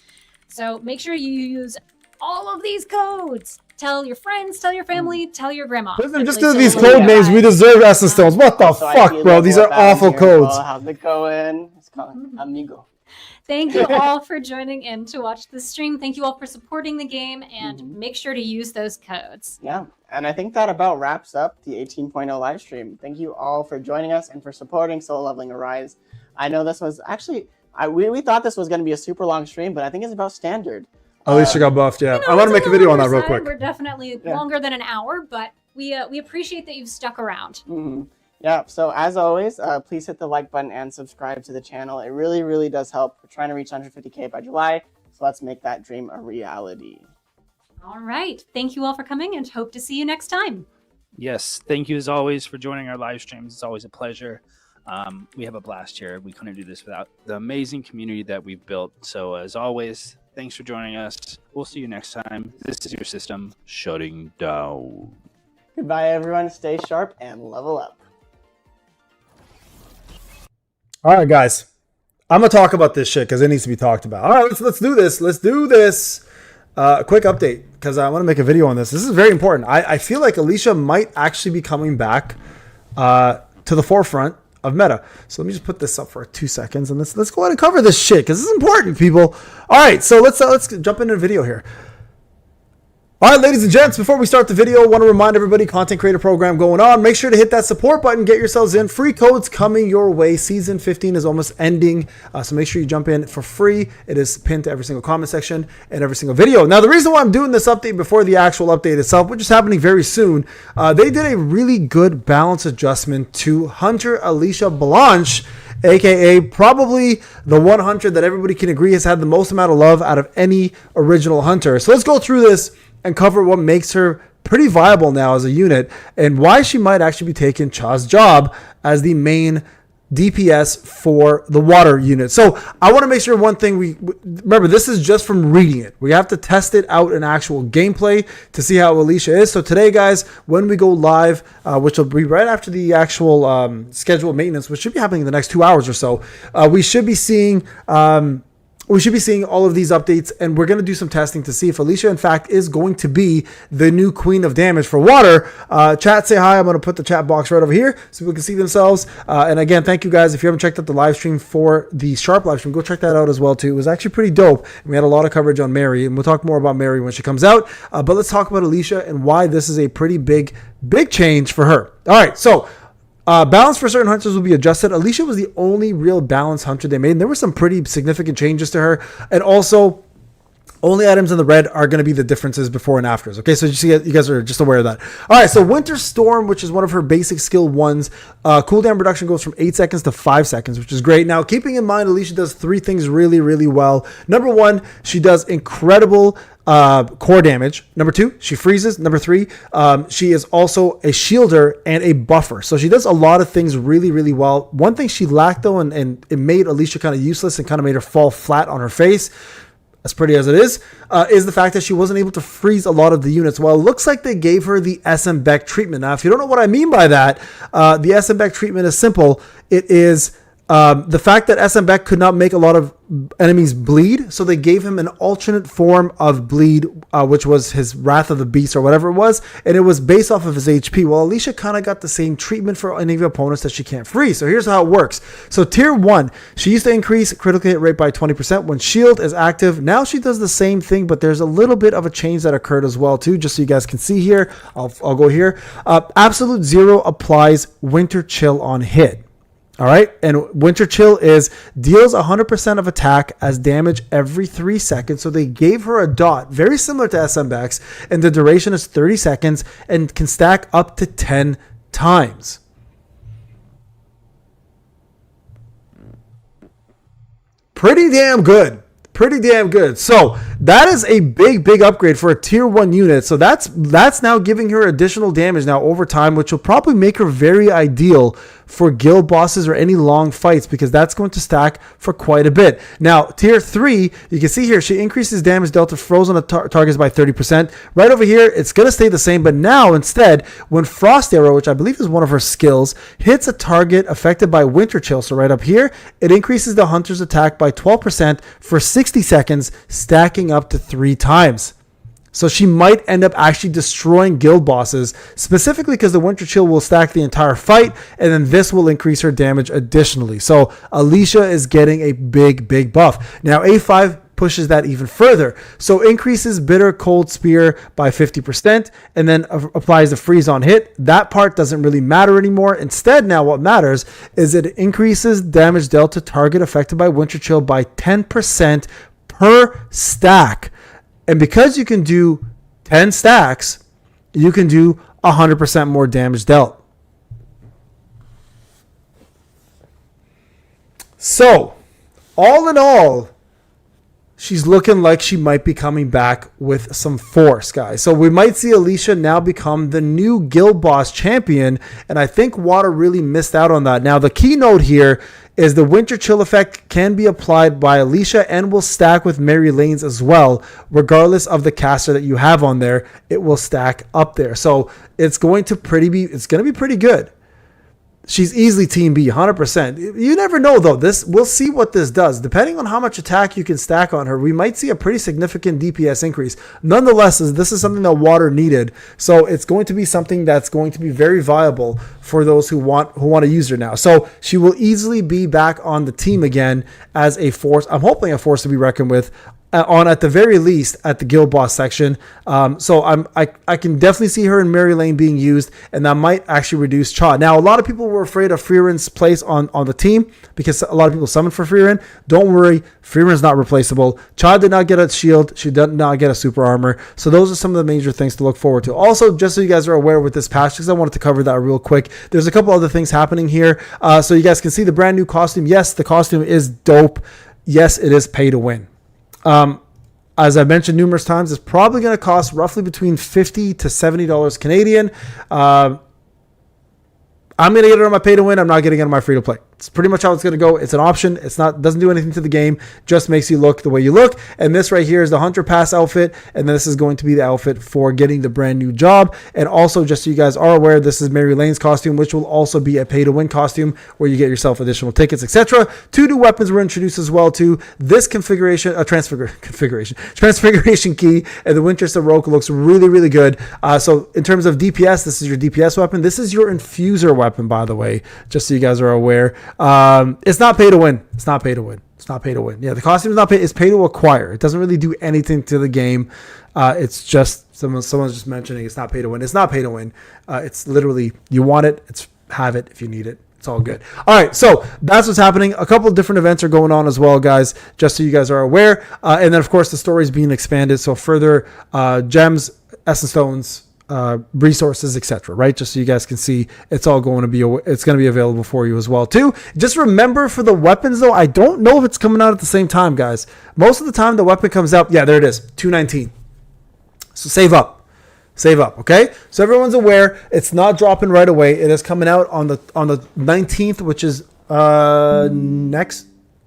So make sure you use all of these codes. Tell your friends, tell your family, tell your grandma. Listen, just Really, because so these code yeah. names, we deserve Essence Stones. What the Also, fuck, ID bro? These are level up awful here. codes. Well, how's it going? It's called Amigo. Thank you all for joining in to watch the stream. Thank you all for supporting the game, and make sure to use those codes. Yeah, and I think that about wraps up the 18.0 live stream. Thank you all for joining us and for supporting Solo Leveling Arise. I know this was actually, we thought this was going to be a super long stream, but I think it's about standard. Alicia got buffed, yeah. You know, I want to it's make a video on that longer real side. quick. We're definitely longer than an hour, but we appreciate that you've stuck around. Yeah, so as always, please hit the like button and subscribe to the channel. It really, really does help. We're trying to reach 150K by July, so let's make that dream a reality. All right. Thank you all for coming, and hope to see you next time. Yes, thank you as always for joining our live streams. It's always a pleasure. We have a blast here. We couldn't do this without the amazing community that we've built. So as always, thanks for joining us. We'll see you next time. This is your system shutting down. Goodbye, everyone. Stay sharp and level up. All right, guys. I'm going to talk about this shit because it needs to be talked about. All right, let's do this. Let's do this. A quick update because I want to make a video on this. This is very important. I feel like Alicia might actually be coming back to the forefront of meta. So let me just put this up for 2 seconds and let's go ahead and cover this shit because this is important, people. All right, so let's jump into the video here. All right, ladies and gents, before we start the video, I want to remind everybody, content creator program going on. Make sure to hit that support button, get yourselves in. Free codes coming your way. Season 15 is almost ending, so make sure you jump in for free. It is pinned to every single comment section and every single video. Now, the reason why I'm doing this update before the actual update itself, which is happening very soon, they did a really good balance adjustment to Hunter Alicia Blanche, aka probably the one hunter that everybody can agree has had the most amount of love out of any original hunter. So let's go through this and cover what makes her pretty viable now as a unit and why she might actually be taking Cha's job as the main DPS for the water unit. So I want to make sure one thing, we remember, this is just from reading it. We have to test it out in actual gameplay to see how Alicia is. So today, guys, when we go live, which will be right after the actual scheduled maintenance, which should be happening in the next 2 hours or so, we should be seeing all of these updates, and we're going to do some testing to see if Alicia, in fact, is going to be the new queen of damage for water. Chat, say hi. I'm going to put the chat box right over here so people can see themselves. And again, thank you guys. If you haven't checked out the live stream for the Sharp live stream, go check that out as well, too. It was actually pretty dope. We had a lot of coverage on Meri, and we'll talk more about Meri when she comes out. But let's talk about Alicia and why this is a pretty big change for her. All right, so balance for certain hunters will be adjusted. Alicia was the only real balance hunter they made, and there were some pretty significant changes to her. And also, only items in the red are going to be the differences before and afters. Okay, so you guys are just aware of that. All right, so Winter Storm, which is one of her basic skill ones, cooldown reduction goes from 8 seconds to 5 seconds, which is great. Now, keeping in mind, Alicia does 3 things really, really well. Number 1, she does incredible core damage. Number 2, she freezes. Number 3, she is also a shielder and a buffer. So she does a lot of things really, really well. One thing she lacked, though, and it made Alicia kind of useless and kind of made her fall flat on her face, as pretty as it is the fact that she wasn't able to freeze a lot of the units. Well, it looks like they gave her the SM Beck treatment. Now, if you don't know what I mean by that, the SM Beck treatment is simple. It is the fact that SM Beck could not make a lot of enemies bleed, so they gave him an alternate form of bleed, which was his Wrath of the Beast or whatever it was, and it was based off of his HP. Well, Alicia kind of got the same treatment for any of the opponents that she can't freeze. So here's how it works. So tier 1, she used to increase critical hit rate by 20% when shield is active. Now she does the same thing, but there's a little bit of a change that occurred as well too, just so you guys can see here. I'll go here. Absolute Zero applies Winter Chill on hit. All right, and Winter Chill is deals 100% of attack as damage every 3 seconds. So they gave her a dot, very similar to SM Beck's, and the duration is 30 seconds and can stack up to 10 times. Pretty damn good. Pretty damn good. So that is a big upgrade for a tier 1 unit. So that's now giving her additional damage now over time, which will probably make her very ideal for guild bosses or any long fights, because that's going to stack for quite a bit. Now, tier 3, you can see here, she increases damage dealt to frozen targets by 30%. Right over here, it's going to stay the same, but now instead, when Frost Arrow, which I believe is one of her skills, hits a target affected by Winter Chill, so right up here, it increases the hunter's attack by 12% for 60 seconds, stacking up to 3 times. So she might end up actually destroying guild bosses, specifically because the Winter Chill will stack the entire fight, and then this will increase her damage additionally. So Alicia is getting a big buff. Now A5 pushes that even further. So increases Bitter Cold Spear by 50% and then applies the freeze on hit. That part doesn't really matter anymore. Instead, now what matters is it increases damage dealt to target affected by Winter Chill by 10% per stack. And because you can do 10 stacks, you can do 100% more damage dealt. So, all in all, she's looking like she might be coming back with some force, guys. So we might see Alicia now become the new guild boss champion, and I think Water really missed out on that. Now, the keynote here is the Winter Chill effect can be applied by Alicia and will stack with Meri lanes as well. Regardless of the caster that you have on there, it will stack up there. So it's going to be pretty good. She's easily Team B, 100%. You never know, though. We'll see what this does. Depending on how much attack you can stack on her, we might see a pretty significant DPS increase. Nonetheless, this is something that Water needed. So it's going to be something that's going to be very viable for those who want to use her now. So she will easily be back on the team again as a force. I'm hoping a force to be reckoned with. At the very least at the guild boss section. So I can definitely see her in Meri Lane being used, and that might actually reduce Cha. Now, a lot of people were afraid of Freeren's place on the team because a lot of people summoned for Freeren. Don't worry, Freeren's not replaceable. Cha did not get a shield. She did not get a super armor. So those are some of the major things to look forward to. Also, just so you guys are aware with this patch, because I wanted to cover that real quick, there's a couple other things happening here. So you guys can see the brand new costume. Yes, the costume is dope. Yes, it is pay to win. As I've mentioned numerous times, it's probably going to cost roughly between $50 to $70 Canadian. I'm going to get it on my pay to win. I'm not getting it on my free to play. It's pretty much how it's going to go. It's an option. It's not, doesn't do anything to the game, just makes you look the way you look. And this right here is the Hunter Pass outfit. And this is going to be the outfit for getting the brand new job. And also, just so you guys are aware, this is Mary Lane's costume, which will also be a pay to win costume where you get yourself additional tickets, etc. 2 new weapons were introduced as well too. This transfiguration key and the Winchester Rogue looks really, really good. So in terms of DPS, this is your DPS weapon. This is your infuser weapon, by the way, just so you guys are aware. It's not pay to win. It's not pay to win. It's not pay to win. Yeah, the costume is not pay. It's pay to acquire. It doesn't really do anything to the game. It's just someone's just mentioning it's not pay to win. It's not pay to win. It's literally you want it. Have it if you need it. It's all good. All right, so that's what's happening. A couple of different events are going on as well, guys, just so you guys are aware. And then, of course, the story is being expanded. So further gems, essence stones, resources, etc. Right? Just so you guys can see, it's all going to be available for you as well too. Just remember for the weapons though, I don't know if it's coming out at the same time, guys. Most of the time the weapon comes out. Yeah, there it is, 219. So save up. Okay, so everyone's aware it's not dropping right away. It is coming out on the 19th, which is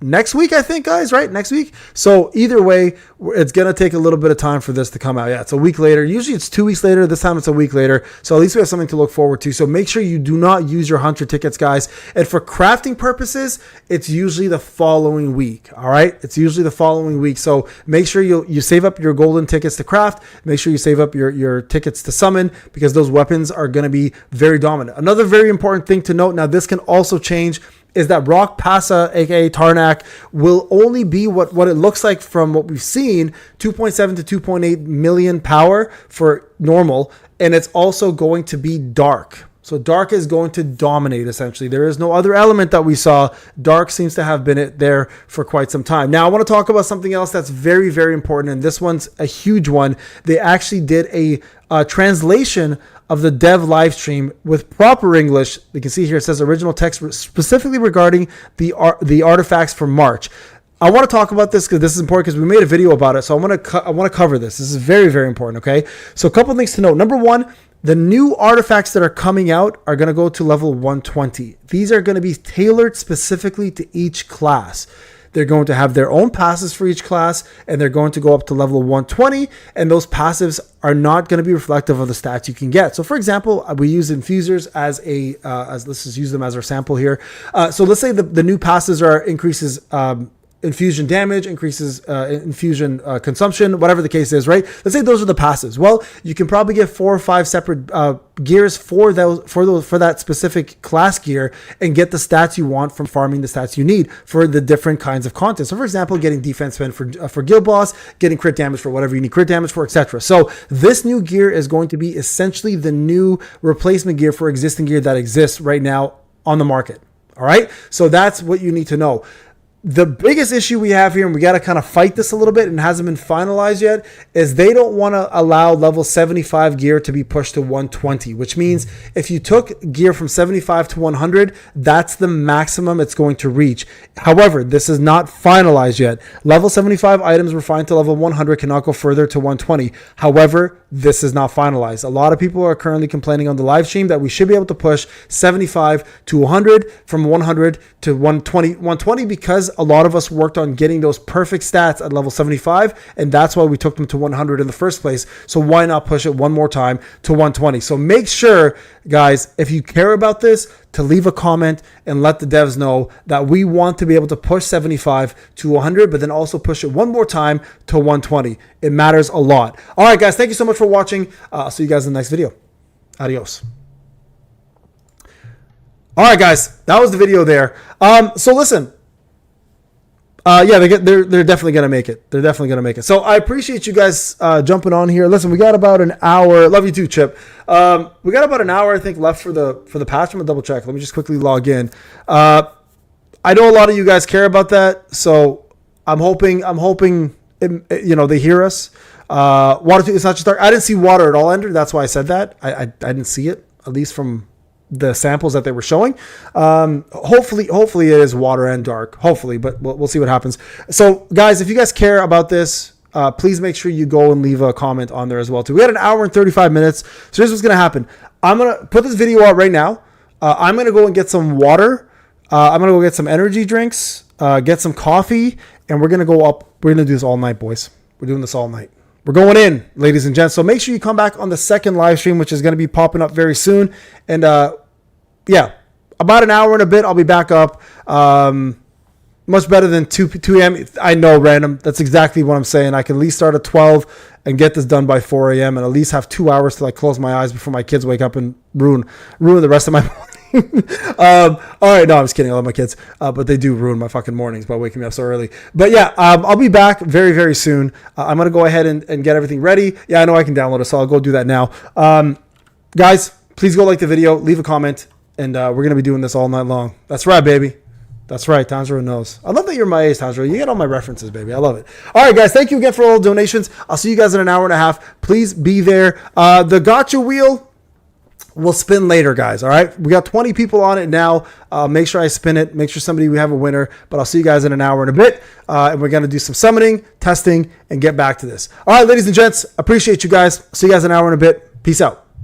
next week, I think, guys, right? Next week. So either way, it's going to take a little bit of time for this to come out. Yeah, it's a week later. Usually it's 2 weeks later. This time it's a week later. So at least we have something to look forward to. So make sure you do not use your Hunter tickets, guys. And for crafting purposes, it's usually the following week. All right. It's usually the following week. So make sure you save up your golden tickets to craft. Make sure you save up your tickets to summon, because those weapons are going to be very dominant. Another very important thing to note, now this can also change, is that Rock Pasa, aka Tarnak, will only be what it looks like from what we've seen, 2.7 to 2.8 million power for normal, and it's also going to be dark. So dark is going to dominate, essentially. There is no other element that we saw. Dark seems to have been there for quite some time. Now, I want to talk about something else that's very, very important, and this one's a huge one. They actually did a translation of the dev live stream with proper English. You can see here it says original text specifically regarding the artifacts for March. I want to talk about this because this is important, because we made a video about it. So I want to cover this. This is very, very important. Okay. So a couple things to note. Number one, the new artifacts that are coming out are going to go to level 120. These are going to be tailored specifically to each class. They're going to have their own passes for each class, and they're going to go up to level 120, and those passives are not going to be reflective of the stats you can get. So for example, we use infusers as let's just use them as our sample here. So let's say the new passes are increases infusion damage, increases infusion consumption, whatever the case is, right? Let's say those are the passives. Well, you can probably get 4 or 5 separate gears for that specific class gear and get the stats you want from farming the stats you need for the different kinds of content. So for example, getting defense spend for guild boss, getting crit damage for whatever you need crit damage for, etc. So this new gear is going to be essentially the new replacement gear for existing gear that exists right now on the market. All right. So that's what you need to know. The biggest issue we have here, and we got to kind of fight this a little bit, and it hasn't been finalized yet, is they don't want to allow level 75 gear to be pushed to 120, which means if you took gear from 75 to 100, that's the maximum it's going to reach. However, this is not finalized yet. Level 75 items refined to level 100 cannot go further to 120. However, this is not finalized. A lot of people are currently complaining on the live stream that we should be able to push 75 to 100, from 100 to 120 because a lot of us worked on getting those perfect stats at level 75, and that's why we took them to 100 in the first place. So why not push it one more time to 120? So make sure, guys, if you care about this, to leave a comment and let the devs know that we want to be able to push 75 to 100, but then also push it one more time to 120. It matters a lot. All right, guys, thank you so much for watching. I'll see you guys in the next video. Adios. All right, guys, that was the video there. So listen. Yeah, they're definitely gonna make it. They're definitely gonna make it. So I appreciate you guys jumping on here. Listen, we got about an hour. Love you too, Chip. We got about an hour, I think, left for the patch. I'm gonna double check. Let me just quickly log in. I know a lot of you guys care about that, so I'm hoping they hear us. Water, it's not just dark. I didn't see water at all, Ender. That's why I said that. I didn't see it, at least from the samples that they were showing. Hopefully it is water and dark, hopefully, but we'll see what happens. So guys, if you guys care about this, please make sure you go and leave a comment on there as well too. We had an hour and 35 minutes. So here's what's going to happen. I'm going to put this video out right now. I'm going to go and get some water. I'm going to go get some energy drinks, get some coffee, and we're going to go up. We're going to do this all night, boys. We're doing this all night. We're going in, ladies and gents. So make sure you come back on the second live stream, which is going to be popping up very soon. And yeah, about an hour and a bit, I'll be back up. Much better than 2 a.m. I know, random. That's exactly what I'm saying. I can at least start at 12 and get this done by 4 a.m. and at least have 2 hours to like close my eyes before my kids wake up and ruin the rest of my morning. All right, no, I'm just kidding. I love my kids, but they do ruin my fucking mornings by waking me up so early. But yeah, I'll be back very, very soon. I'm gonna go ahead and get everything ready. Yeah, I know I can download it, so I'll go do that now. Guys, please go like the video, leave a comment, and we're gonna be doing this all night long. That's right, baby. That's right. Tanjiro knows. I love that you're my age, Tanjiro. You get all my references, baby. I love it. All right, guys. Thank you again for all the donations. I'll see you guys in an hour and a half. Please be there. The gotcha wheel will spin later, guys. All right. We got 20 people on it now. Make sure I spin it. Make sure we have a winner. But I'll see you guys in an hour and a bit. And we're going to do some summoning, testing, and get back to this. All right, ladies and gents. Appreciate you guys. See you guys in an hour and a bit. Peace out.